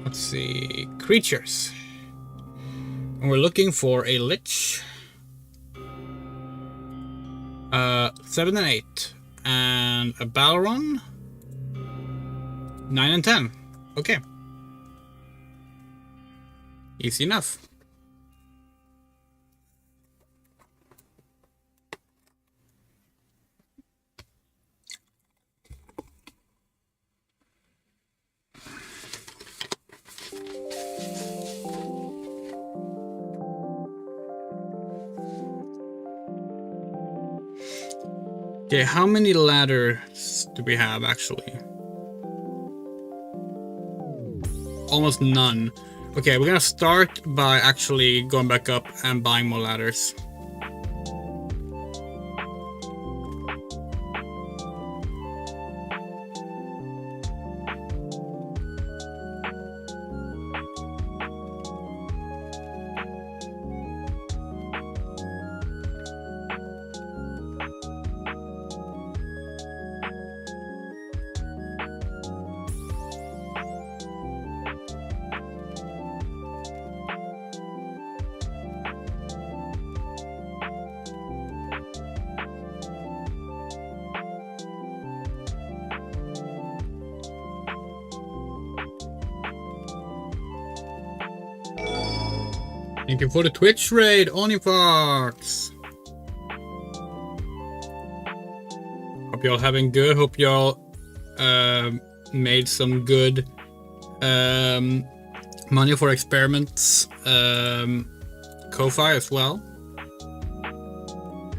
A: Let's see. Creatures. And we're looking for a Lich. 7 and 8. And a Balron. 9 and 10. Okay. Easy enough. Okay, how many ladders do we have actually? Almost none. Okay, we're gonna start by actually going back up and buying more ladders. Thank you for the Twitch raid, Onifox. Hope y'all having good. Hope y'all made some good money for experiments. Ko-Fi as well.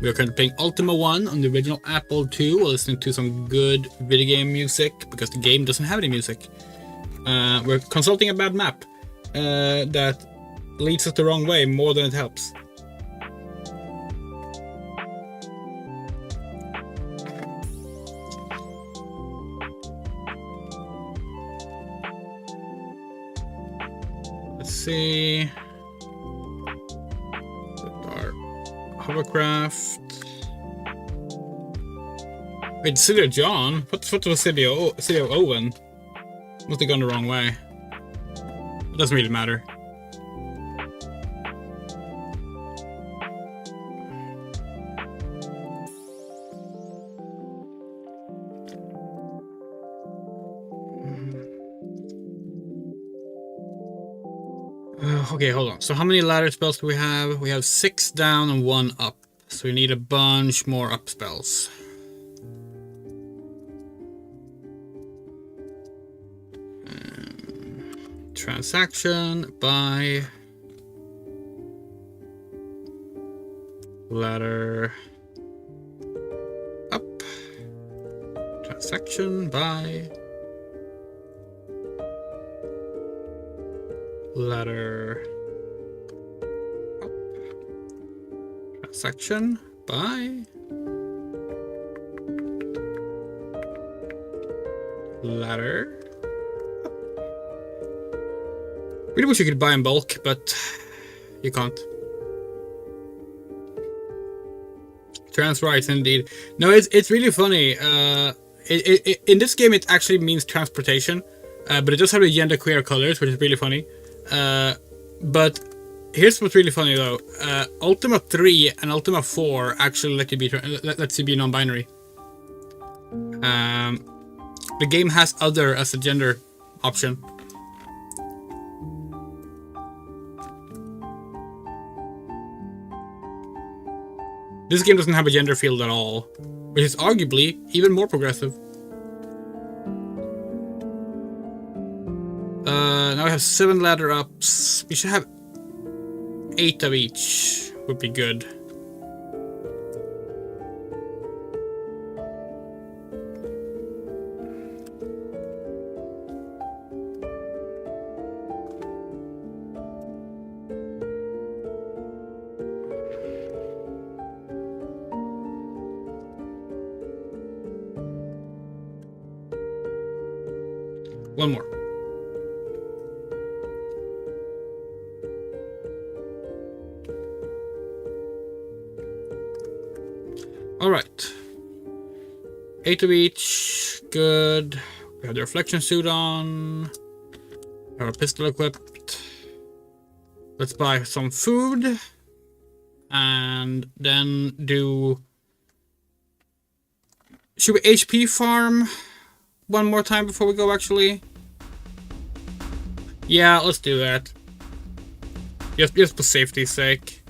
A: We are currently playing Ultima 1 on the original Apple II. We're listening to some good video game music because the game doesn't have any music. We're consulting a bad map that leads us the wrong way more than it helps. Let's see. Our hovercraft. Wait, City of John? What was City of Owen? Must have gone the wrong way. It doesn't really matter. Okay, hold on. So how many ladder spells do we have? We have 6 down and 1 up. So we need a bunch more up spells. Transaction, buy. Ladder. Up. Transaction, buy. Ladder up. Transaction buy. Ladder up. Really wish you could buy in bulk, but you can't. Trans rights indeed. No, it's really funny. In this game it actually means transportation, but it does have the genderqueer colors, which is really funny. But here's what's really funny though. Ultima 3 and Ultima 4 actually let you be non-binary. The game has other as a gender option. This game doesn't have a gender field at all, which is arguably even more progressive. Now we have 7 ladder ups. We should have 8 of each. Would be good. One more. All right. 8 of each. Good. We have the reflection suit on. Our pistol equipped. Let's buy some food. And then do... Should we HP farm one more time before we go, actually? Yeah, let's do that. Just for safety's sake.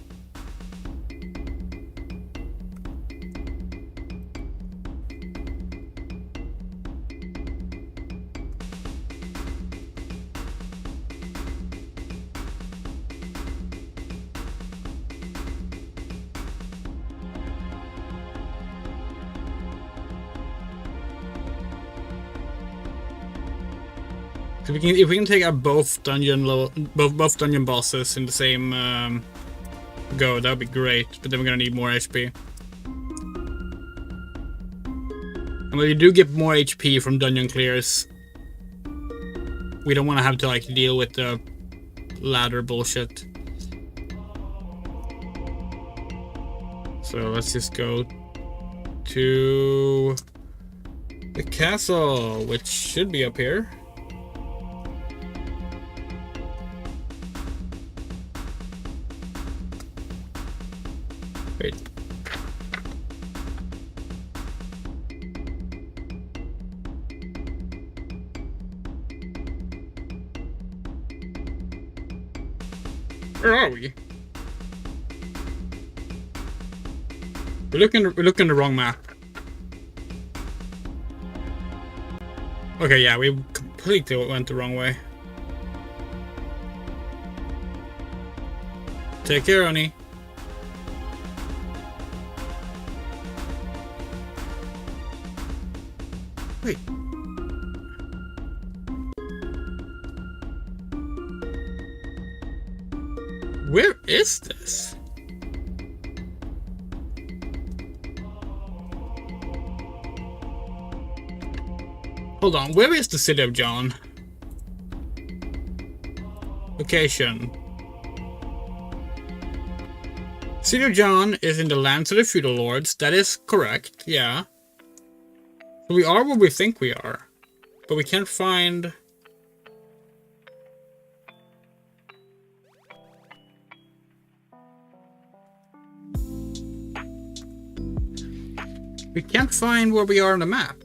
A: If we can take out both dungeon bosses in the same go, that would be great. But then we're gonna need more HP. And when you do get more HP from dungeon clears, we don't want to have to like deal with the ladder bullshit. So let's just go to the castle, which should be up here. Wait. Where are we? We're looking the wrong map. Okay, yeah, we completely went the wrong way. Take care, honey. Wait. Where is this? Hold on, where is the city of John? Location. City of John is in the lands of the feudal lords. That is correct, yeah. So we are where we think we are. But we can't find... We can't find where we are on the map.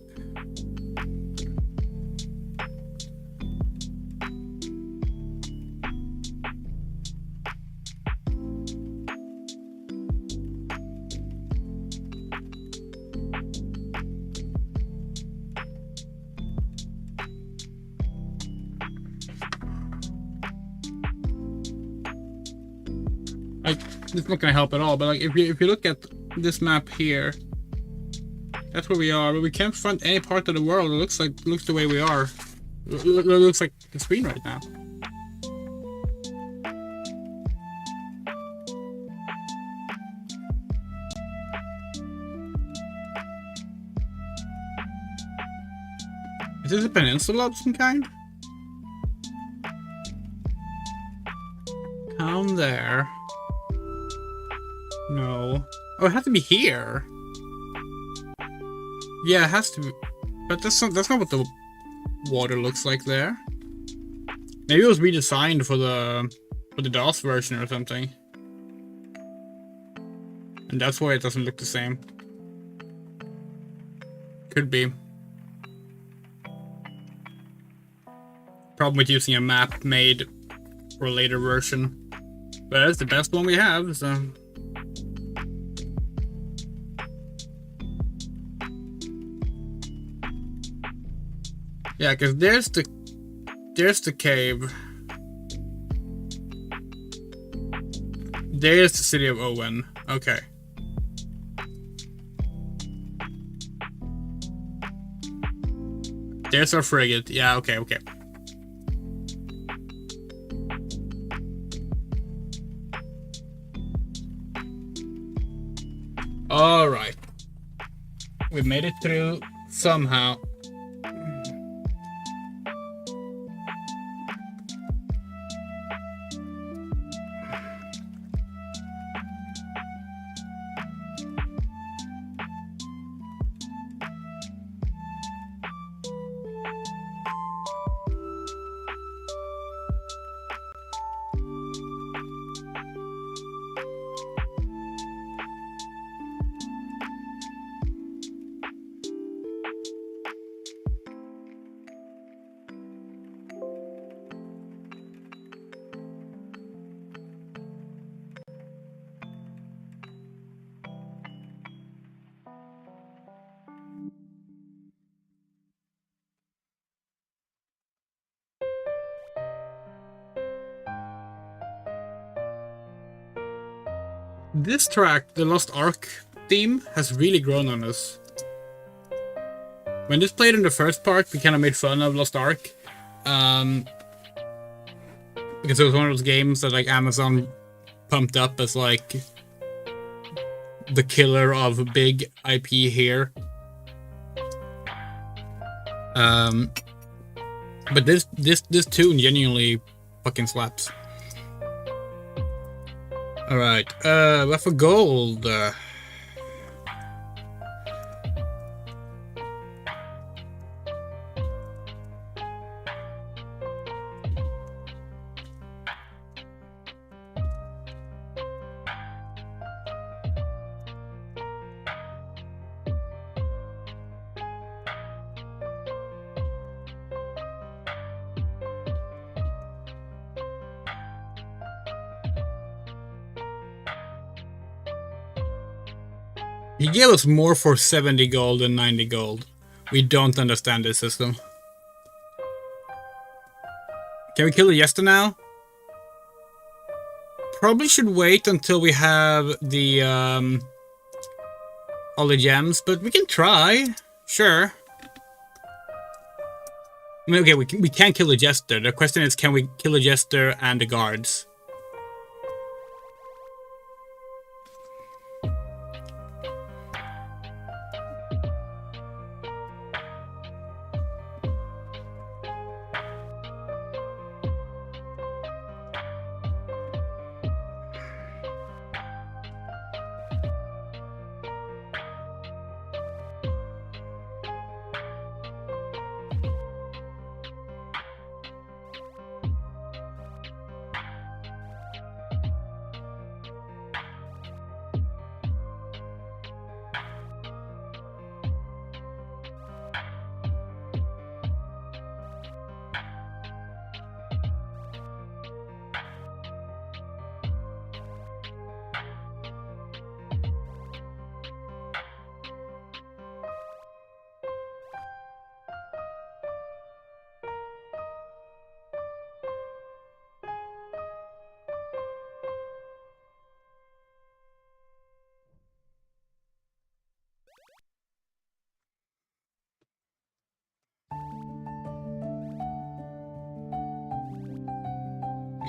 A: Like, it's not gonna help at all, but like if you look at this map here, that's where we are, but we can't find any part of the world that looks the way we are. Looks like the screen right now. Is this a peninsula of some kind? Down there. No. Oh, it has to be here. Yeah, it has to be. But that's not what the water looks like there. Maybe it was redesigned for the DOS version or something. And that's why it doesn't look the same. Could be. Problem with using a map made for a later version. But that's the best one we have, so... Yeah, because there's the cave. There's the city of Owen. Okay. There's our frigate. Yeah, okay. Alright. We made it through somehow. This track, the Lost Ark theme, has really grown on us. When this played in the first part, we kind of made fun of Lost Ark. Because it was one of those games that like Amazon pumped up as like the killer of a big IP here. But this tune genuinely fucking slaps. Alright, what for gold? He gave us more for 70 gold than 90 gold. We don't understand this system. Can we kill the Jester now? Probably should wait until we have the all the gems, but we can try. Sure. I mean, okay, we can't kill the Jester. The question is, can we kill the Jester and the guards?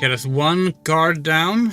A: Okay, there's one guard down.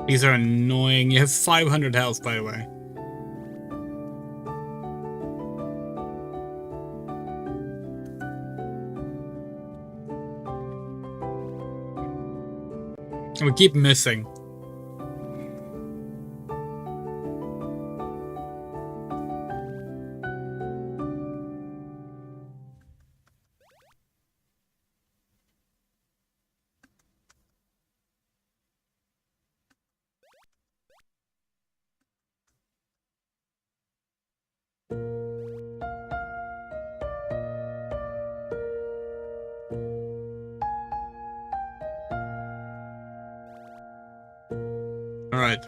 A: These are annoying. You have 500 health, by the way. And we keep missing. All right.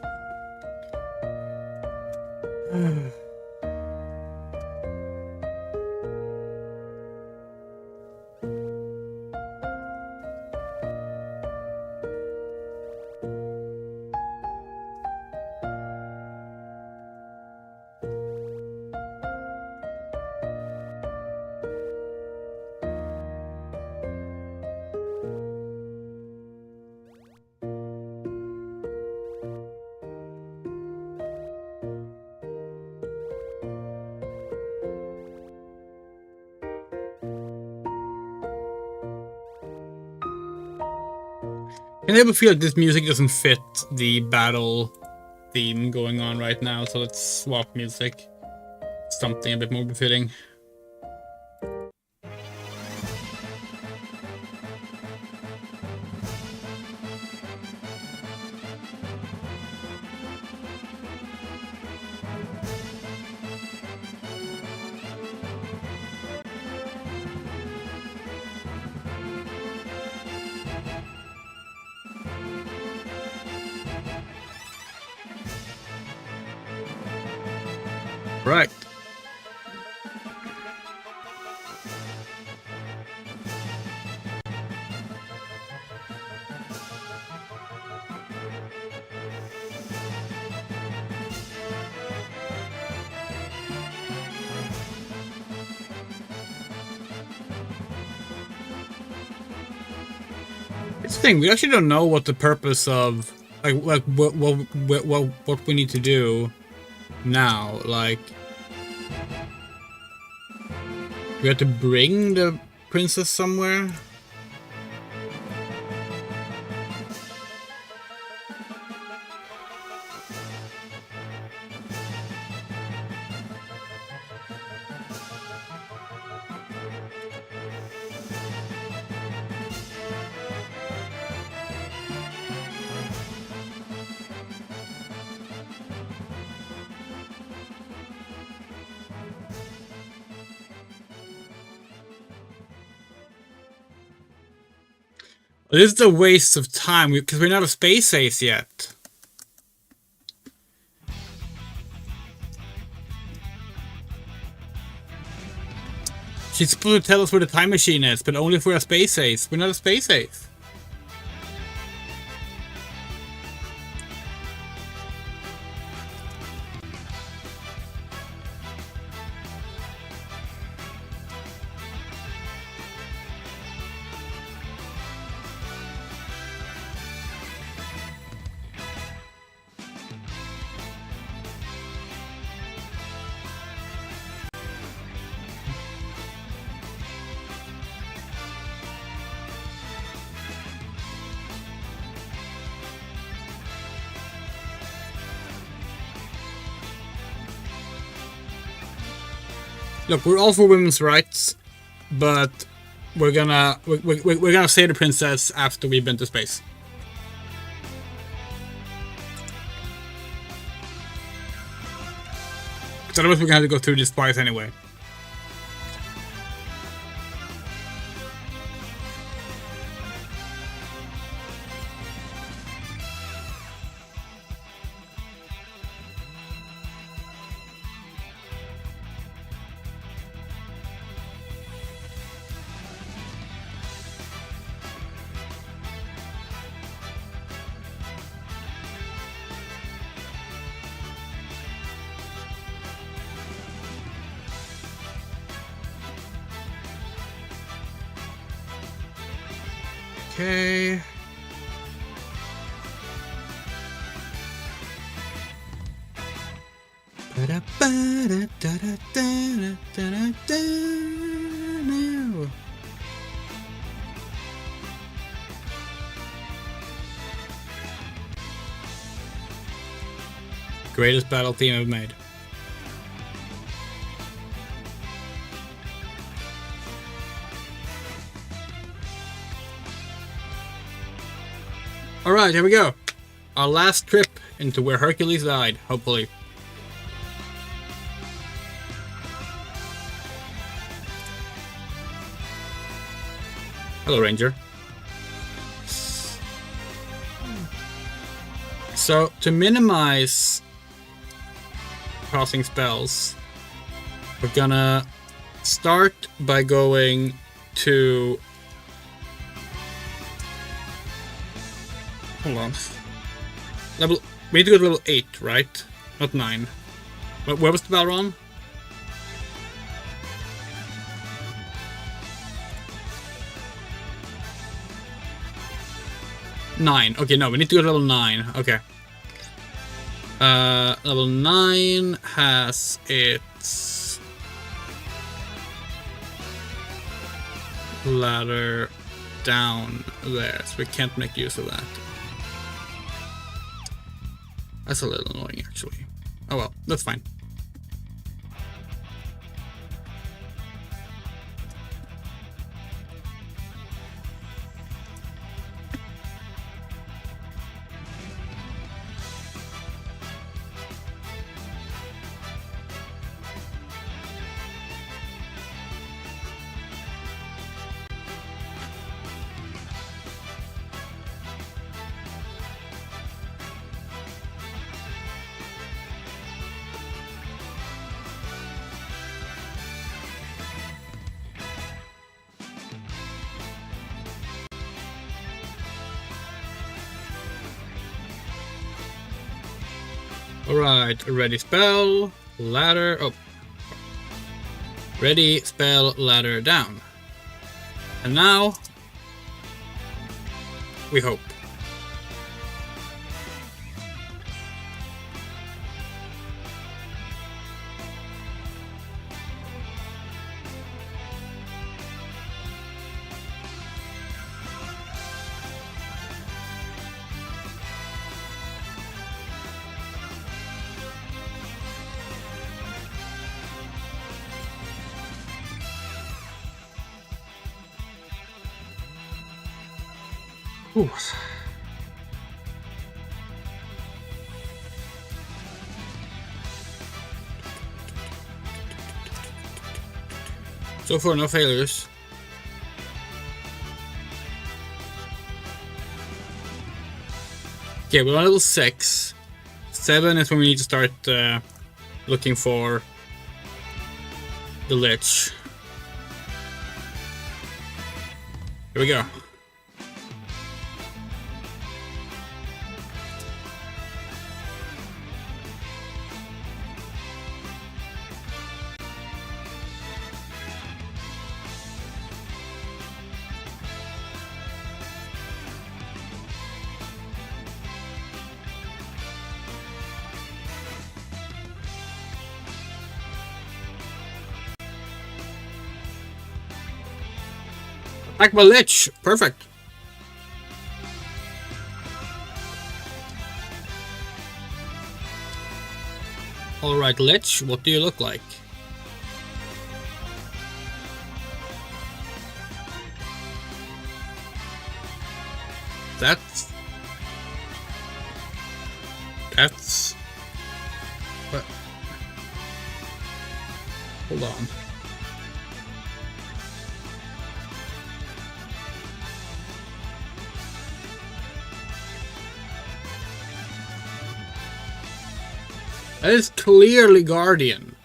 A: I have a feel like this music doesn't fit the battle theme going on right now, so let's swap music. Something a bit more befitting. It's the thing, we actually don't know what the purpose of like what we need to do now. Like, we have to bring the princess somewhere. This is a waste of time because we're not a space ace yet. She's supposed to tell us where the time machine is, but only if we're a space ace. We're not a space ace. Look, we're all for women's rights, but we're gonna save the princess after we've been to space. Because otherwise we're gonna have to go through this twice anyway. Okay. Greatest battle theme I've made. Alright, here we go. Our last trip into where Hercules died, hopefully. Hello, Ranger. So, to minimize crossing spells, we're gonna start by going to... Hold on. We need to go to level 8, right? Not 9. Where was the Balron? Nine. Okay, no, we need to go to level 9. Okay. Level 9 has its ladder down there, so we can't make use of that. That's a little annoying, actually. Oh well, that's fine. Alright, ready spell, ladder, oh. Ready spell, ladder down. And now, We hope. Whew. So far, no failures. Okay, we're on level 6. 7 is when we need to start looking for the Lich. Here we go. Attack my Lich! Perfect! Alright, Lich, what do you look like? That's... What? Hold on. That is clearly Guardian.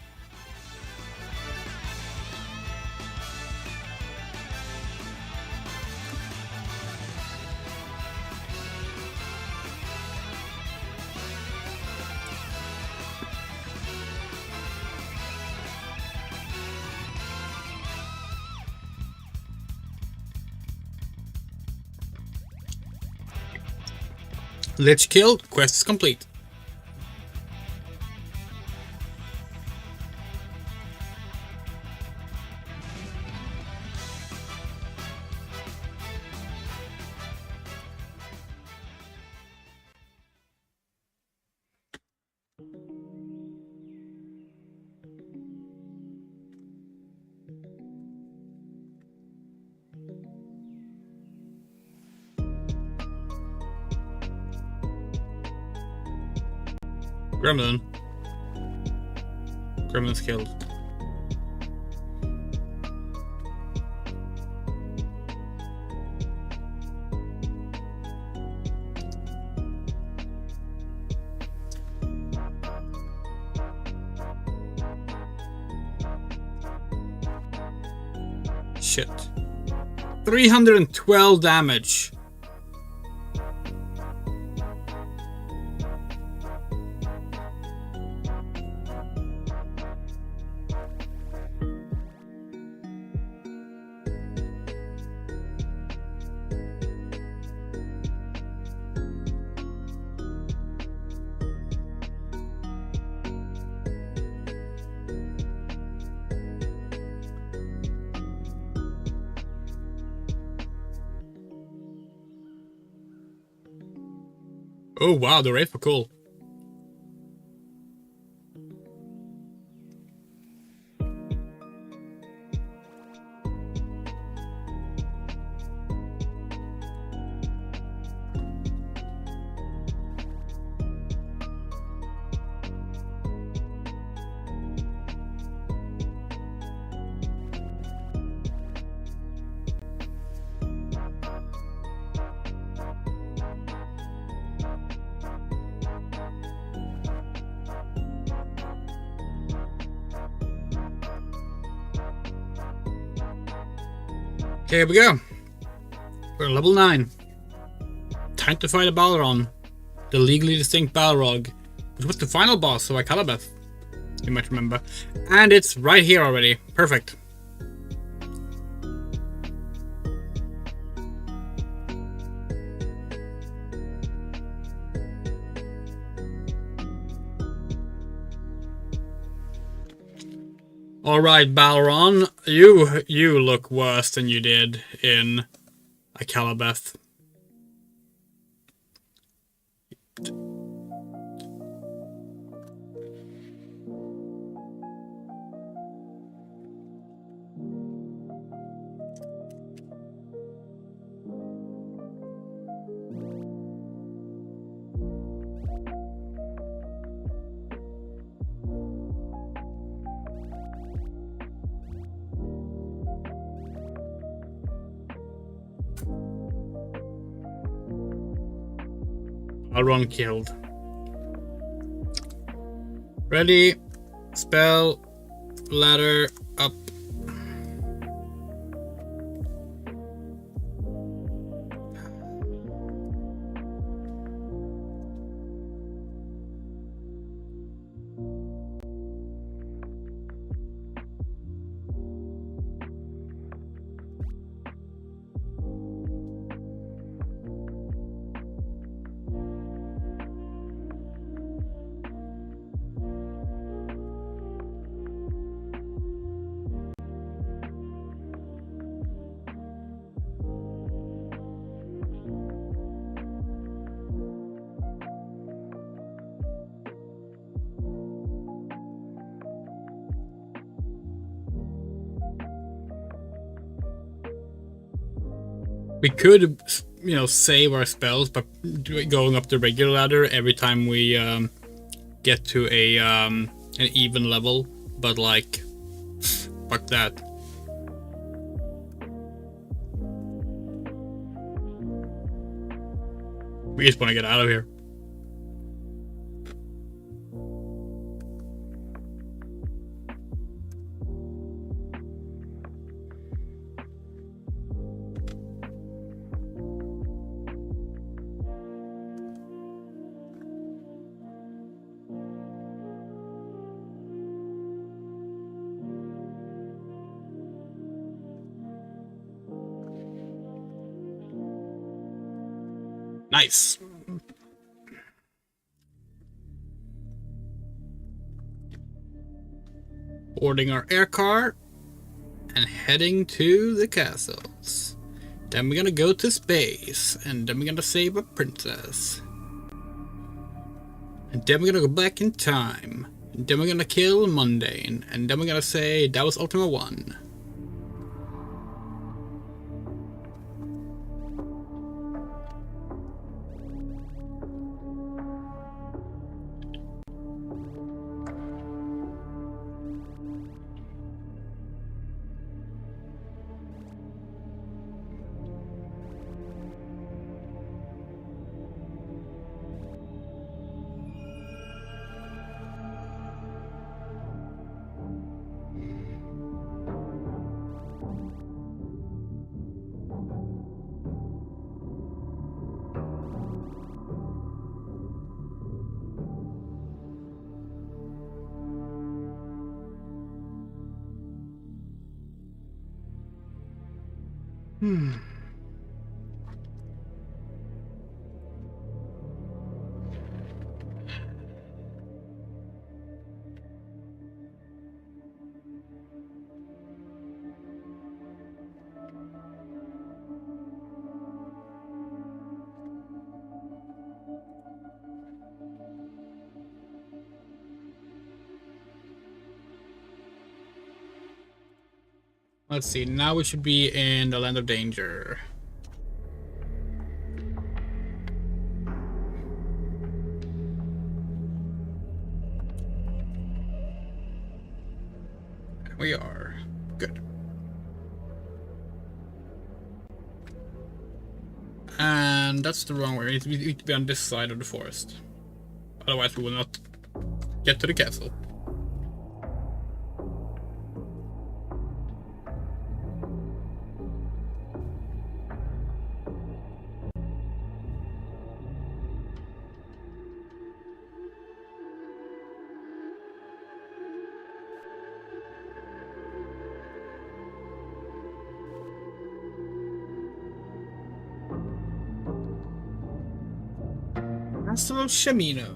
A: Lich killed, quest is complete. Gremlin. Gremlin's killed. Shit. 312 damage. Oh wow, the Wraith were cool. Okay, here we go. We're level 9. Time to fight a Balron. The legally distinct Balrog, which was the final boss of Ikalabeth, you might remember. And it's right here already. Perfect. Alright, Balron, you look worse than you did in Akalabeth. Balron killed. Ready, spell, ladder, up. We could, you know, save our spells by going up the regular ladder every time we get to a an even level. But like, fuck that. We just want to get out of here. Nice. Boarding our air car and heading to the castles. Then we're gonna go to space, and then we're gonna save a princess. And then we're gonna go back in time. And then we're gonna kill Mundane. And then we're gonna say that was Ultima 1. Let's see, now we should be in the land of danger. We are. Good. And that's the wrong way. We need to be on this side of the forest. Otherwise we will not get to the castle. Castle of Shamino.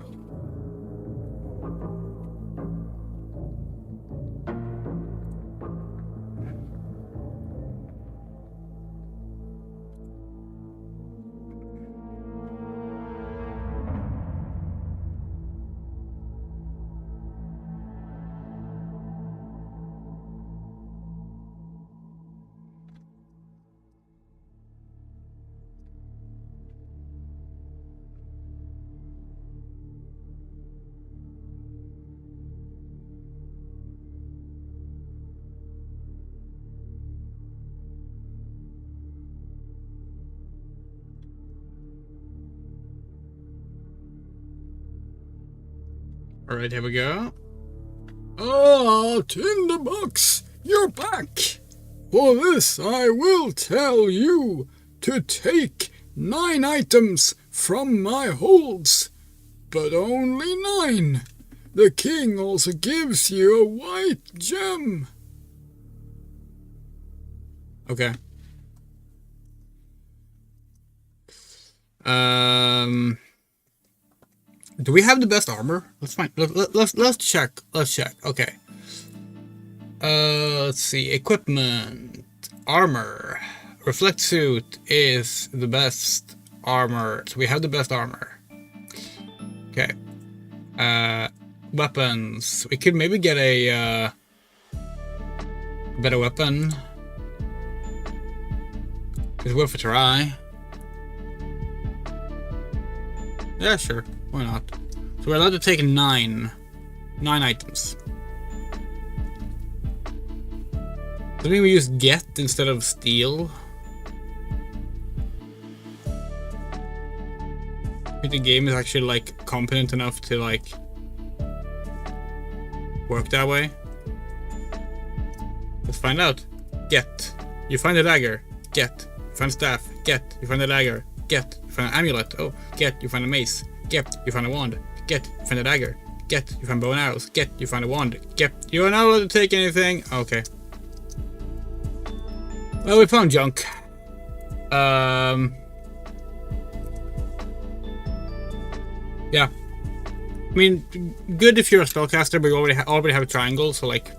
A: Alright, here we go.
B: Ah, Tinderbox, you're back. For this I will tell you to take 9 items from my holds, but only 9. The king also gives you a white gem.
A: Okay. Do we have the best armor? Let's find. Let's check. Let's check. Okay. Let's see. Equipment, armor, reflect suit is the best armor. So we have the best armor. Okay. Weapons. We could maybe get a better weapon. It's worth a try. Yeah, sure. Why not? So we're allowed to take 9 items. Does that mean we use get instead of steal? I think the game is actually like competent enough to like work that way. Let's find out. Get. You find a dagger. Get. You find a staff. Get. You find a dagger. Get. You find an amulet. Oh. Get. You find a mace. Get. You find a wand. Get. You find a dagger. Get. You find bow and arrows. Get. You find a wand. Get. You are not allowed to take anything. Okay. Well, we found junk. Yeah. I mean, good if you're a spellcaster, but you already have a triangle, so like,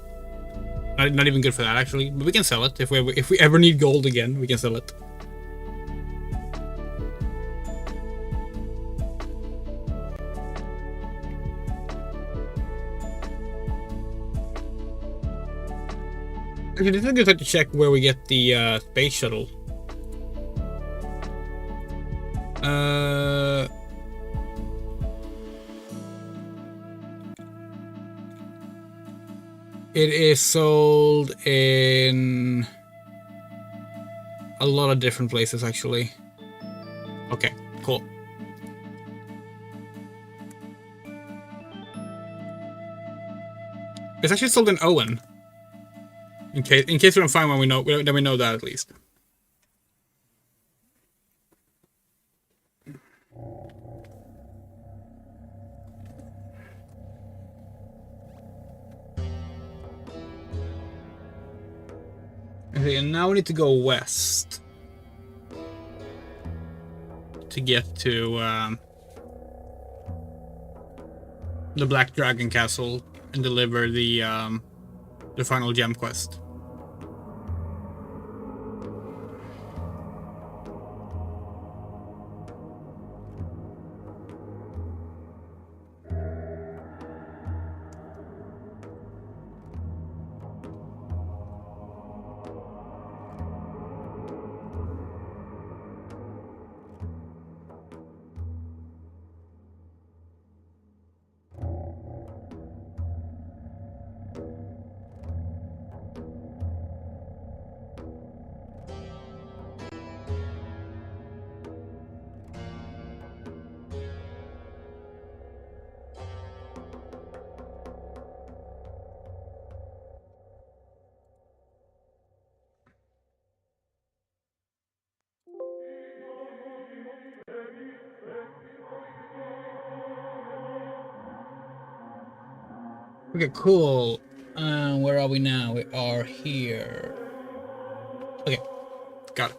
A: not even good for that actually. But we can sell it if we ever need gold again. We can sell it. Actually, this is a good time to check where we get the space shuttle. It is sold in a lot of different places, actually. Okay, cool. It's actually sold in Owen. In case we don't find one, then we know that at least. Okay, and now we need to go west to get to the Black Dragon Castle and deliver the final gem quest. Okay, cool. Where are we now? We are here. Okay, got it.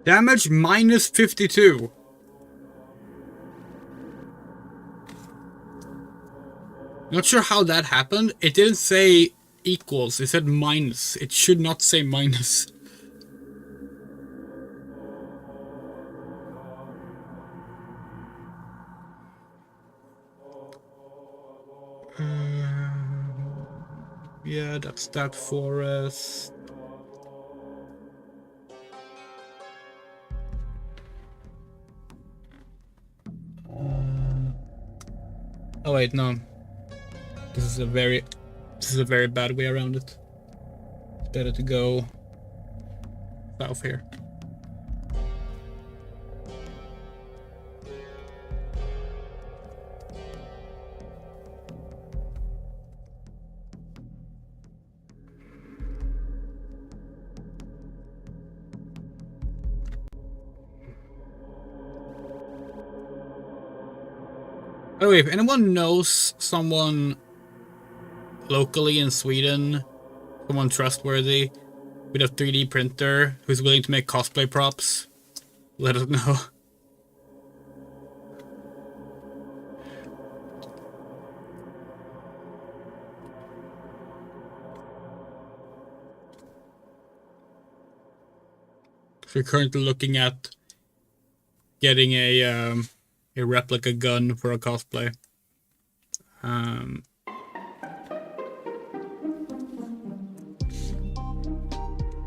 A: Damage minus 52. Not sure how that happened. It didn't say equals. It said minus. It should not say minus. Yeah, that's that forest. Oh wait, no. This is a very bad way around it. It's better to go south here. By the way, if anyone knows someone locally in Sweden, someone trustworthy, with a 3D printer who's willing to make cosplay props, let us know. We're currently looking at getting a replica gun for a cosplay.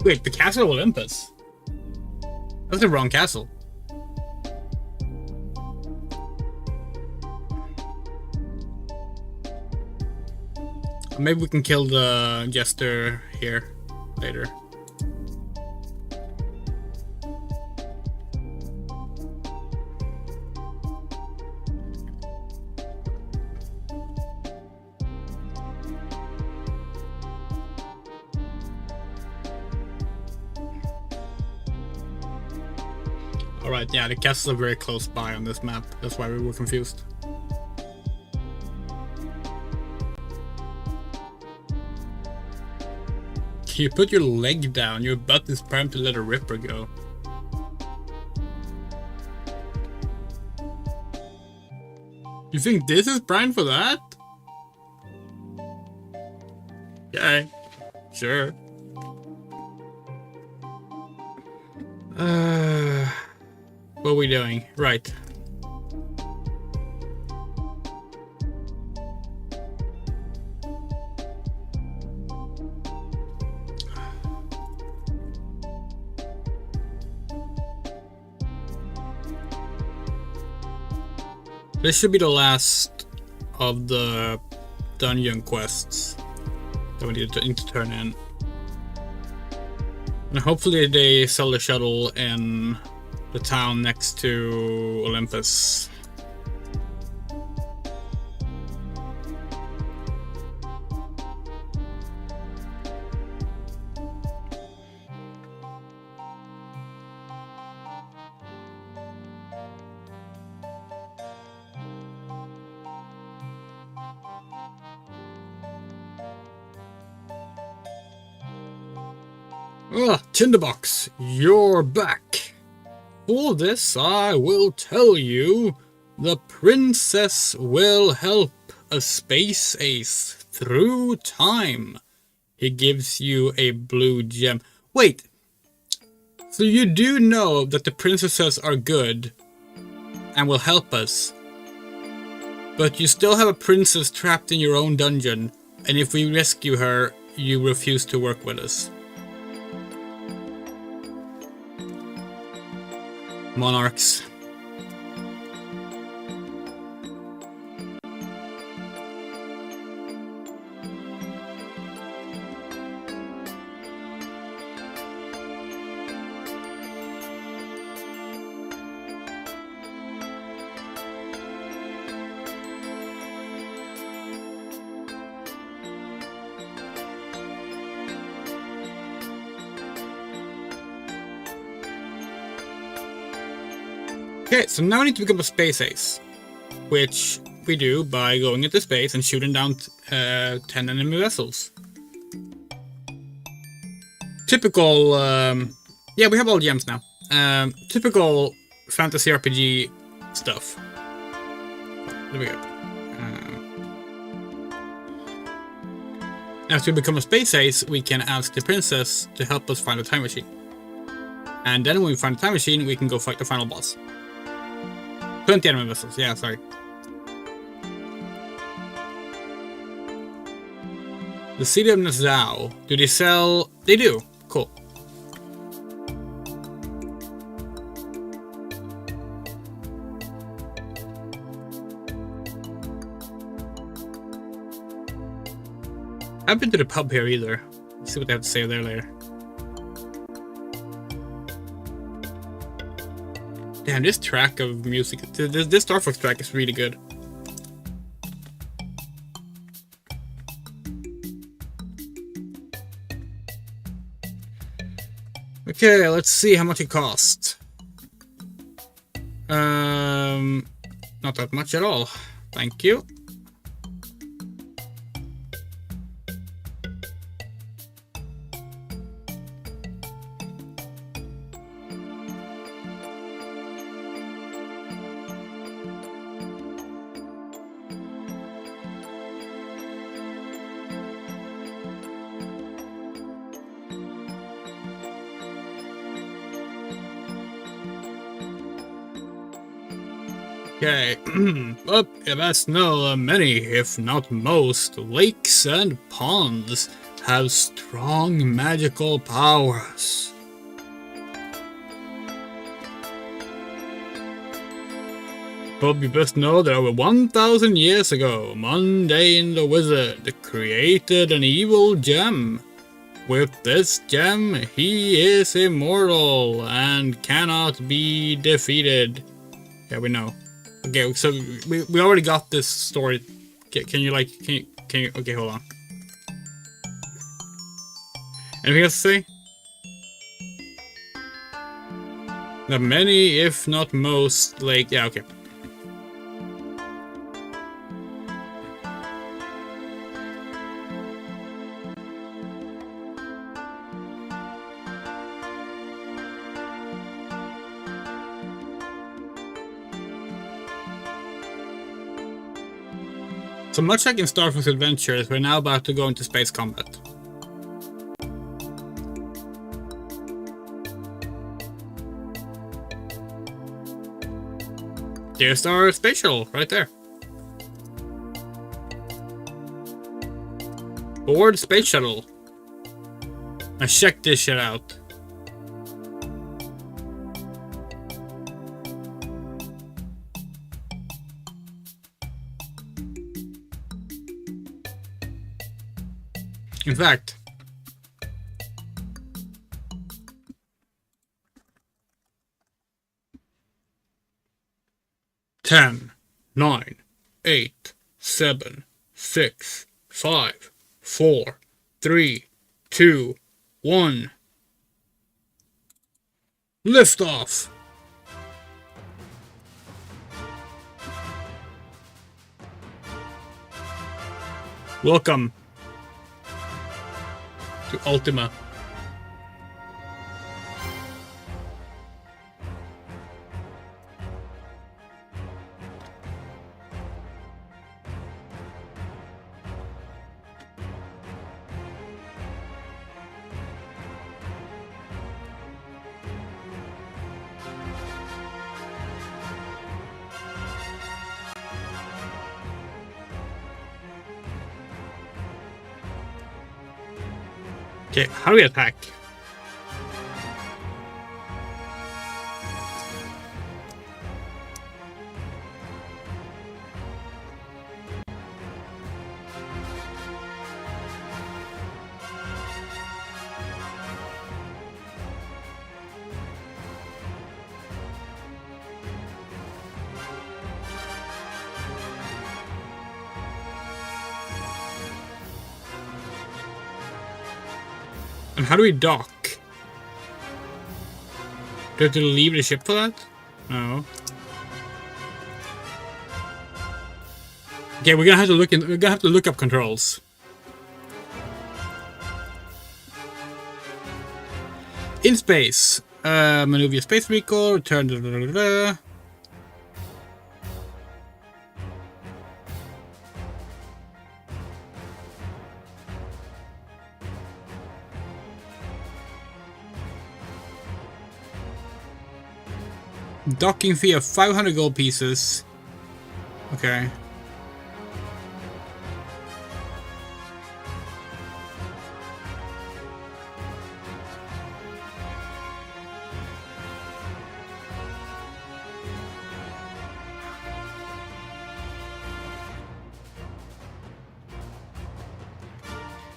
A: Wait, the Castle of Olympus? That's the wrong castle. Maybe we can kill the jester here later. Alright, yeah, the castles are very close by on this map. That's why we were confused. You put your leg down, your butt is primed to let a ripper go. You think this is primed for that? Okay, sure. What are we doing? Right. This should be the last of the dungeon quests that we need to turn in. And hopefully they sell the shuttle in the town next to Olympus. Ah, Tinderbox, you're back. For this I will tell you, the princess will help a space ace through time. He gives you a blue gem. Wait, so you do know that the princesses are good and will help us, but you still have a princess trapped in your own dungeon, and if we rescue her, you refuse to work with us. Monarchs. Okay, so now we need to become a space ace, which we do by going into space and shooting down 10 enemy vessels. Typical, yeah, we have all gems now. Typical fantasy RPG stuff. There we go. After we become a space ace, we can ask the princess to help us find a time machine. And then when we find a time machine, we can go fight the final boss. 20 enemy vessels, yeah, sorry. The city of Nassau. Do they sell? They do. Cool. I haven't been to the pub here either. Let's see what they have to say there later. Damn, this track of music, this Star Fox track is really good. Okay, let's see how much it costs. Not that much at all. Thank you. Okay, but you must know that many, if not most, lakes and ponds have strong magical powers. But you best know that over 1,000 years ago, Mundane the Wizard created an evil gem. With this gem, he is immortal and cannot be defeated. Yeah, we know. Okay, so we already got this story. Can you okay, hold on. Anything else to say? That many, if not most, yeah, okay. So much like in Star Fox Adventures, we're now about to go into space combat. There's our space shuttle, right there. Board space shuttle. Now check this shit out. In fact, ten, 9, 8, 7, 6, 5, 4, 3, 2, 1. Lift off. Welcome to Ultima. Okay, how do we attack? And how do we dock? Do we have to leave the ship for that? No. Okay, we're gonna have to look up controls. In space, maneuver your space vehicle, return to docking fee of 500 gold pieces. Okay.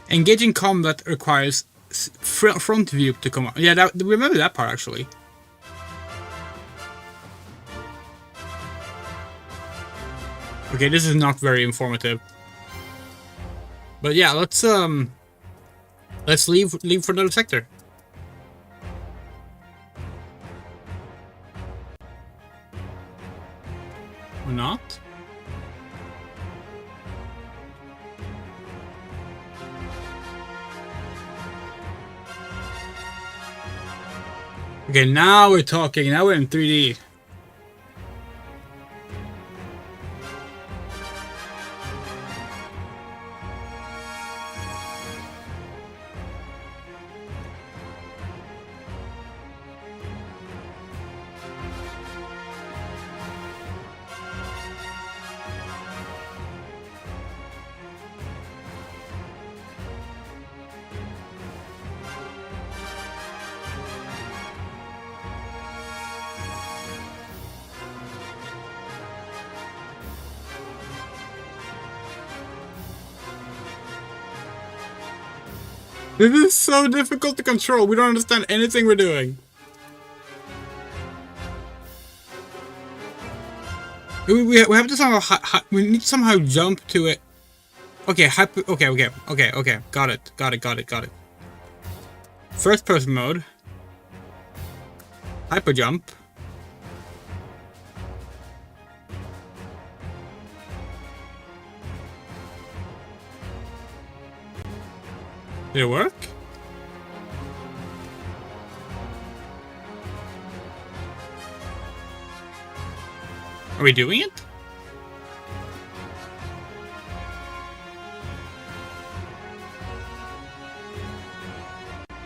A: Engaging combat requires front view to come up. Yeah, remember that part actually. Okay, this is not very informative. But yeah, let's leave for another sector. Or not? Okay, now we're talking. Now we're in 3D. This is so difficult to control. We don't understand anything we're doing. We have to somehow we need to somehow jump to it. Okay, okay. Got it. First person mode. Hyper jump. Did it work? Are we doing it?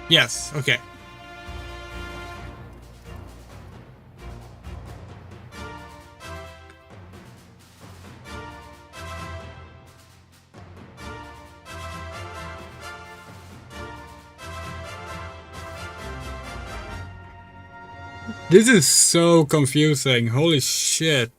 A: Yes, okay. This is so confusing. Holy shit.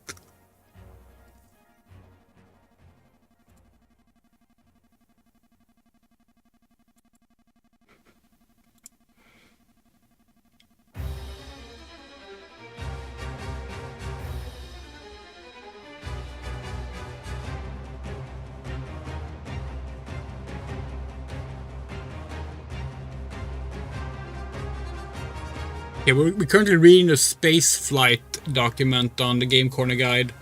A: Yeah, we're currently reading the space flight document on the Game Corner guide.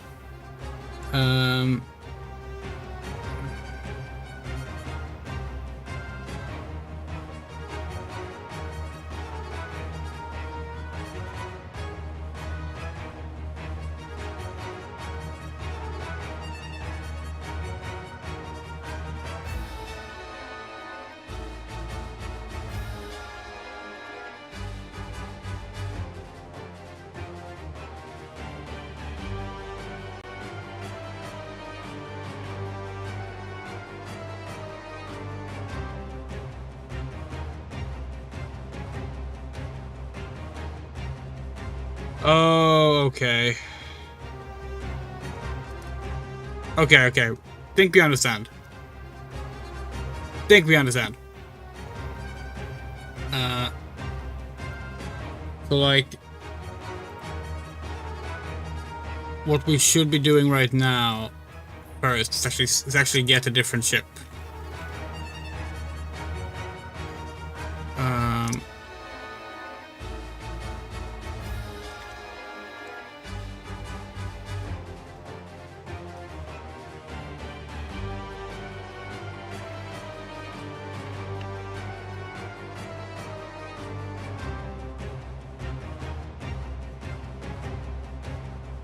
A: Oh, okay. Okay. Think we understand. So like, what we should be doing right now first is actually get a different ship.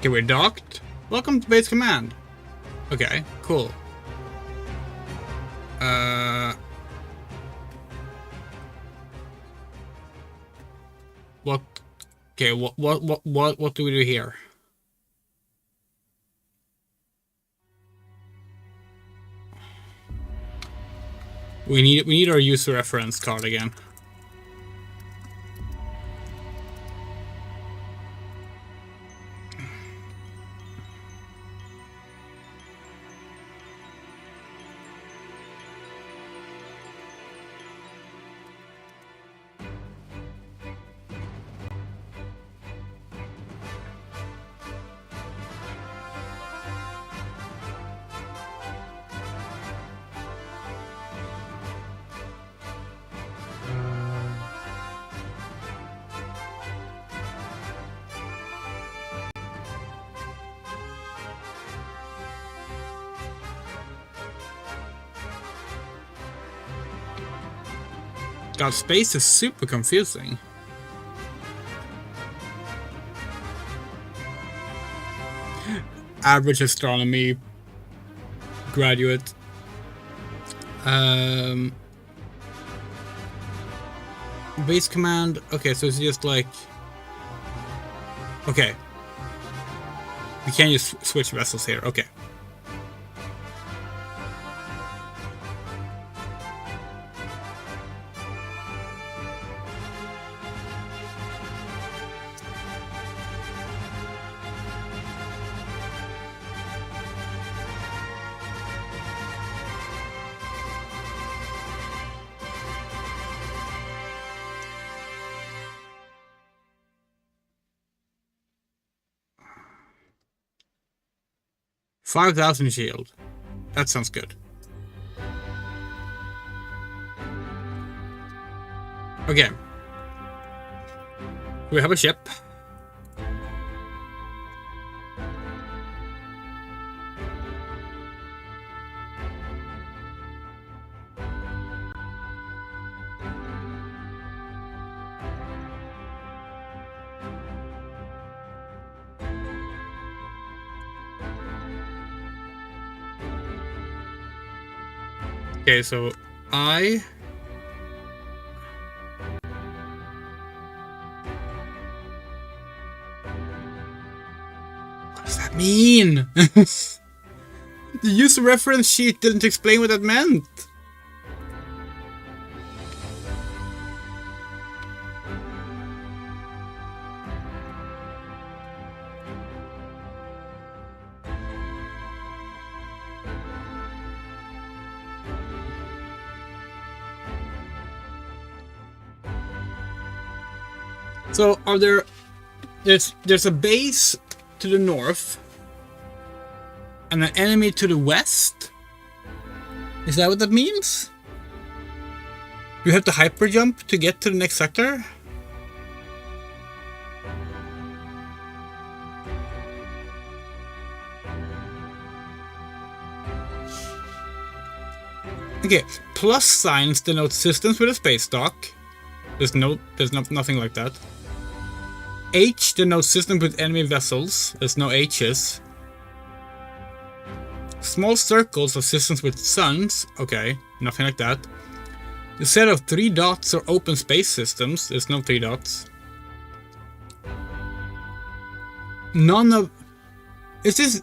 A: Okay, we're docked. Welcome to base command. Okay, cool. What? Okay, what do we do here? We need our user reference card again. God, space is super confusing. Average astronomy graduate. Base command. Okay, so it's just like. Okay. We can't just switch vessels here. Okay. $5,000 shield. That sounds good. Okay. We have a ship. Okay, so what does that mean? The user reference sheet didn't explain what that meant. So are there's a base to the north and an enemy to the west? Is that what that means? You have to hyper jump to get to the next sector? Okay, plus signs denote systems with a space dock. There's nothing like that. H denotes system with enemy vessels. There's no H's. Small circles are systems with suns. Okay, nothing like that. The set of 3 dots are open space systems. There's no 3 dots. None of... Is this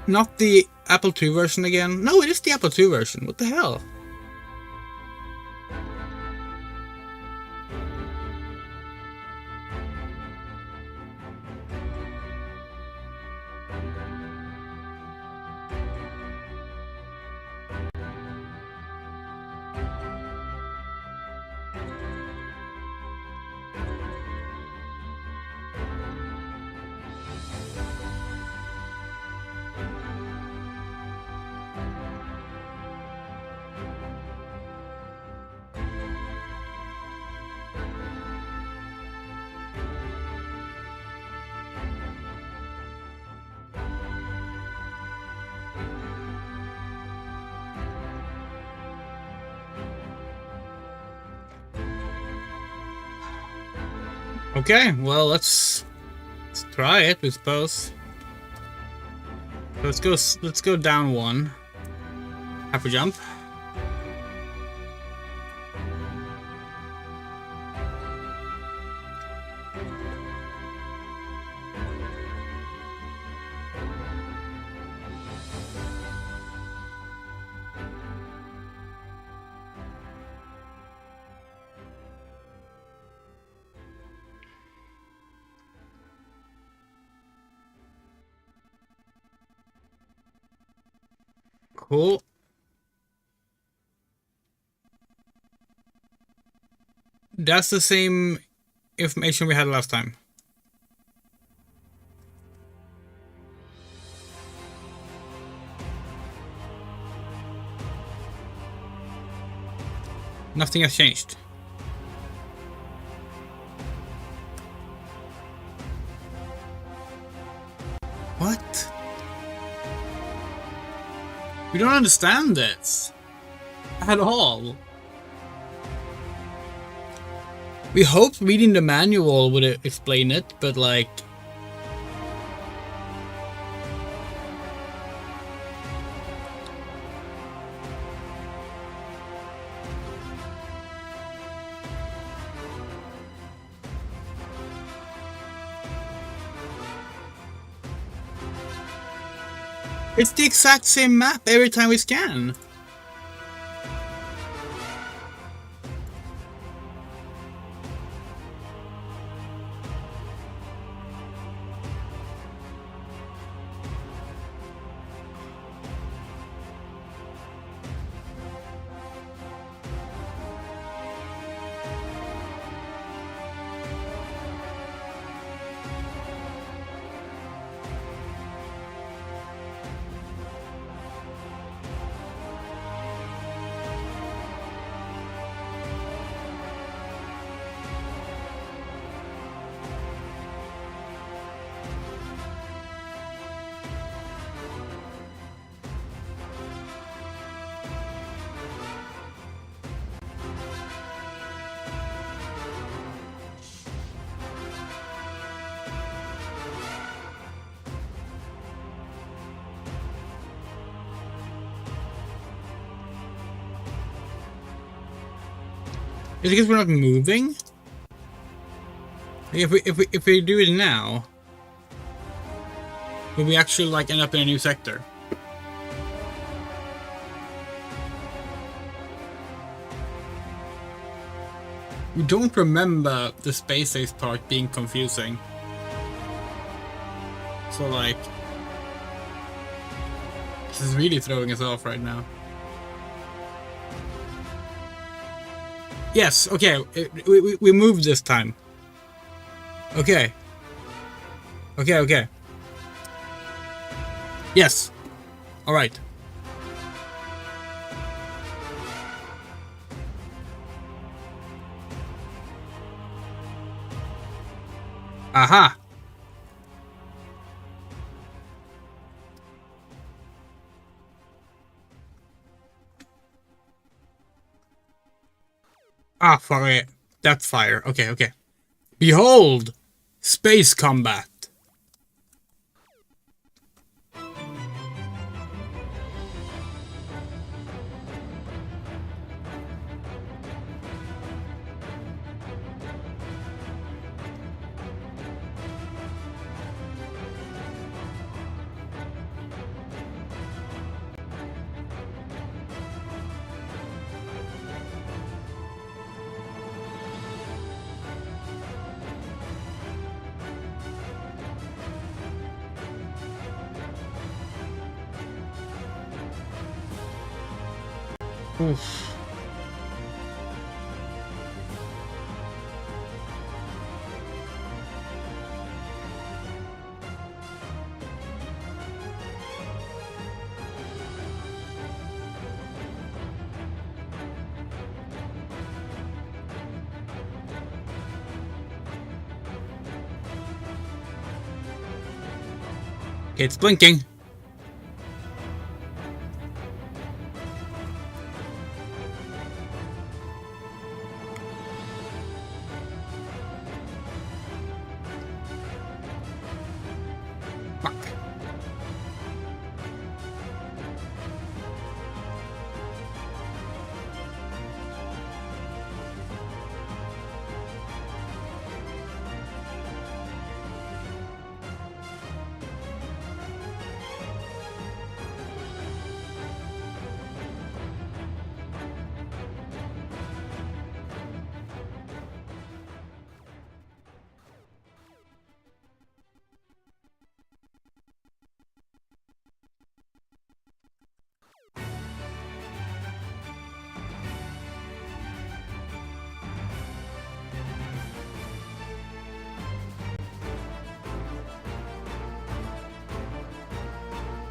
A: not the Apple II version again? No, it is the Apple II version. What the hell? Okay, well let's try it, I suppose. Let's go down 1. Hyper jump. Cool. That's the same information we had last time. Nothing has changed. What? We don't understand this at all. We hoped reading the manual would explain it, but like... It's the exact same map every time we scan. Is it because we're not moving? If we do it now, will we actually like end up in a new sector? We don't remember the space ace part being confusing. So like, this is really throwing us off right now. Yes, okay, we moved this time. Okay. Okay. Yes. Alright. Aha! Ah, fire. That's fire. Okay. Behold! Space combat! Oof. It's blinking. Fuck.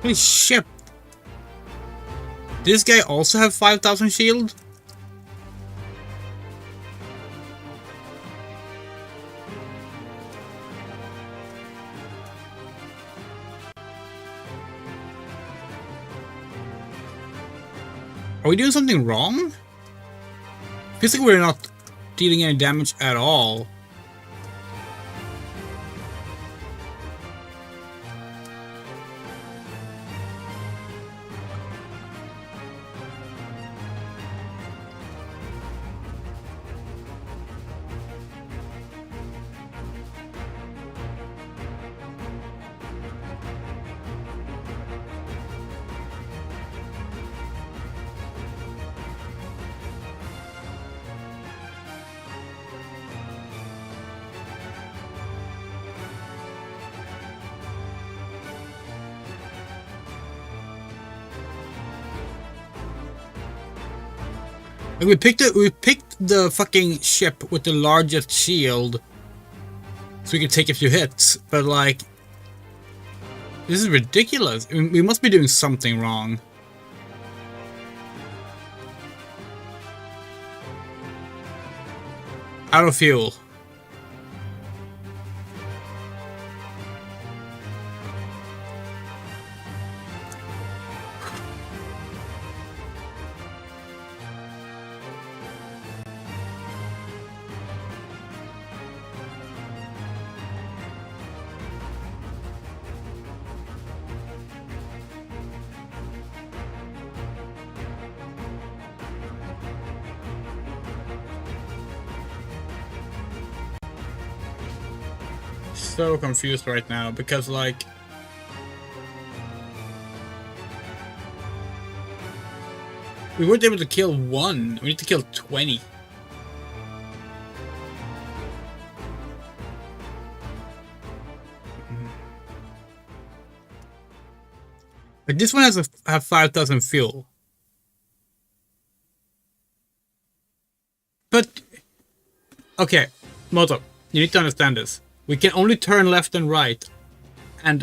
A: Holy shit! This guy also have 5,000 shield? Are we doing something wrong? Feels like we're not dealing any damage at all. Like we picked the fucking ship with the largest shield so we could take a few hits, but like this is ridiculous. I mean, we must be doing something wrong. Out of fuel. So confused right now because like we weren't able to kill one. We need to kill 20. Like this one has have 5,000 fuel. But okay, Moto, you need to understand this. We can only turn left and right, and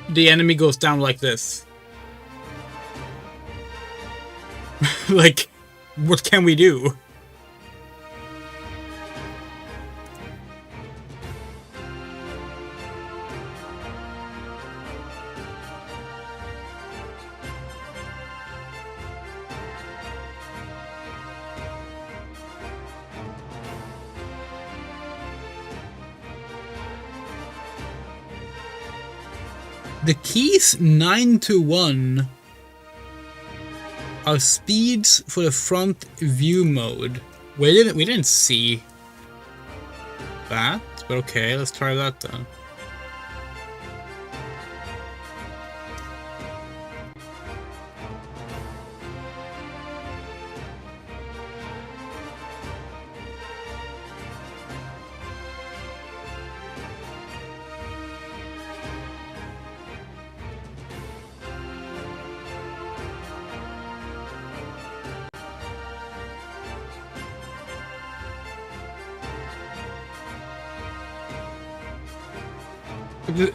A: the enemy goes down like this. Like, what can we do? The keys 9 to 1 are speeds for the front view mode. We didn't see that, but okay, let's try that then.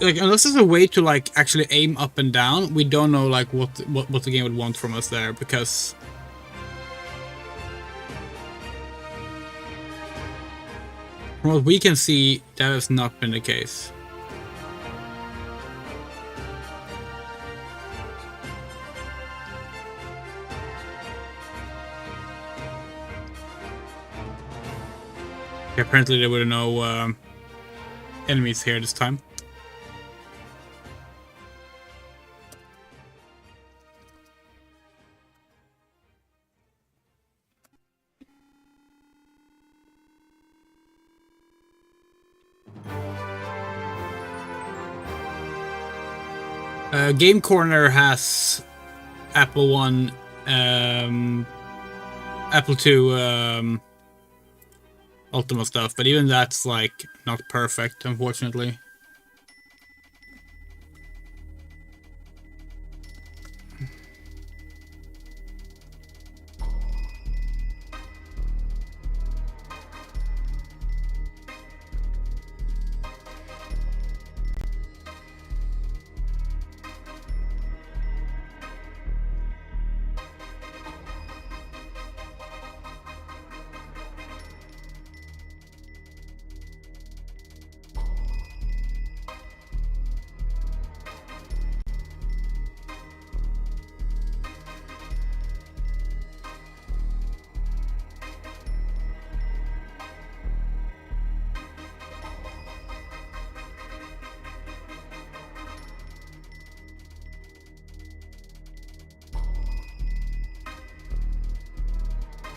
A: Like, unless there's a way to like actually aim up and down, we don't know like what the game would want from us there, because from what we can see, that has not been the case. Okay, apparently there were no enemies here this time. Game Corner has Apple One, Apple 2 Ultima stuff, but even that's like not perfect, unfortunately.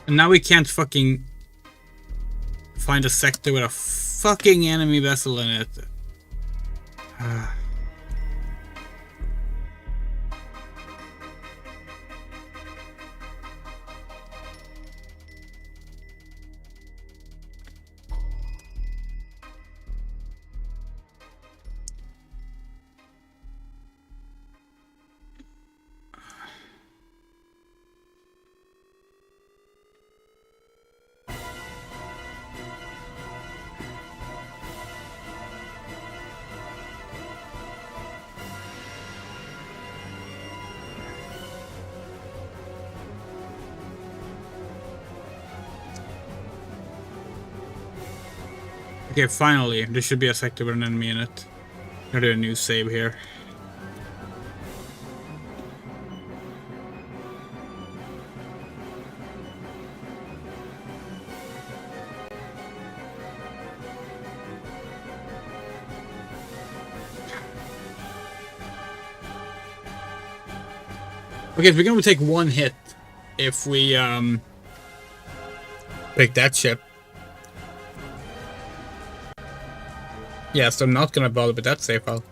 A: And now we can't fucking find a sector with a fucking enemy vessel in it. Okay, finally, there should be a sector with an enemy in it. I'll do a new save here. Okay, so we're gonna take one hit if we pick that ship. Yeah, so I'm not gonna bother with that save file.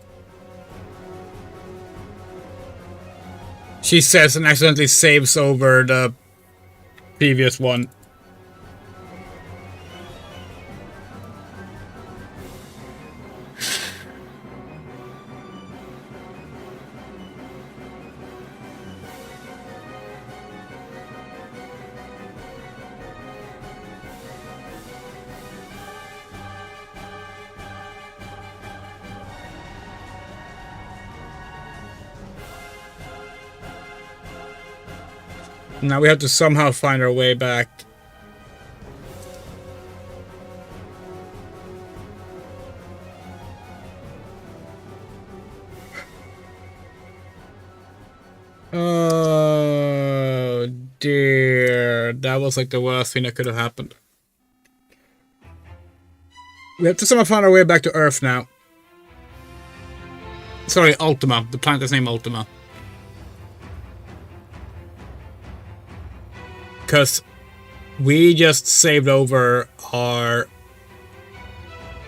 A: She says and accidentally saves over the previous one. Now we have to somehow find our way back. Oh dear, that was like the worst thing that could have happened. We have to somehow find our way back to Earth now. Sorry, Ultima. The planet is named Ultima. Because we just saved over our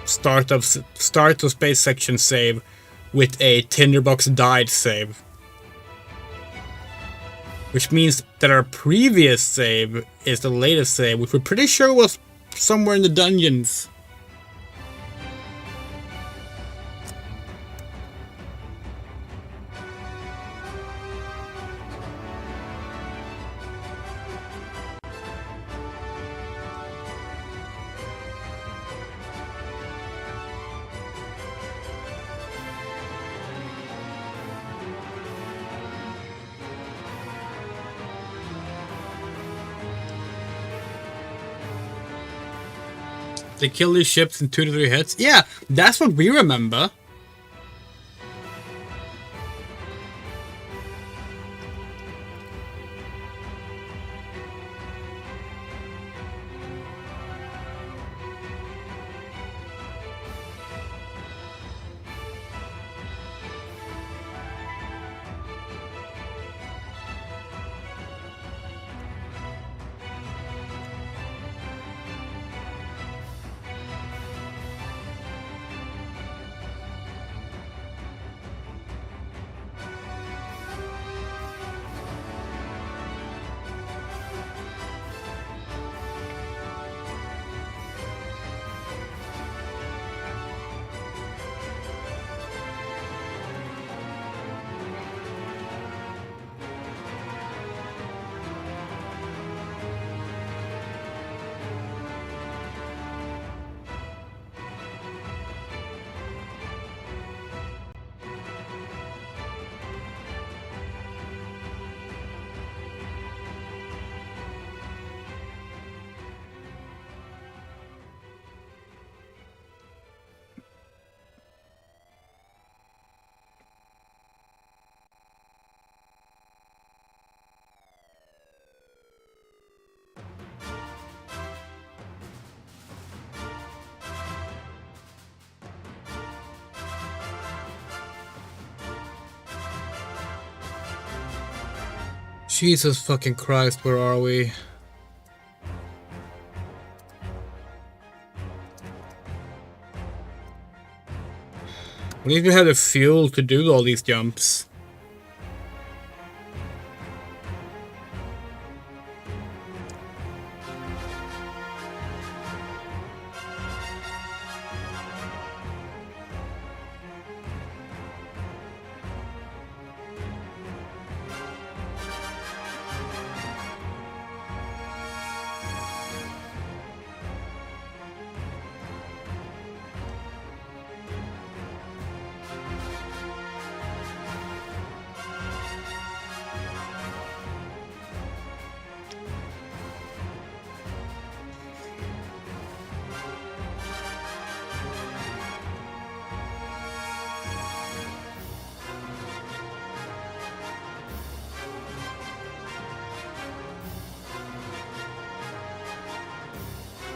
A: start of space section save with a tinderbox died save. Which means that our previous save is the latest save, which we're pretty sure was somewhere in the dungeons. They kill these ships in 2 to 3 hits. Yeah, that's what we remember. Jesus fucking Christ, where are we? At least we have the fuel to do all these jumps.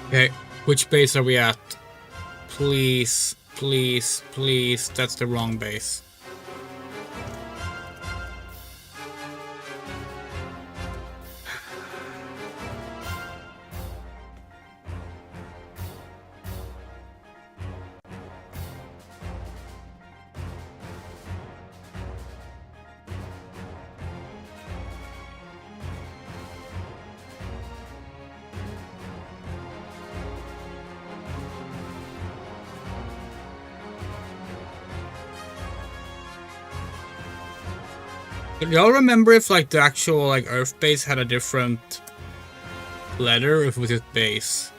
A: Okay, which base are we at? Please, please, please. That's the wrong base. Do y'all remember if like the actual like Earth base had a different letter, or if it was just base?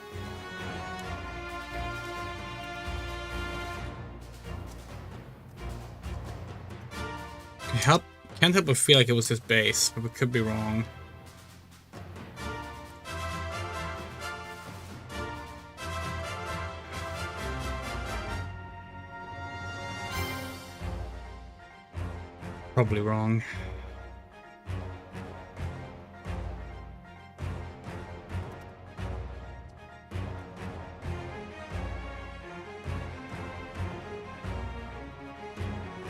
A: Can't help but feel like it was just base, but we could be wrong. Probably wrong.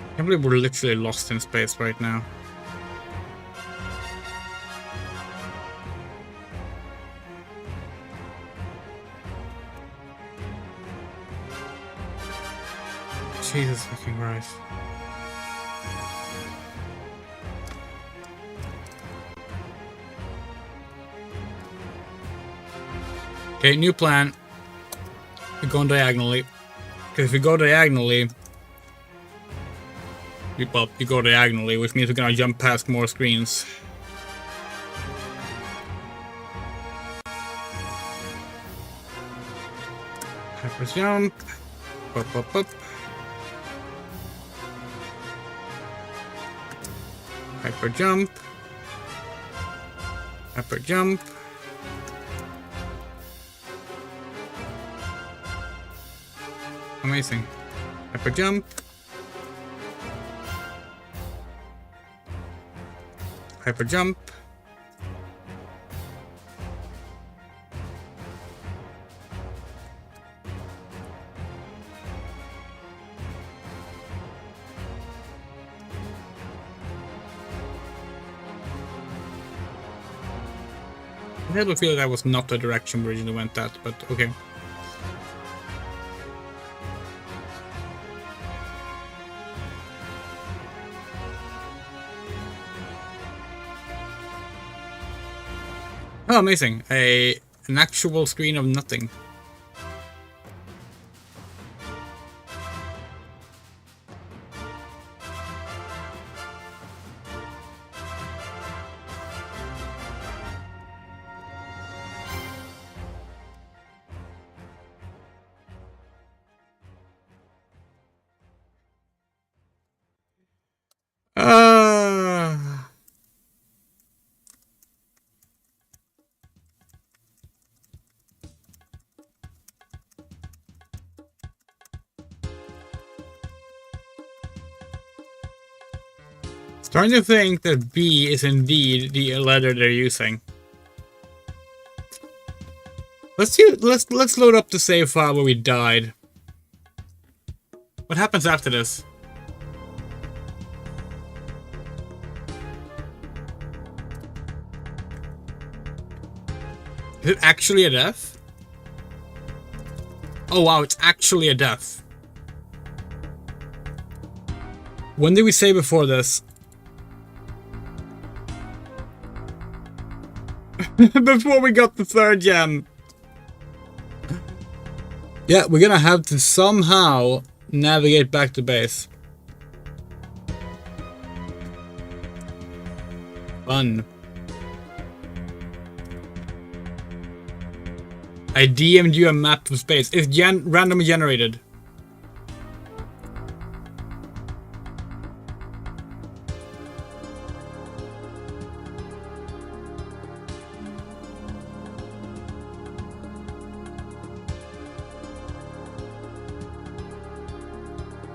A: I can't believe we're literally lost in space right now. Jesus fucking Christ. Okay, new plan. We're going diagonally. Because if we go diagonally... Well, you go diagonally, which means we're gonna jump past more screens. Hyper jump. Up, up, up. Hyper jump. Hyper jump. Amazing. Hyper jump. Hyper jump. I have a feeling that was not the direction we originally went at, but okay. Oh, amazing. An actual screen of nothing. Starting to think that B is indeed the letter they're using. Let's load up the save file where we died. What happens after this? Is it actually a death? Oh wow, it's actually a death. When did we say before this? Before we got the third gem. Yeah, we're gonna have to somehow navigate back to base. Fun. I DM'd you a map of space. It's randomly generated.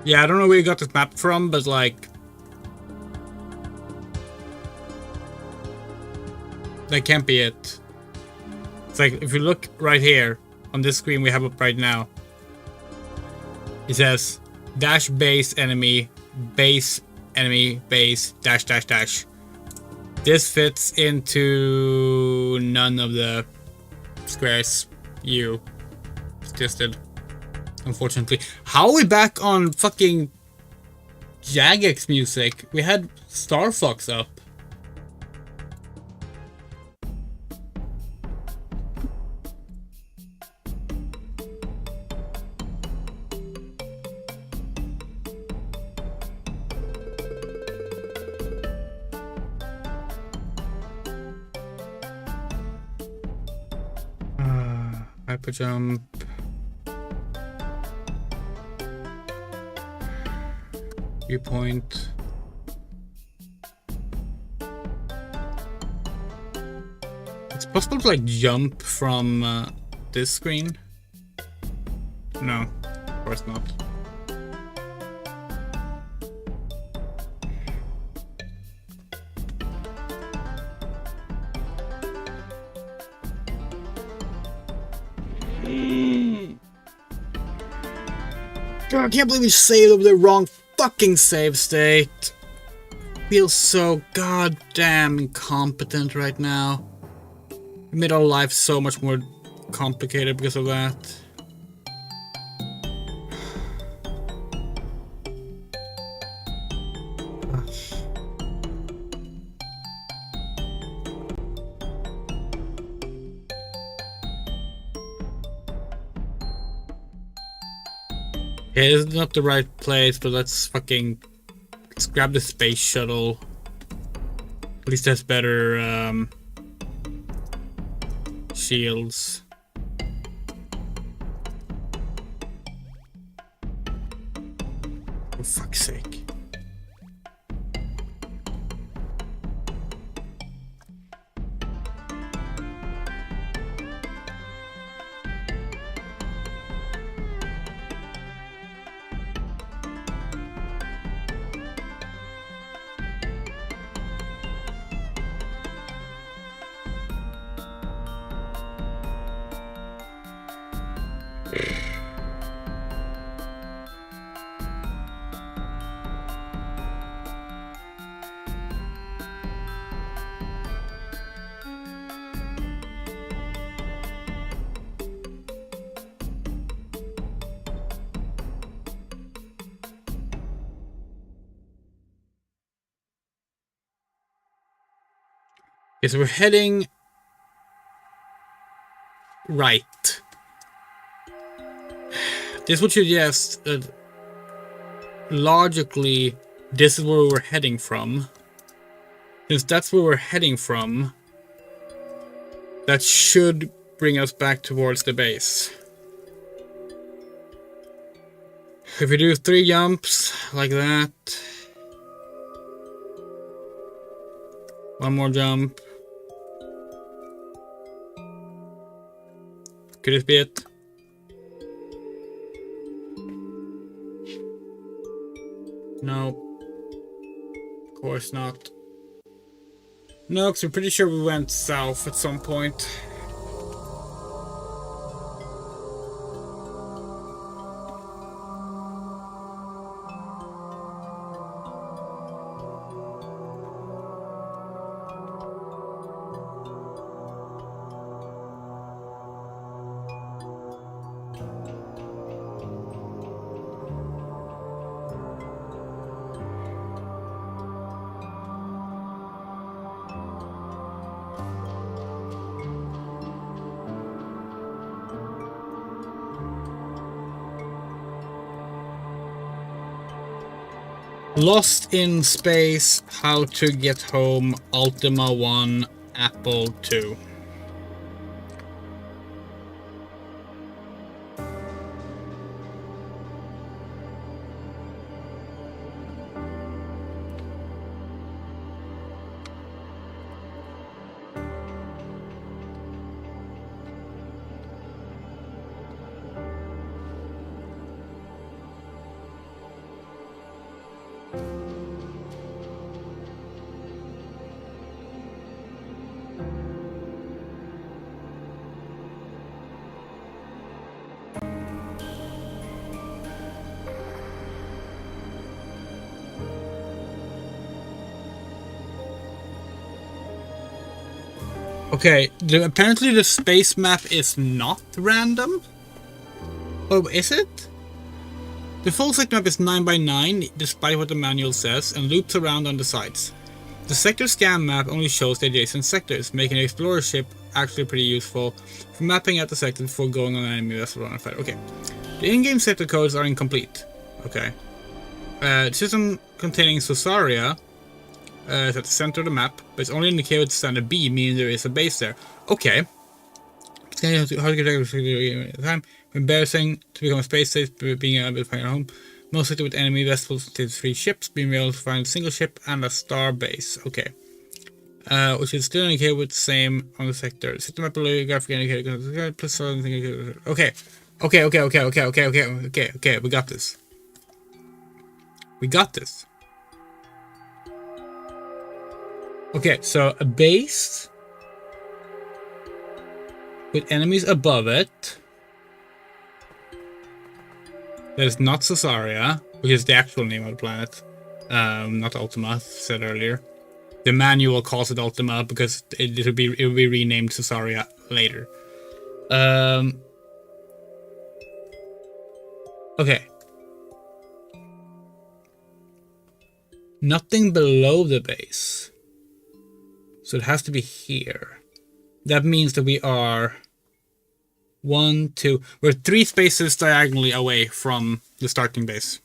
A: Yeah, I don't know where you got this map from, but like... that can't be it. It's like, if you look right here, on this screen we have up right now, it says, dash base enemy, dash dash dash. This fits into none of the squares you suggested. Unfortunately. How are we back on fucking Jagex music? We had Star Fox up. Hyper jump. Viewpoint. It's possible to like jump from this screen? No, of course not. God, I can't believe we saved over the wrong fucking save state. Feels so goddamn incompetent right now. It made our life so much more complicated because of that. Yeah, it's not the right place, but let's grab the space shuttle. At least that's better shields. For fuck's sake. Okay, so we're heading right. This would suggest that logically this is where we're heading from. Since that's where we're heading from, that should bring us back towards the base. If we do 3 jumps like that, 1 more jump. Could this be it? No. Of course not. No, because I'm pretty sure we went south at some point. Lost in Space, How to Get Home, Ultima 1, Apple 2. Okay, apparently the space map is not random. Oh, is it? The full sector map is 9 by 9, despite what the manual says, and loops around on the sides. The sector scan map only shows the adjacent sectors, making the explorer ship actually pretty useful for mapping out the sector before going on an enemy vessel on a fight. Okay, the in-game sector codes are incomplete. Okay, the system containing Sosaria is at the center of the map, but it's only indicated with standard B, meaning there is a base there. Okay. How to get time embarrassing to become a space state, being able to find a home. Mostly with enemy vessels, 3 ships, being able to find a single ship and a star base. Okay. Which is still indicated with the same on the sector. System map below graphic indicator plus okay. Okay, we got this. We got this. Okay, so a base with enemies above it. That is not Sosaria, which is the actual name of the planet. Not Ultima, said earlier. The manual calls it Ultima because it will be renamed Sosaria later. Okay. Nothing below the base. So it has to be here. That means that we are 1, 2. We're 3 spaces diagonally away from the starting base.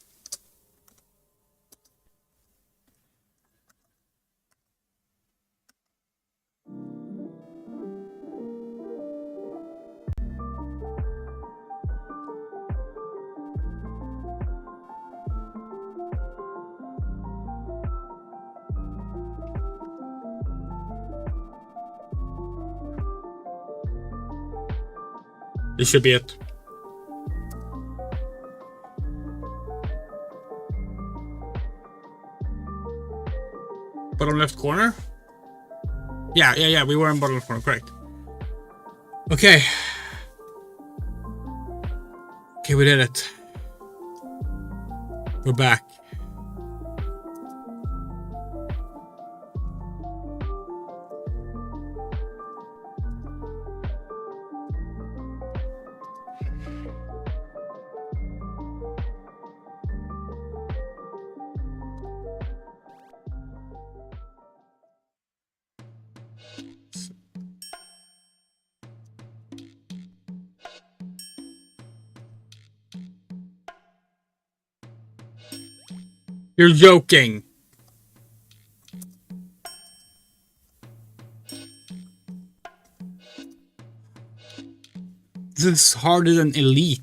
A: This should be it. Bottom left corner? Yeah, we were in bottom left corner, correct. Okay. Okay, we did it. We're back. You're joking. This is harder than Elite.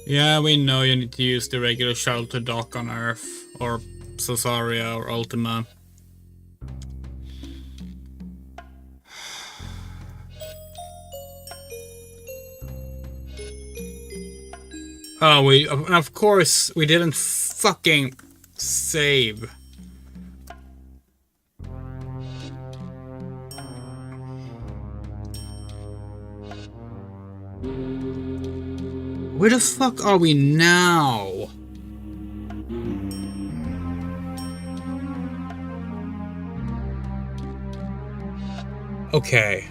A: Yeah, we know you need to use the regular shuttle to dock on Earth, or Sosaria, or Ultima. Oh, and of course we didn't fucking save. Where the fuck are we now? Okay.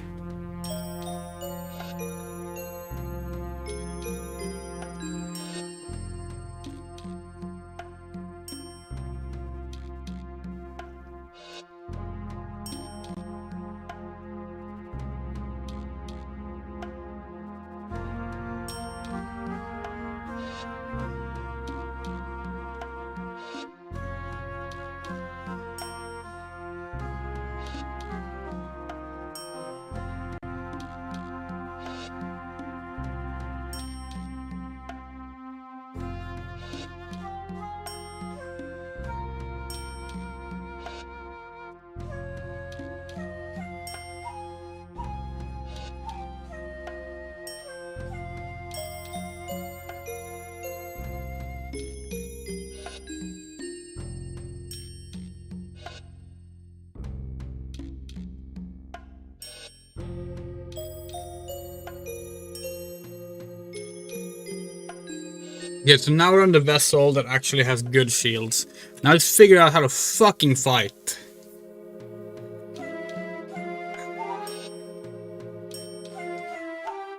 A: Yeah, so now we're on the vessel that actually has good shields. Now let's figure out how to fucking fight.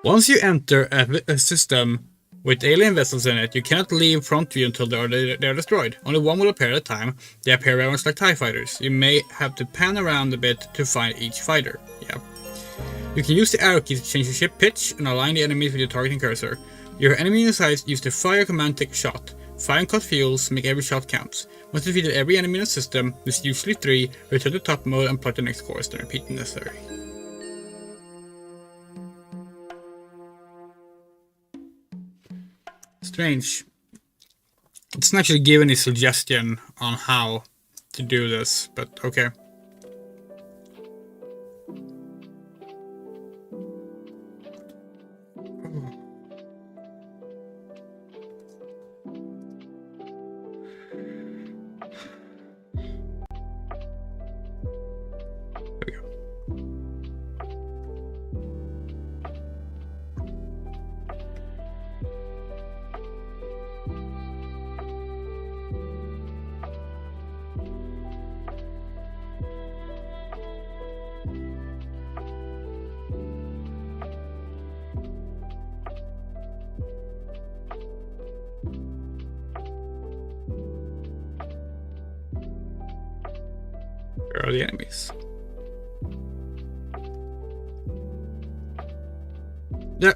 A: Once you enter a system with alien vessels in it, you cannot leave front view until they are destroyed. Only one will appear at a time. They appear very much like TIE fighters. You may have to pan around a bit to find each fighter. Yeah. You can use the arrow key to change your ship pitch and align the enemies with your targeting cursor. Your enemy in sight use the fire command to take a shot. Fire and cut fuels, make every shot count. Once you've defeated every enemy in the system, there's usually 3, return to top mode and plot the next course, then repeat when necessary. Strange. It doesn't actually give any suggestion on how to do this, but okay. Where are the enemies? There.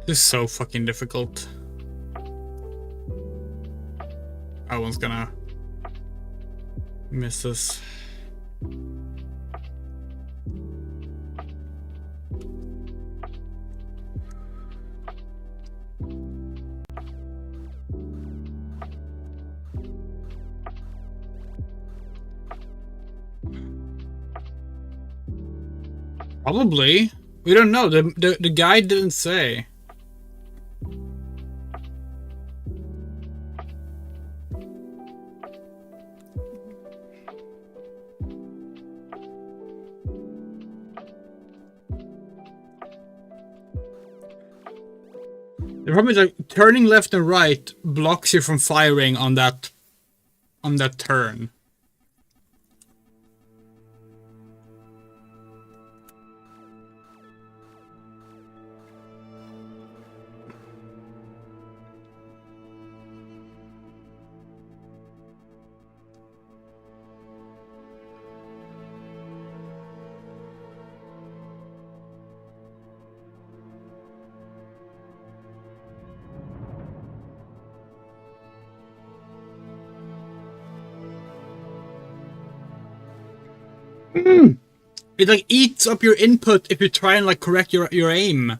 A: This is so fucking difficult. I one's gonna miss this. Probably. We don't know. The guide didn't say. The problem is like turning left and right blocks you from firing on that turn. It like eats up your input if you try and like correct your aim.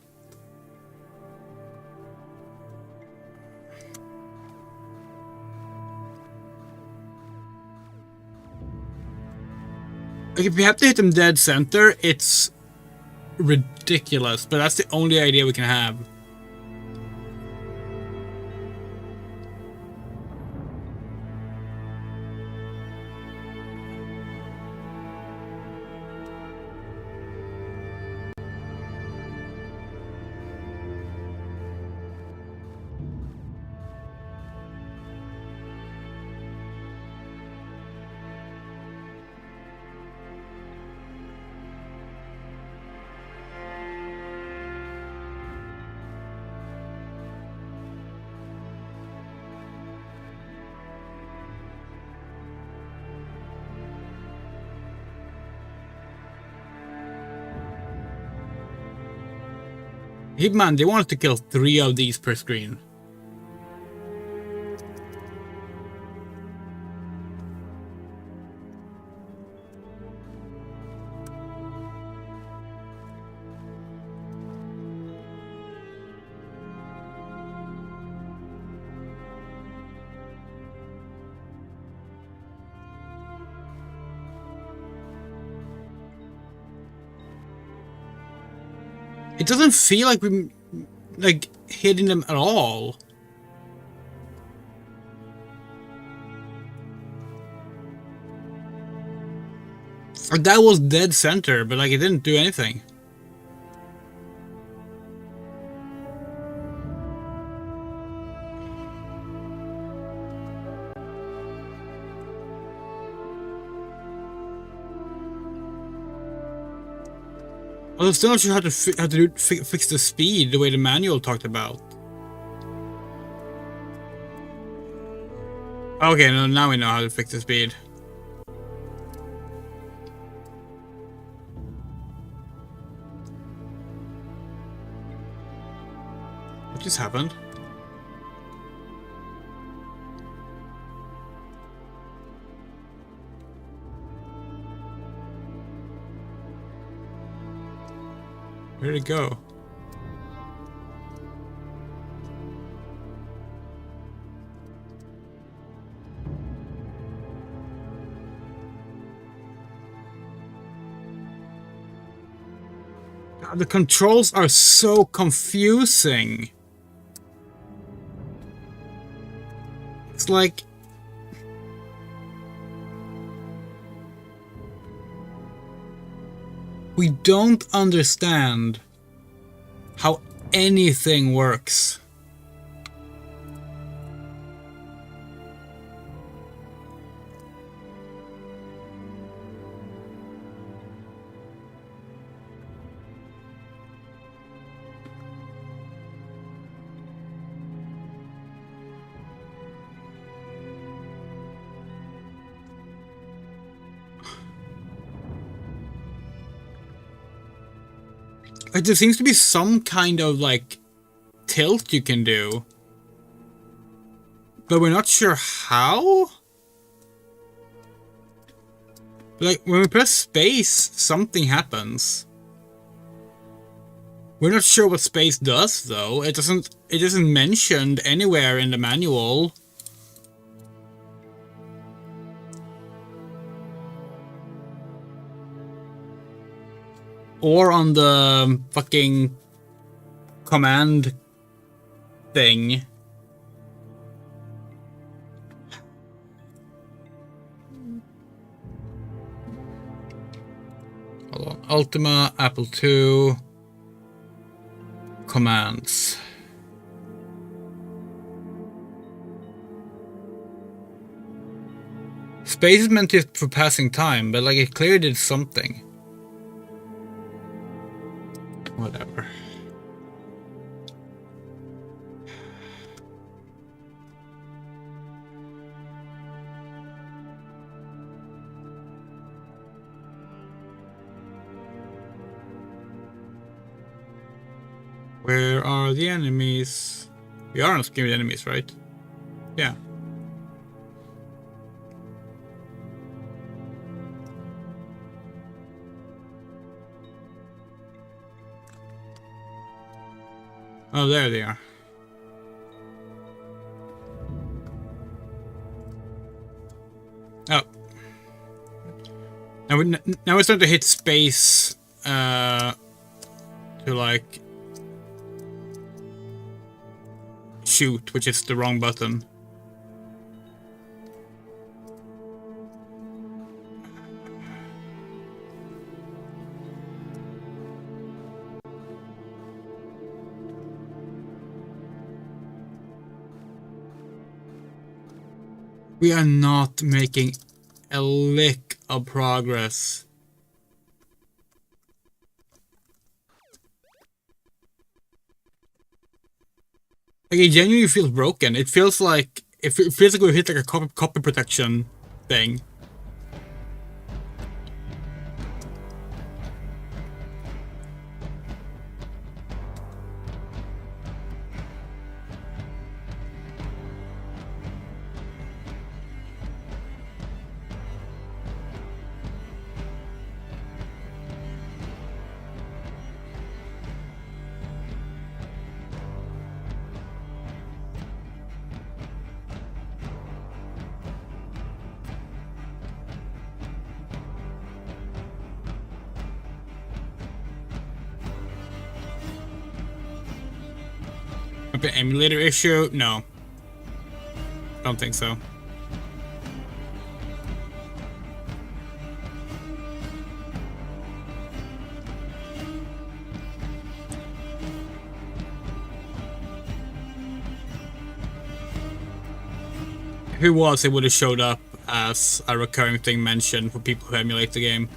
A: Like if you have to hit them dead center, it's ridiculous, but that's the only idea we can have. Hitman, they wanted to kill 3 of these per screen. It doesn't feel like we're like hitting them at all. Like that was dead center, but like it didn't do anything. I'm still not sure how to fix the speed the way the manual talked about. Okay, no, now we know how to fix the speed. What just happened? Where'd it go? God, the controls are so confusing. It's like... we don't understand how anything works. Like, there seems to be some kind of, like, tilt you can do. But we're not sure how? Like, when we press space, something happens. We're not sure what space does, though. It isn't mentioned anywhere in the manual. Or on the fucking command thing. Hold on. Ultima, Apple II, commands. Space is meant to for passing time, but like it clearly did something. Whatever. Where are the enemies? We are on screen with enemies, right? Yeah. Oh, there they are. Oh. Now we're starting to hit space to like shoot, which is the wrong button. We are not making a lick of progress. Like, it genuinely feels broken. It feels like we hit like a copy protection thing. The emulator issue? No. Don't think so. If it was, it would have showed up as a recurring thing mentioned for people who emulate the game.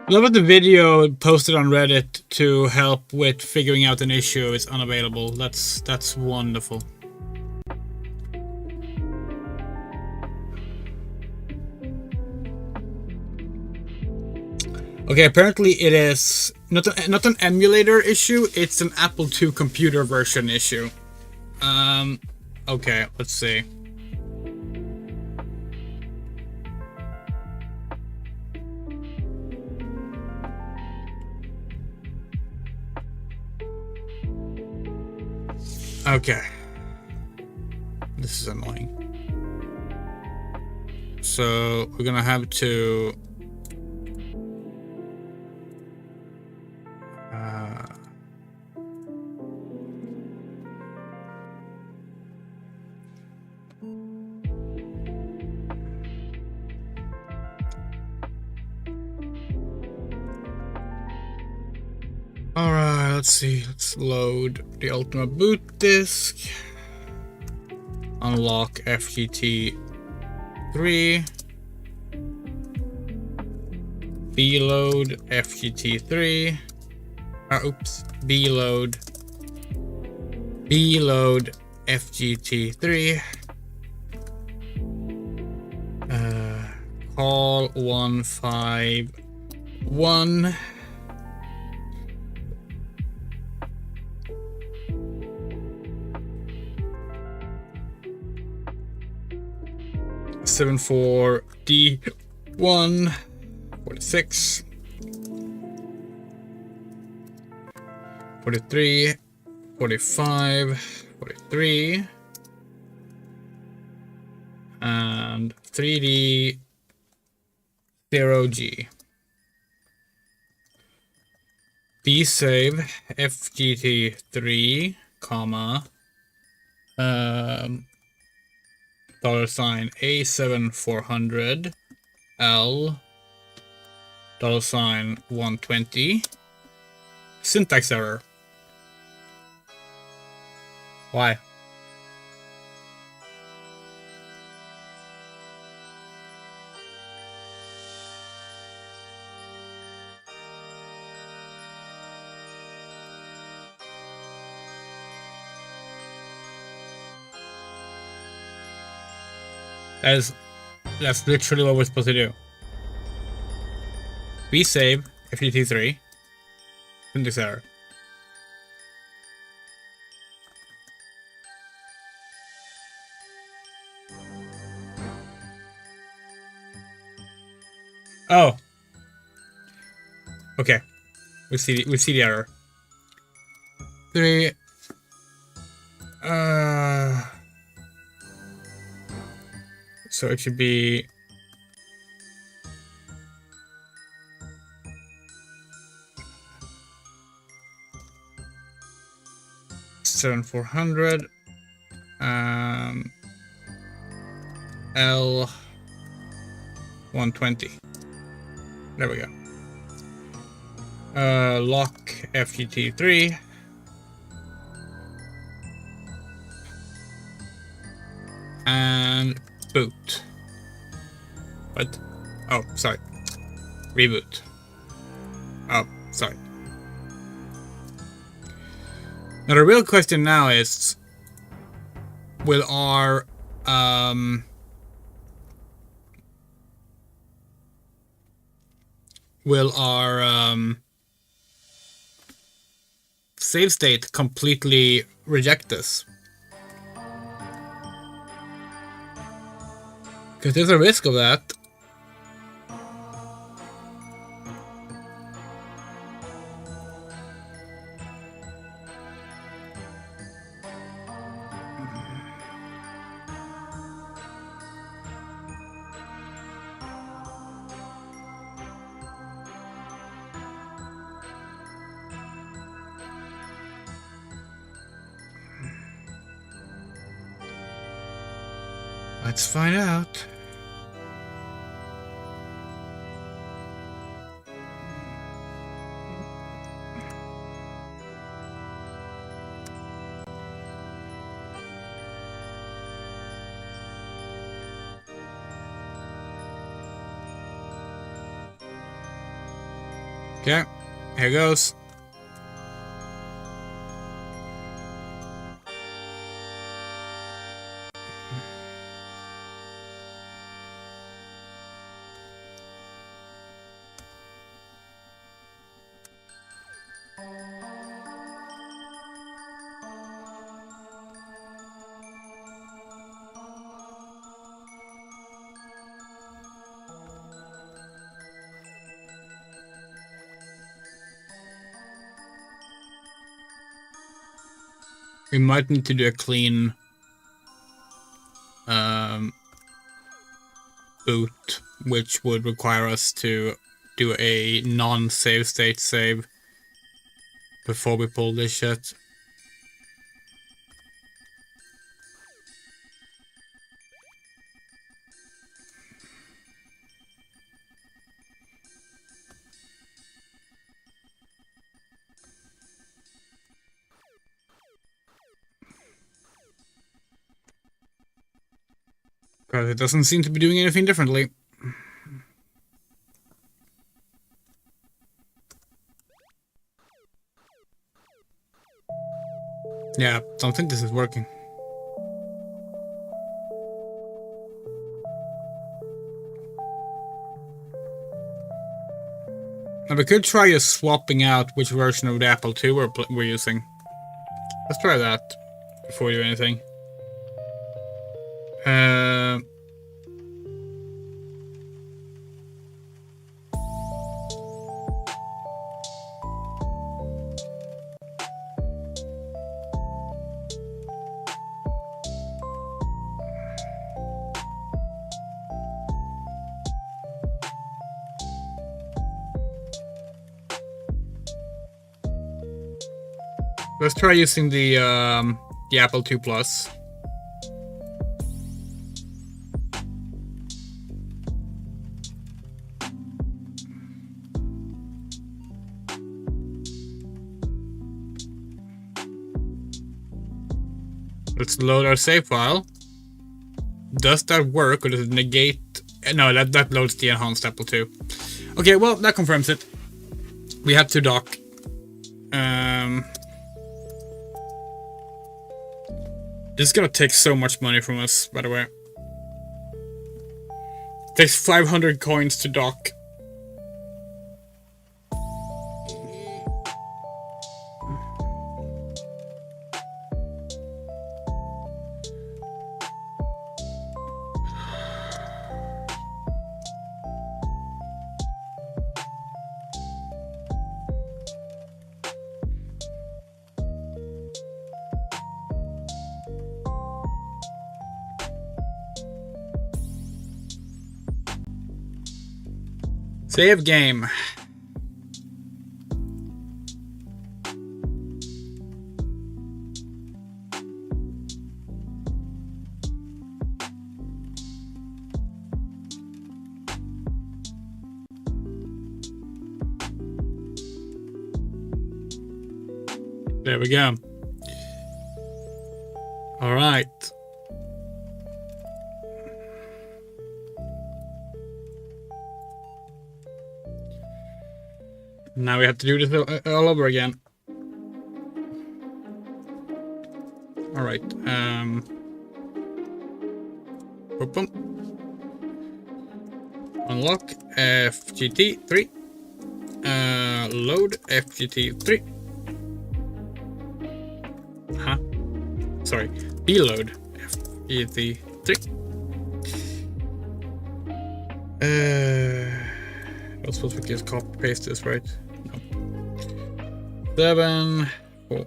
A: Love that the video posted on Reddit to help with figuring out an issue is unavailable. That's wonderful. Okay, apparently it is not an emulator issue, it's an Apple II computer version issue. Okay, let's see. Okay. This is annoying. So we're gonna have to Alright, let's see. Let's load the Ultima boot disk. Unlock FGT 3. B-load FGT 3. Oops. B-load B load FGT3. Call 151. Seven four D1 46 43 45 43 and 3D 0G. B save FGT3, comma $sign A7400 L $sign 120. Syntax error. Why? That's literally what we're supposed to do. We save FGT3. Syntax error. Oh. Okay. We see the error. 3. So it should be 7400 L 120. There we go. Lock FGT3. And boot. What? Oh, sorry. Reboot. Oh, sorry. Now the real question now is, will our save state completely reject this? Because there's a risk of that. Let's find out. Okay, here goes. We might need to do a clean boot, which would require us to do a non-save state save before we pull this shit. Because it doesn't seem to be doing anything differently. Yeah, don't think this is working. Now we could try just swapping out which version of the Apple II we're using. Let's try that before we do anything. Let's try using the Apple II Plus. Let's load our save file. Does that work, or does it negate? No, that loads the enhanced Apple II. Okay, well, that confirms it. We have to dock. This is gonna take so much money from us, by the way. It takes 500 coins to dock. Save game. There we go. All right. Now we have to do this all over again. All right. Boom. Unlock FGT3. Load FGT3. Huh? Sorry. Reload FGT3. I was supposed to just copy paste this, right? No.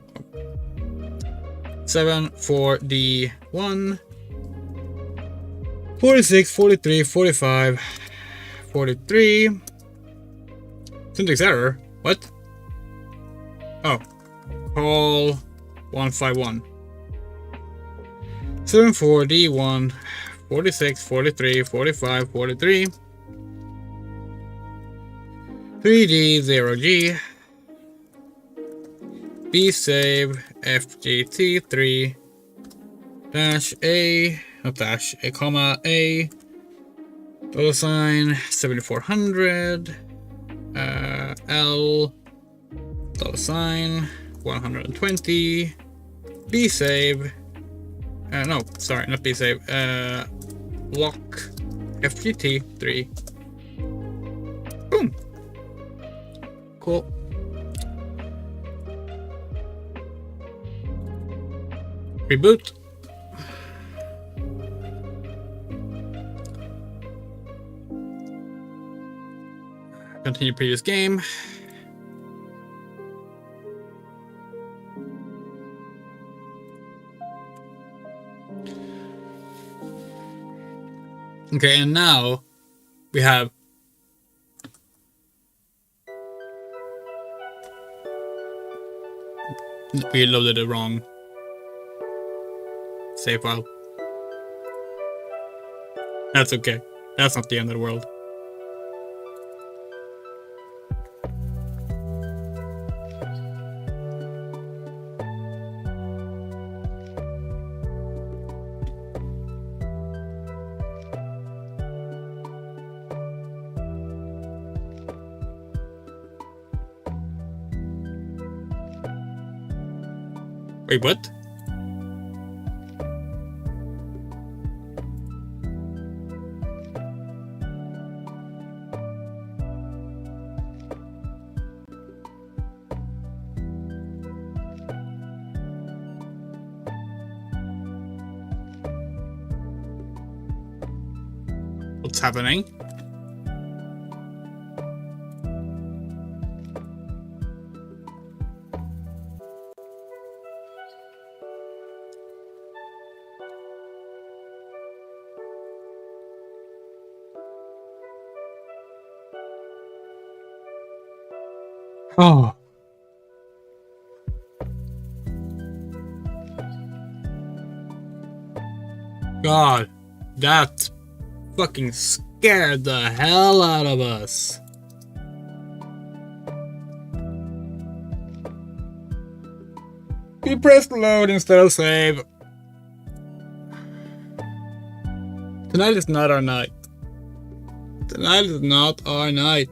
A: 7 for D1. 46, 43, 45, 43. Syntax error. What? Oh. Call 151. 7 for D1. 46, 43, 45, 43. 3D 0G. B save FGT3 dash A, not dash, a comma A, $ 7400 L $ 120 B save, no, sorry, not B save, lock FGT3. Boom. Cool. Reboot. Continue previous game. Okay, and now we have we loaded the wrong save file. That's okay. That's not the end of the world. Wait, what? What's happening? Oh. God, that fucking scared the hell out of us. We pressed load instead of save. Tonight is not our night. Tonight is not our night.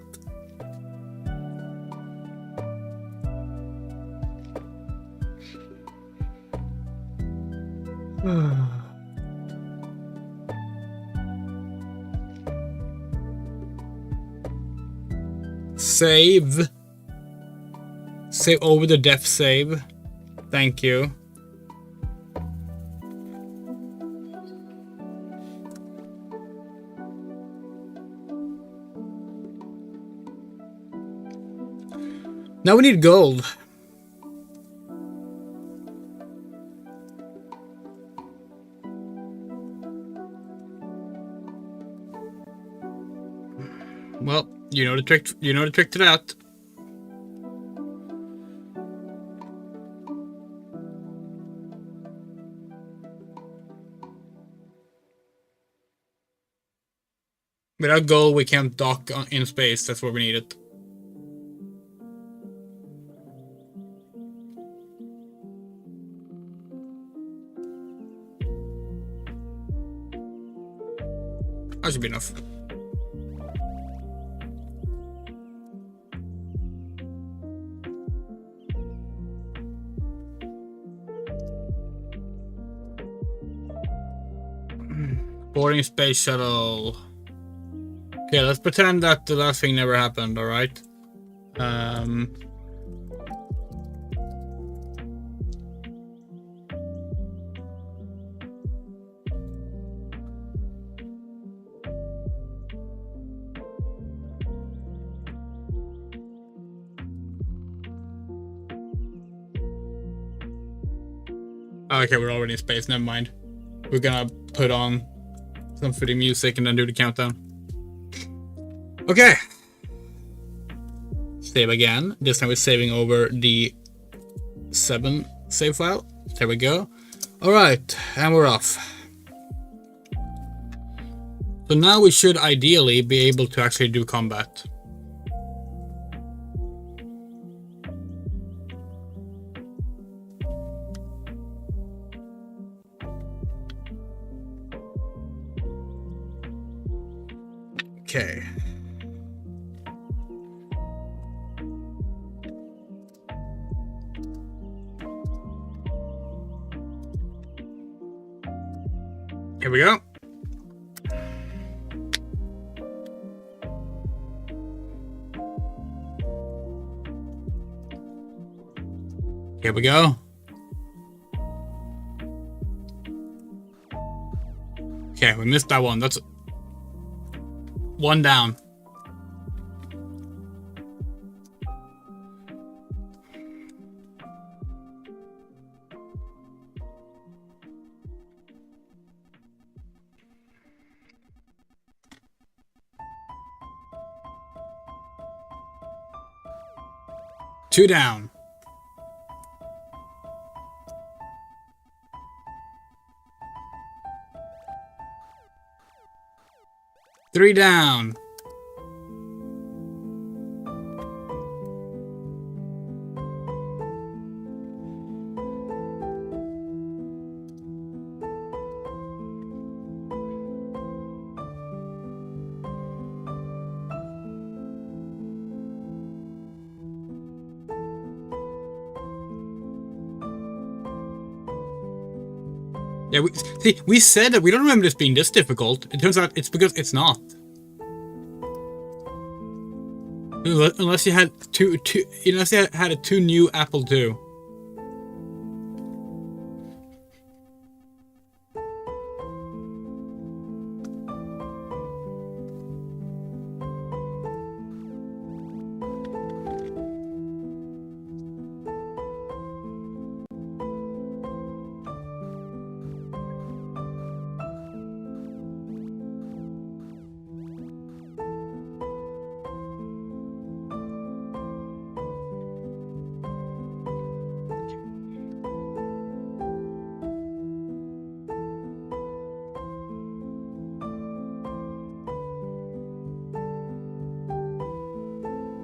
A: Save. Save over the death save. Thank you. Now we need gold. Well, you know the trick. You know the trick to that. Without gold, we can't dock in space. That's where we need it. That should be enough. Boarding space shuttle. Okay, let's pretend that the last thing never happened, alright? Okay, we're already in space, never mind. We're gonna put on some fitting music and then do the countdown. Okay. Save again. This time we're saving over the 7 save file. There we go. Alright, and we're off. So now we should ideally be able to actually do combat. Okay. Here we go. Here we go. Okay, we missed that one. That's one down. Two down. Three down. Yeah, we said that we don't remember this being this difficult. It turns out it's because it's not. Unless you had unless you had a two new Apple II.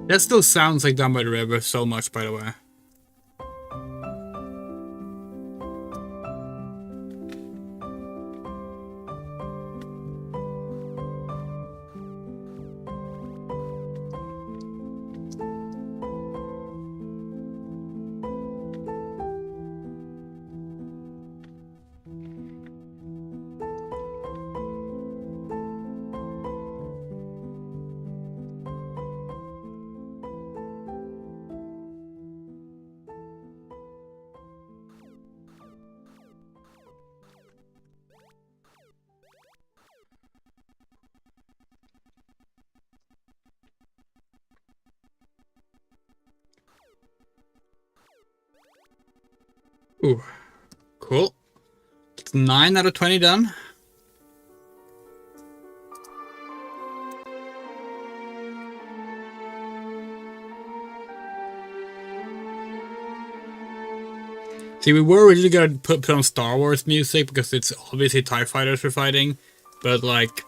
A: That still sounds like Down by the River so much, by the way. Ooh, cool. It's 9 out of 20 done. See, we were originally gonna put on Star Wars music because it's obviously TIE fighters we're fighting, but like,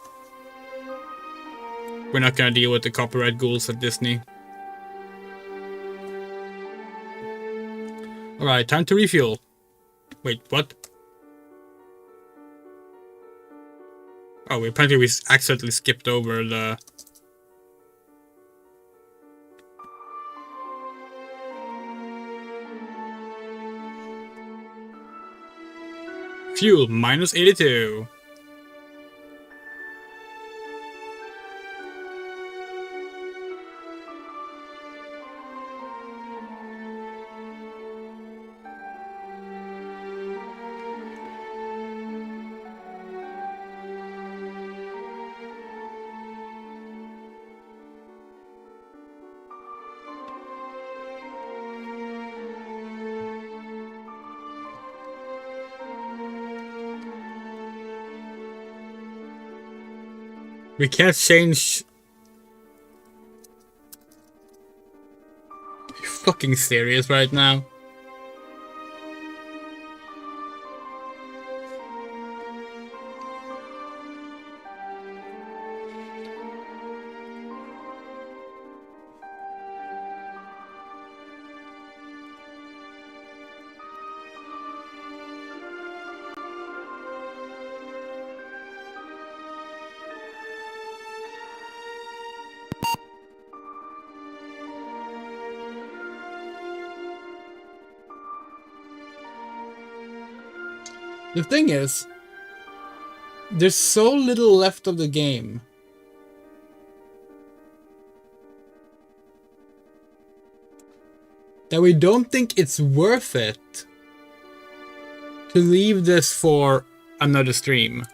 A: we're not gonna deal with the copyright ghouls at Disney. Alright, time to refuel. Wait, what? Oh, apparently we accidentally skipped over the... Fuel, minus 82. We can't change... Are you fucking serious right now? The thing is, there's so little left of the game. That we don't think it's worth it to leave this for another stream.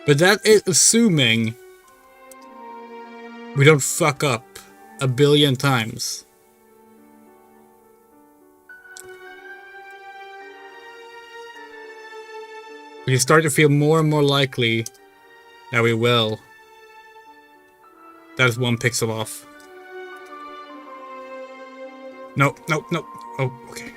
A: But that is assuming we don't fuck up a billion times. We start to feel more and more likely that we will. That is 1 pixel off. No, no, no. Oh, okay.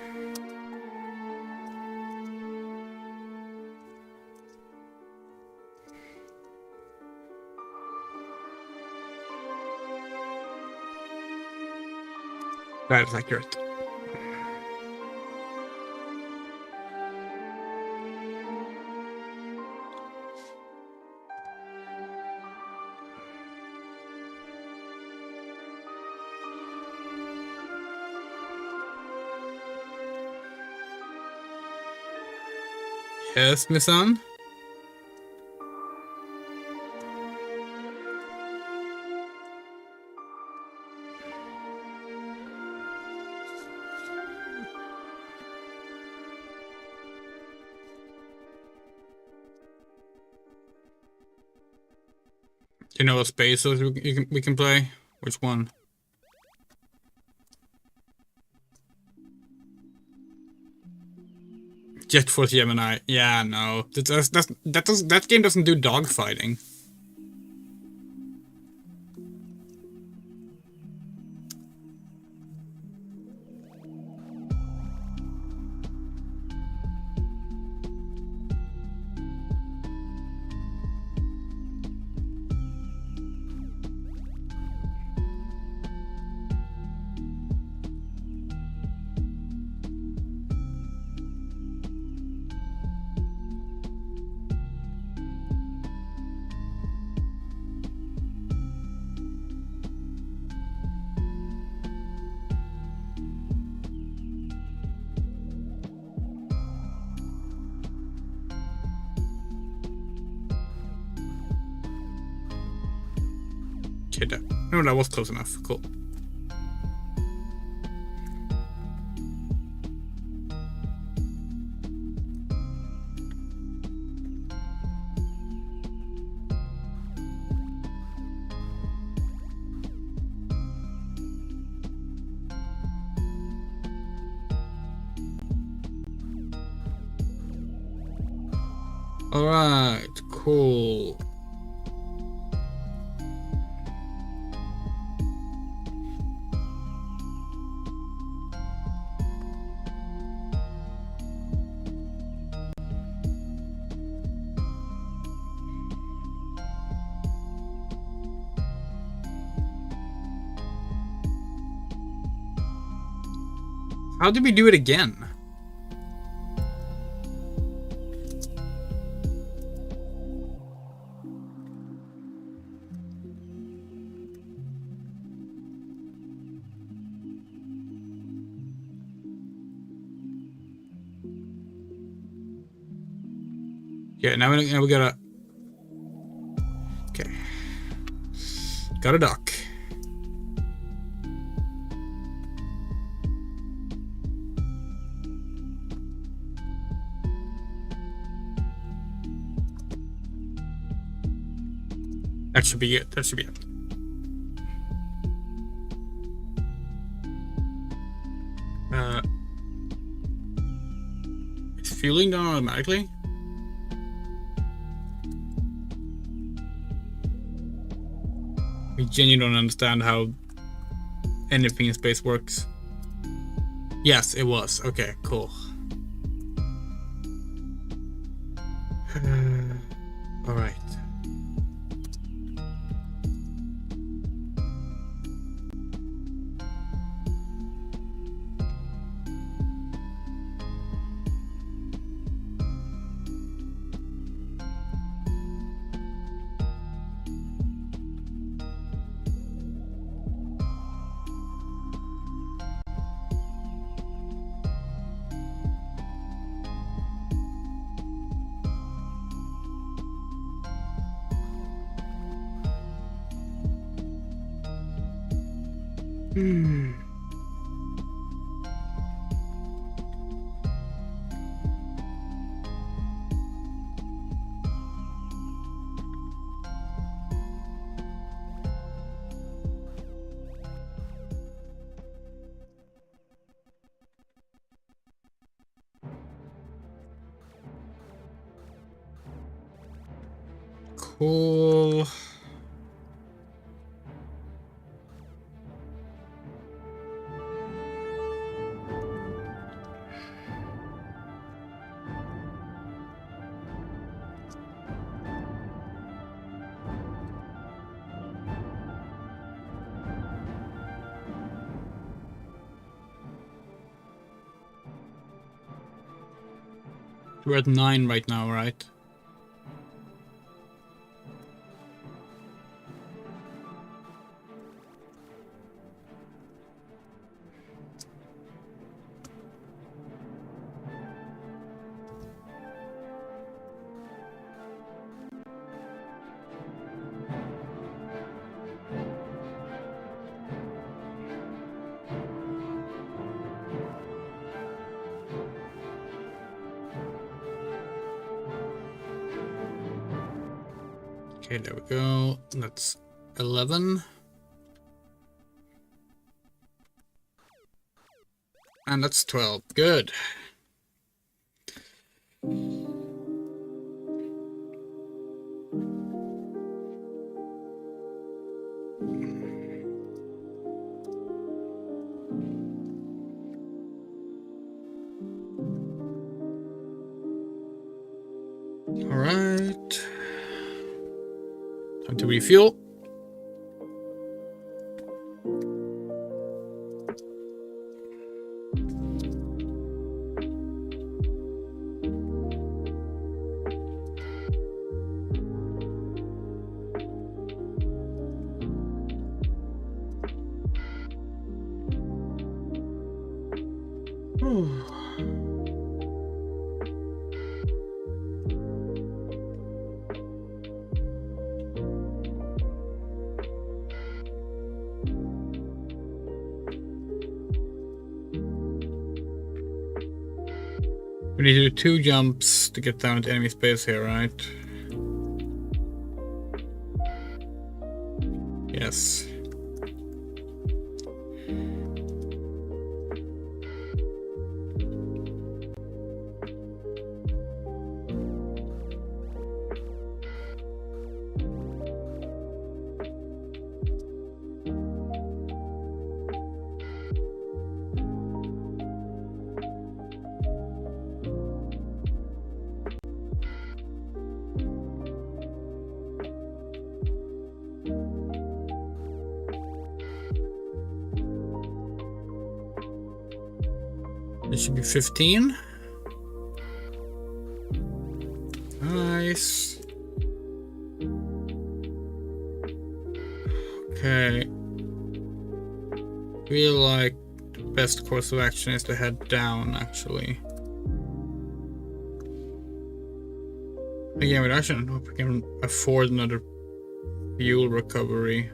A: That is accurate. Yes, my son? You know what spaces we can play? Which one? Jet Force Gemini. Yeah, no. That game doesn't do dogfighting. Okay, no, that was close enough. Cool. Alright, cool. How did we do it again? Yeah, now we gotta... Okay. Got a duck. That should be it. That should be it. Is fueling done automatically? We genuinely don't understand how anything in space works. Yes, it was. Okay, cool. All right. Cool. We're at 9 right now, right? Okay, there we go. That's 11. And that's 12. Good. Alright. Time to refuel. We need to do 2 jumps to get down to enemy space here, right? Yes. It should be 15. Nice. Okay. Feel like the best course of action is to head down, actually. Again, we actually hope we can afford another fuel recovery.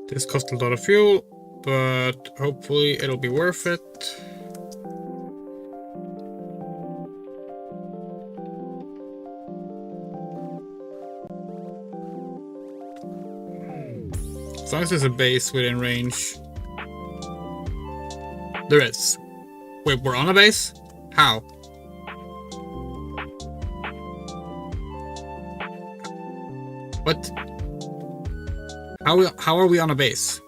A: This costs a lot of fuel, but hopefully it'll be worth it. As long as there's a base within range. There is. Wait, we're on a base? How? What? How are we on a base?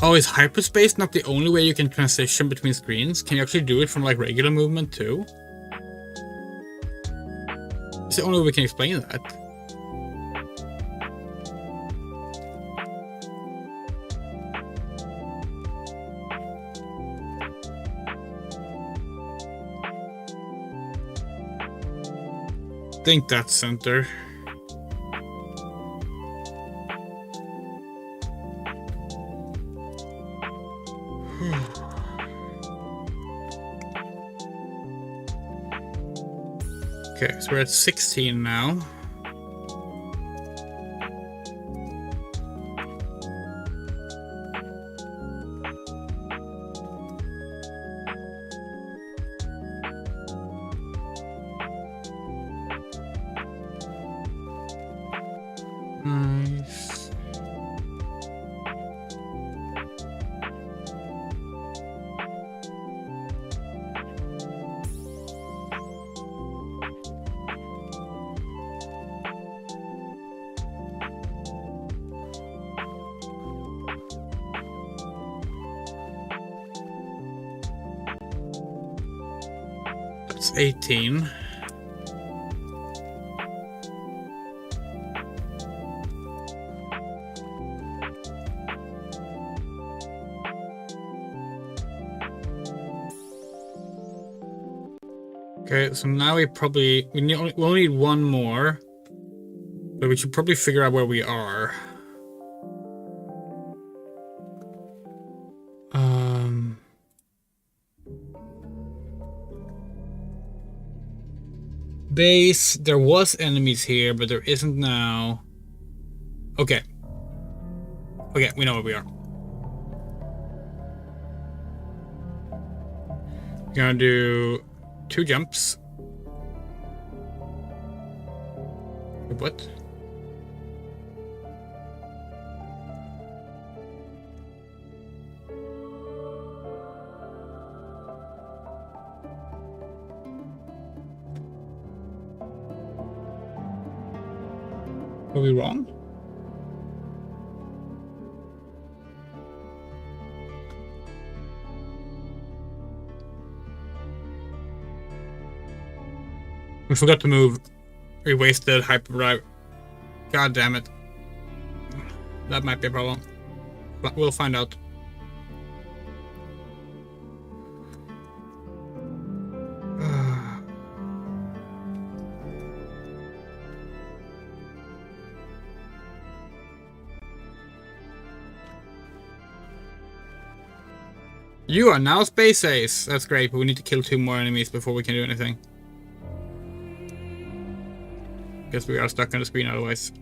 A: Oh, is hyperspace not the only way you can transition between screens? Can you actually do it from like regular movement too? It's the only way we can explain that. I think that's center. Okay, so we're at 16 now. Nice. That's 18. Okay, so now we only need one more, but we should probably figure out where we are. Base. There was enemies here, but there isn't now. Okay. Okay, we know where we are. We're gonna do 2 jumps. What? Were we wrong? We forgot to move. We wasted hyperdrive. God damn it. That might be a problem. But we'll find out. You are now Space Ace. That's great, but we need to kill 2 more enemies before we can do anything. Guess we are stuck on the screen otherwise.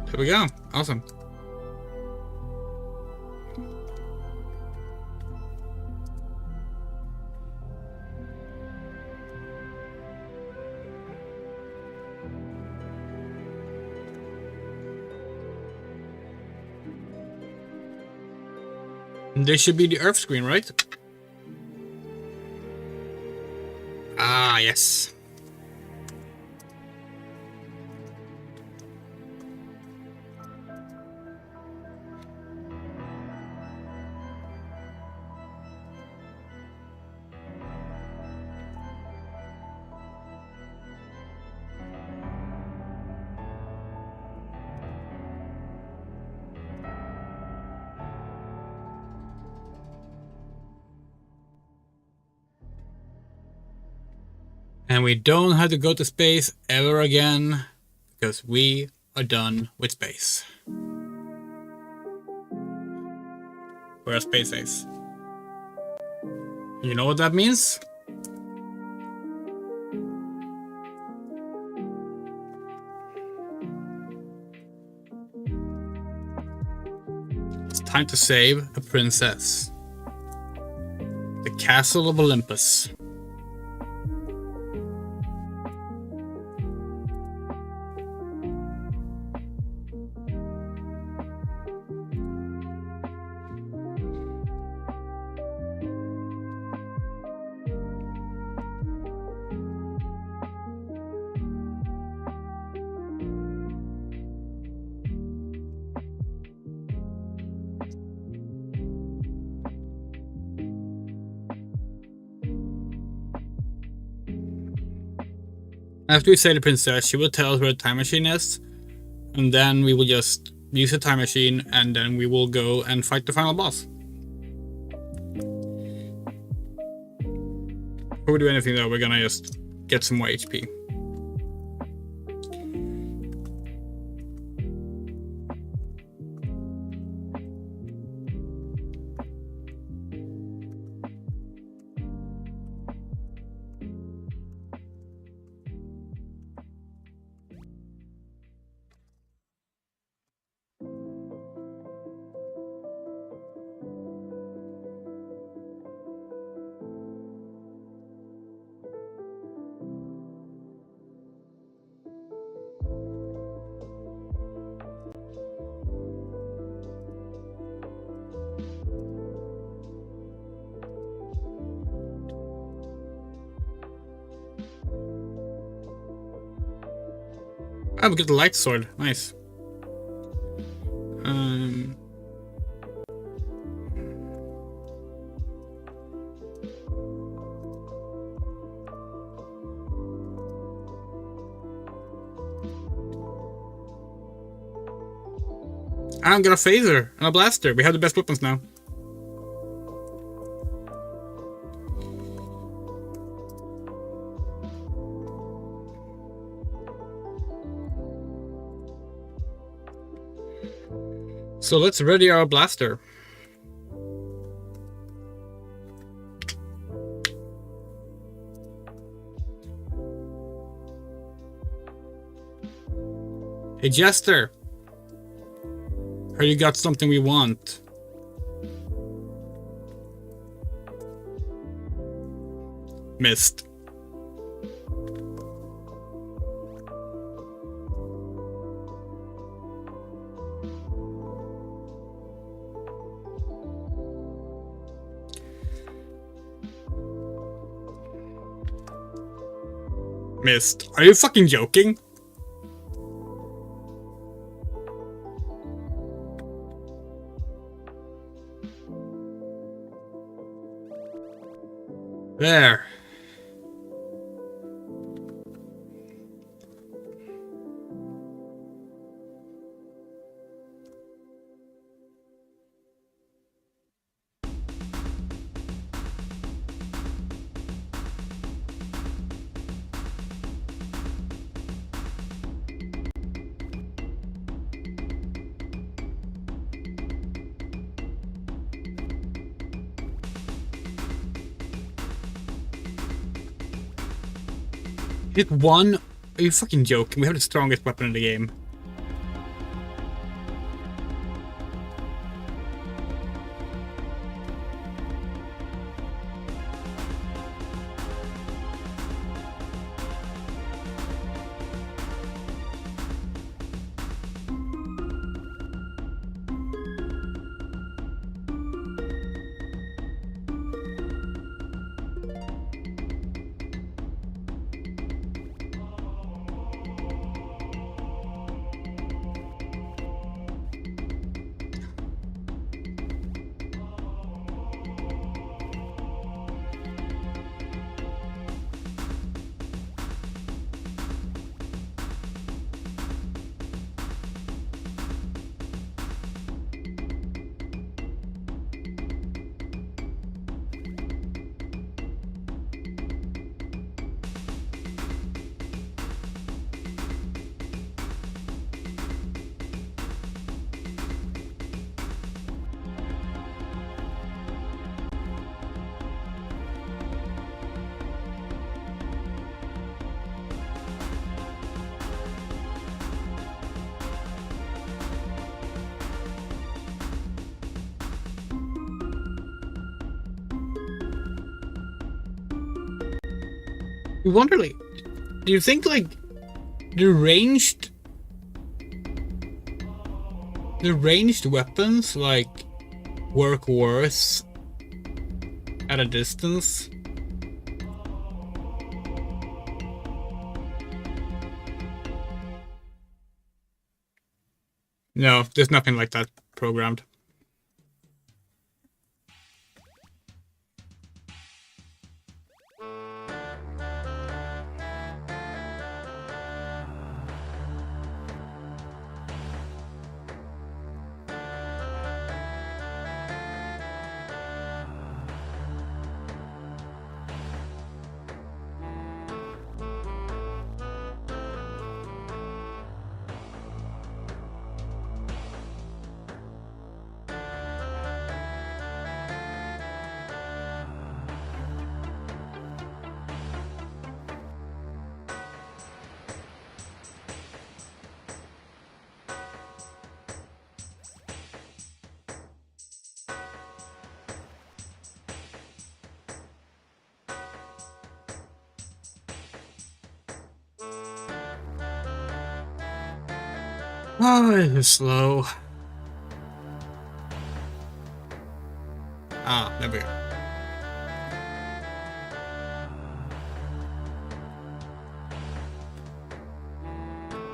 A: There we go. Awesome. This should be the Earth screen, right? Ah, yes. And we don't have to go to space ever again, because we are done with space. We're a Space Ace. You know what that means? It's time to save a princess. The Castle of Olympus. After we save the princess, she will tell us where the time machine is, and then we will just use the time machine, and then we will go and fight the final boss. Before we do anything though, we're gonna just get some more HP. Oh, we got the light sword. Nice. I'm got a phaser and a blaster. We have the best weapons now. So let's ready our blaster. Hey Jester, heard you got something we want. Missed. Missed. Are you fucking joking? There. Hit one? Are you fucking joking? We have the strongest weapon in the game. You wonder, like, do you think, like, the ranged weapons, like, work worse at a distance? No, there's nothing like that programmed. Oh, it is slow. Ah, there we go.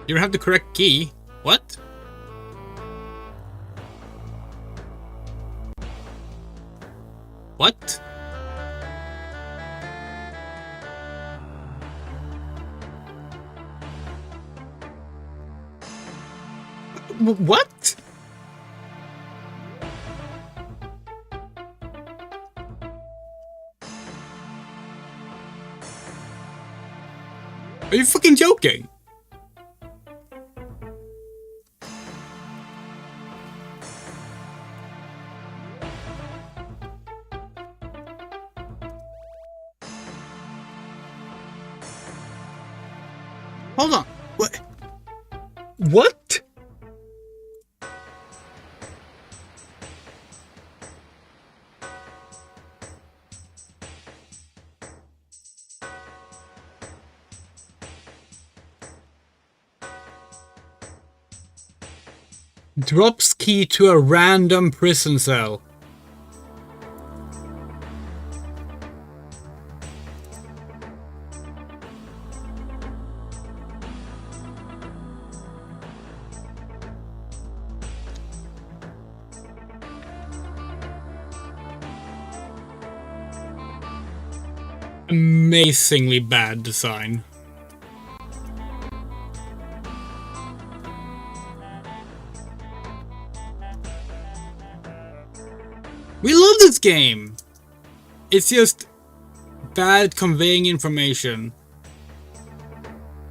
A: You don't have the correct key. What? What? What? Are you fucking joking? Hold on. What? What? Drops key to a random prison cell. Amazingly bad design. We love this game! It's just bad conveying information.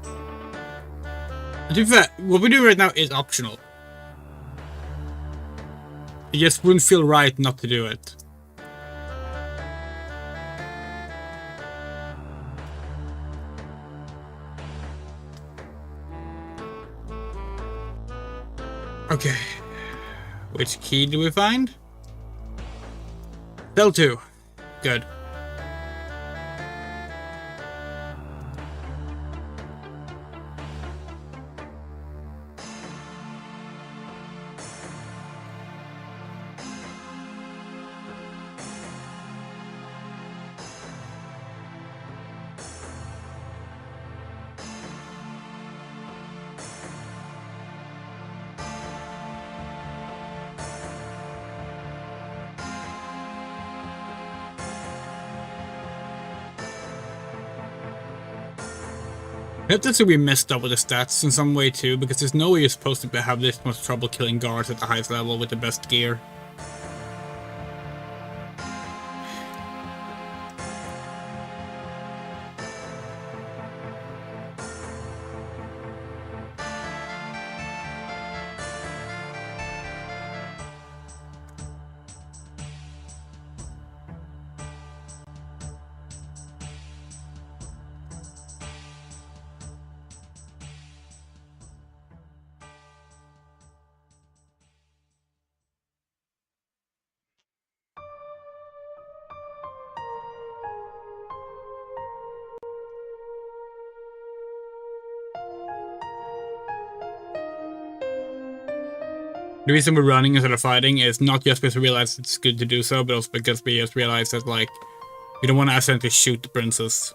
A: And to be fair, what we're doing right now is optional. It just wouldn't feel right not to do it. Okay. Which key do we find? Cell 2. Good. I hope this will be messed up with the stats in some way too, because there's no way you're supposed to have this much trouble killing guards at the highest level with the best gear. The reason we're running instead of fighting is not just because we realize it's good to do so, but also because we just realize that, like, we don't want to accidentally shoot the princess.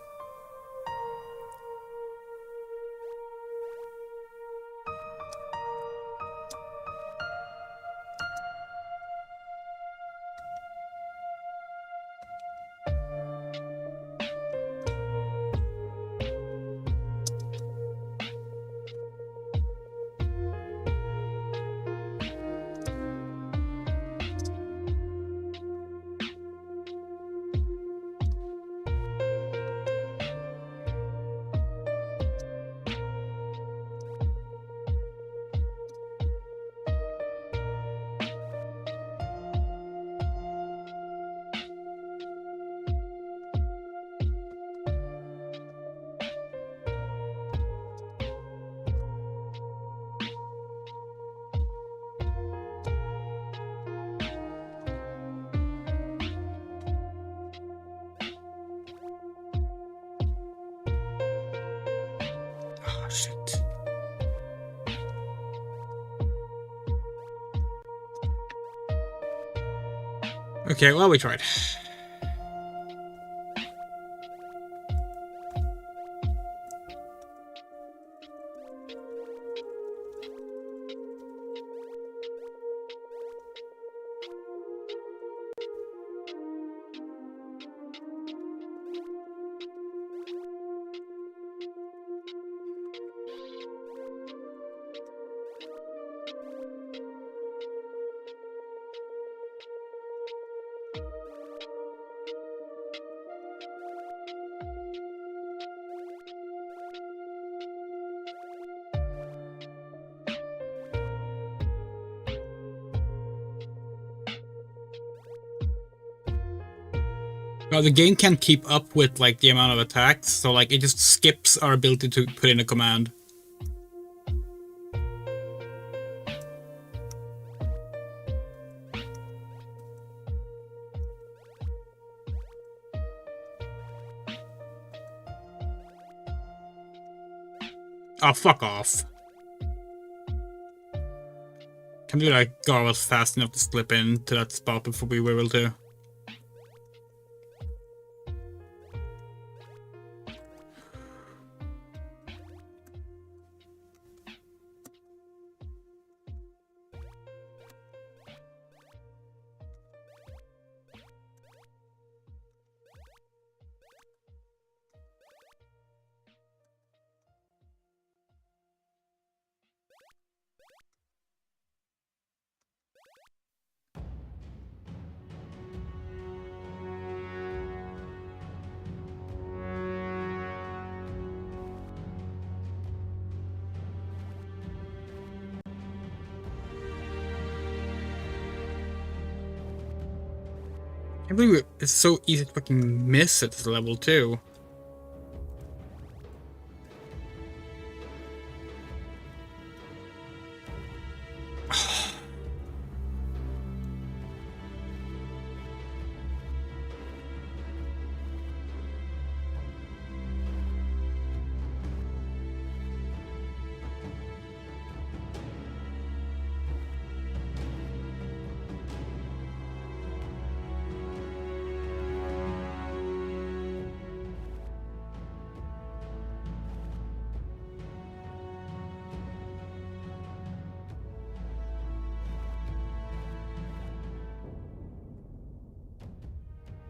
A: Oh, shit. Okay, well, we tried. Well, the game can't keep up with like the amount of attacks, so like it just skips our ability to put in a command. Oh, fuck off. Can we like go was fast enough to slip into that spot before we were able to? I can't believe it's so easy to fucking miss at this level too.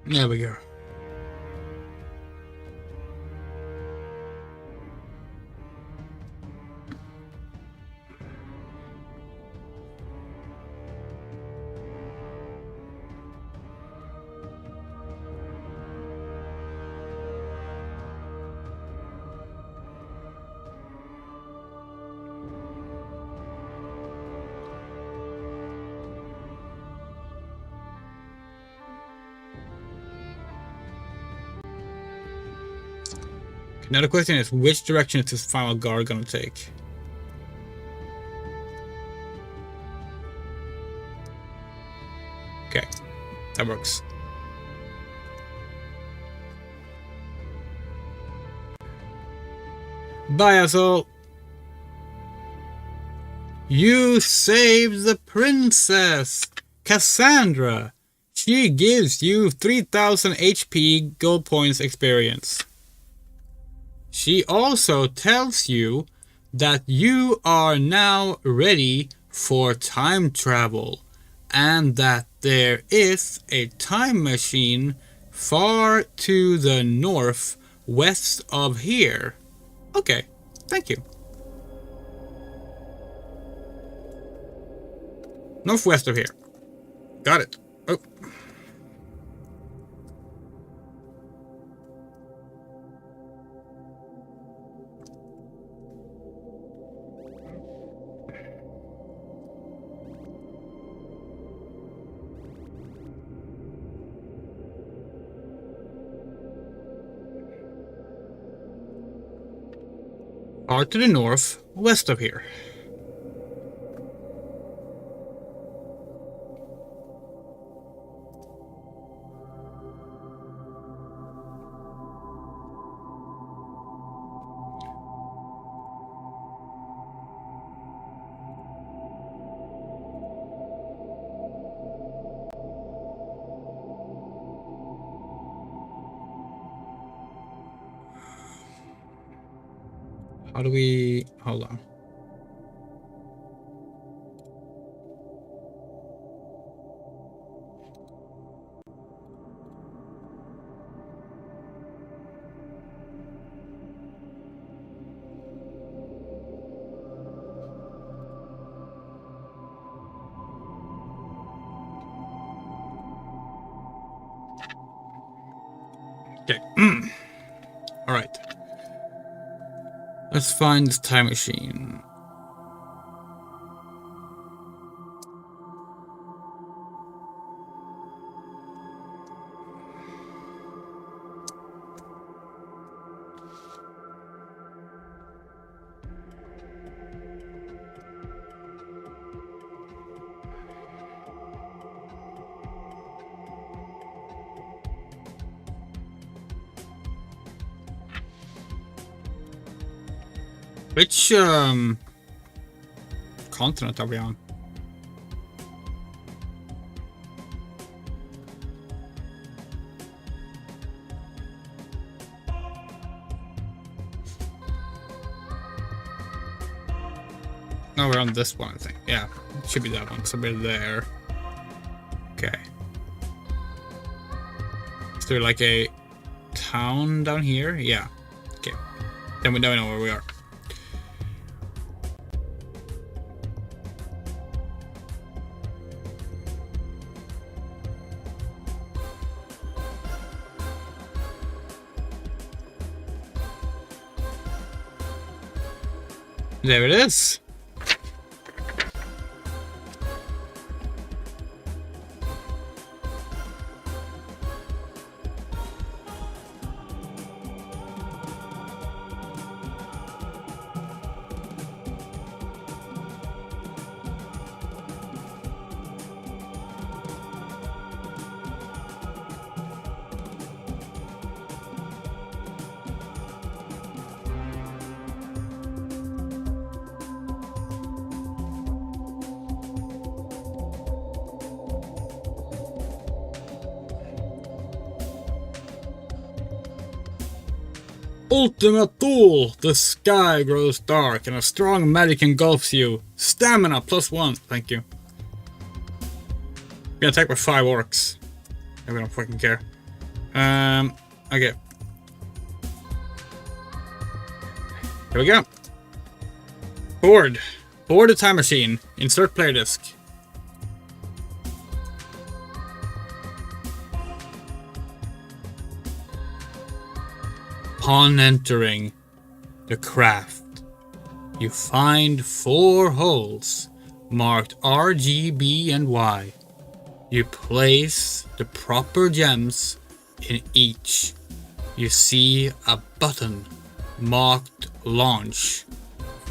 A: There we go. Now the question is, which direction is this final guard gonna take? Okay, that works. Bye, asshole. You saved the princess, Cassandra. She gives you 3000 HP gold points experience. She also tells you that you are now ready for time travel and that there is a time machine far to the north west of here. Okay, thank you. Northwest of here. Got it. Oh. Far to the north, west of here. How do we... Hold on. Okay. Alright. Let's find this time machine. Which continent are we on? No, we're on this one, I think. Yeah, it should be that one. So we're there. Okay. Is there like a town down here? Yeah. Okay. Then we know where we are. There it is. Ultima Tool! The sky grows dark and a strong magic engulfs you. Stamina +1. Thank you. Gonna attack with 5 orcs. I don't fucking care. Okay. Here we go. Board. Board the time machine. Insert player disc. Upon entering the craft, you find 4 holes marked R, G, B, and Y. You place the proper gems in each. You see a button marked launch.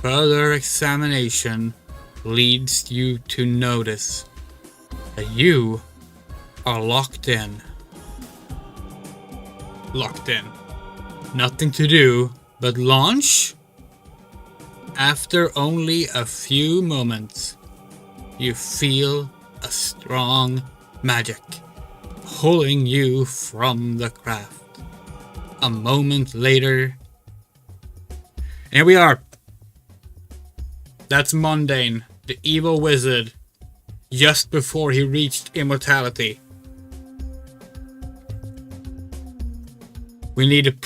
A: Further examination leads you to notice that you are locked in. Locked in. Nothing to do but launch. After only a few moments, you feel a strong magic pulling you from the craft. A moment later, here we are. That's Mundane, the evil wizard, just before he reached immortality. We need some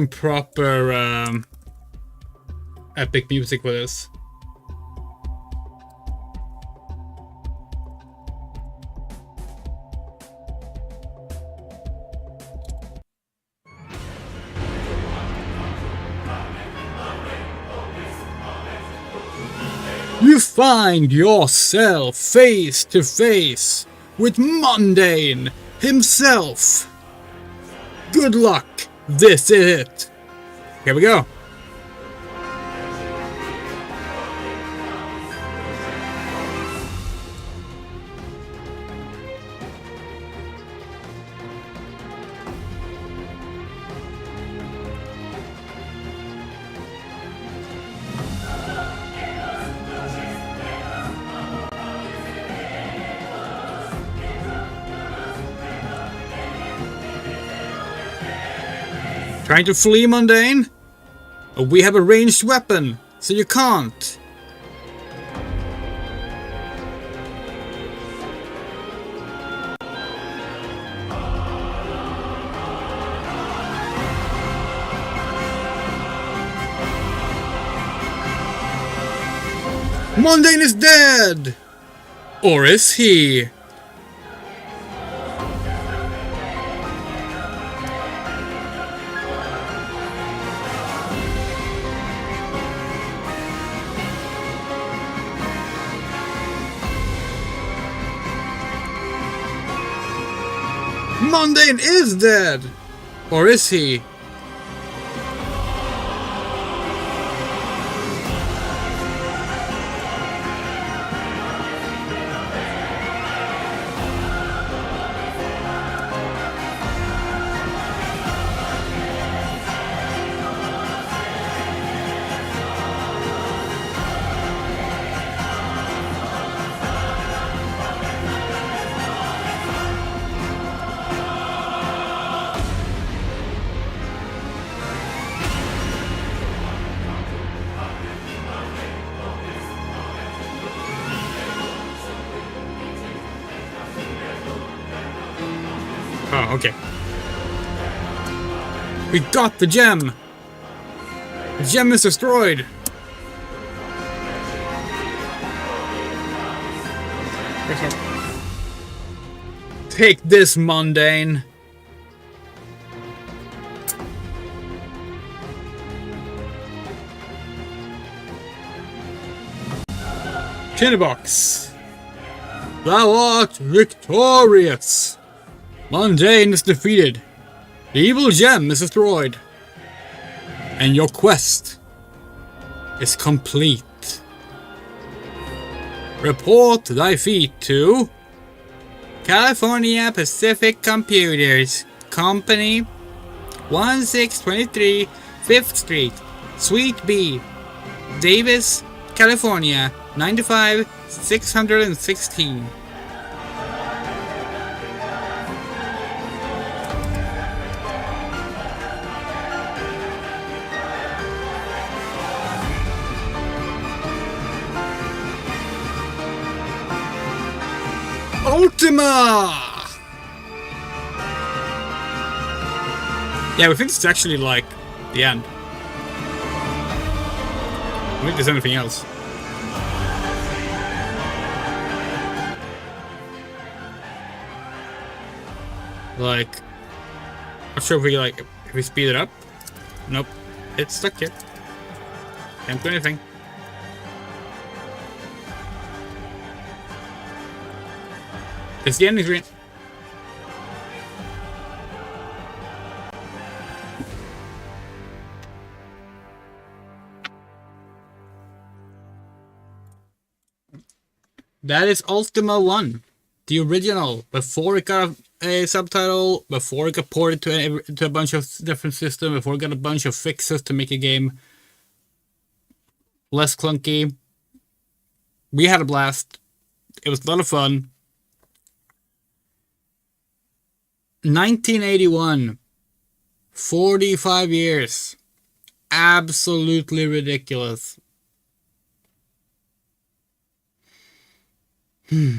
A: proper epic music for this. You find yourself face to face with Mundane himself. Good luck. This is it. Here we go. Trying to flee, Mundane? We have a ranged weapon, so you can't. Mundane is dead! Or is he? Mundane is dead! Or is he? Oh, okay. We got the gem! The gem is destroyed! Take this, mundane! Tinderbox! Thou art victorious! Mundane is defeated. The evil gem is destroyed. And your quest is complete. Report thy feat to California Pacific Computers Company 1623 5th Street, Suite B, Davis, California 95616. Ultima! Yeah, we think it's actually like the end. I think there's anything else. Like, not sure if we if we speed it up. Nope, it's stuck here. Can't do anything. It's the ending screen. That is Ultima 1. The original. Before it got a subtitle, before it got ported to a bunch of different systems, before it got a bunch of fixes to make a game less clunky. We had a blast. It was a lot of fun. 1981. 45 years. Absolutely ridiculous. So,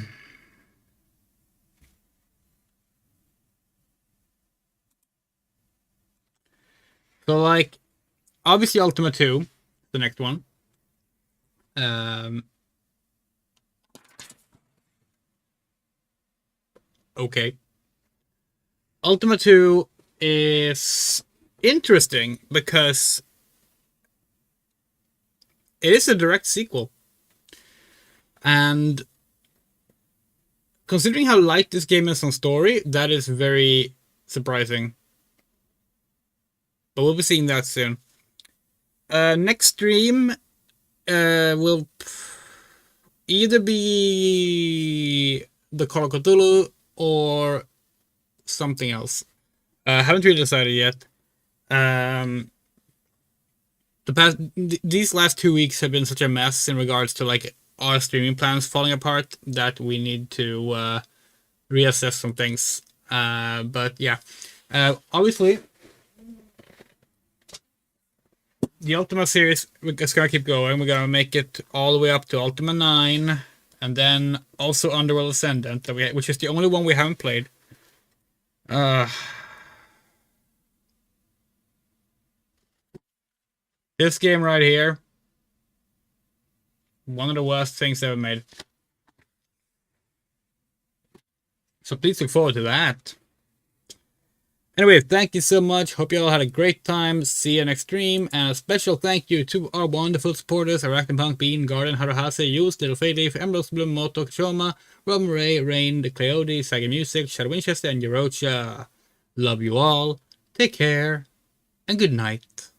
A: like, obviously Ultima 2, the next one. Okay. Ultima 2 is interesting because it is a direct sequel. And considering how light this game is on story, that is very surprising. But we'll be seeing that soon. Next stream will either be the Call of Cthulhu or something else. Haven't really decided yet. These last 2 weeks have been such a mess in regards to like our streaming plans falling apart that we need to reassess some things. But yeah, obviously the Ultima series is gonna keep going. We're gonna make it all the way up to Ultima 9, and then also Underworld Ascendant, which is the only one we haven't played. This game right here, one of the worst things ever made. So please look forward to that. Anyway, thank you so much. Hope you all had a great time. See you next stream. And a special thank you to our wonderful supporters: Arachnopunk, Bean, Garden, Haruhase, Use, Little Fadeleaf, Emerald Bloom, Moto, Choma, Robin Ray, Rain, The Cleode, Saga Music, Shadow Winchester, and Yorocha. Love you all. Take care. And good night.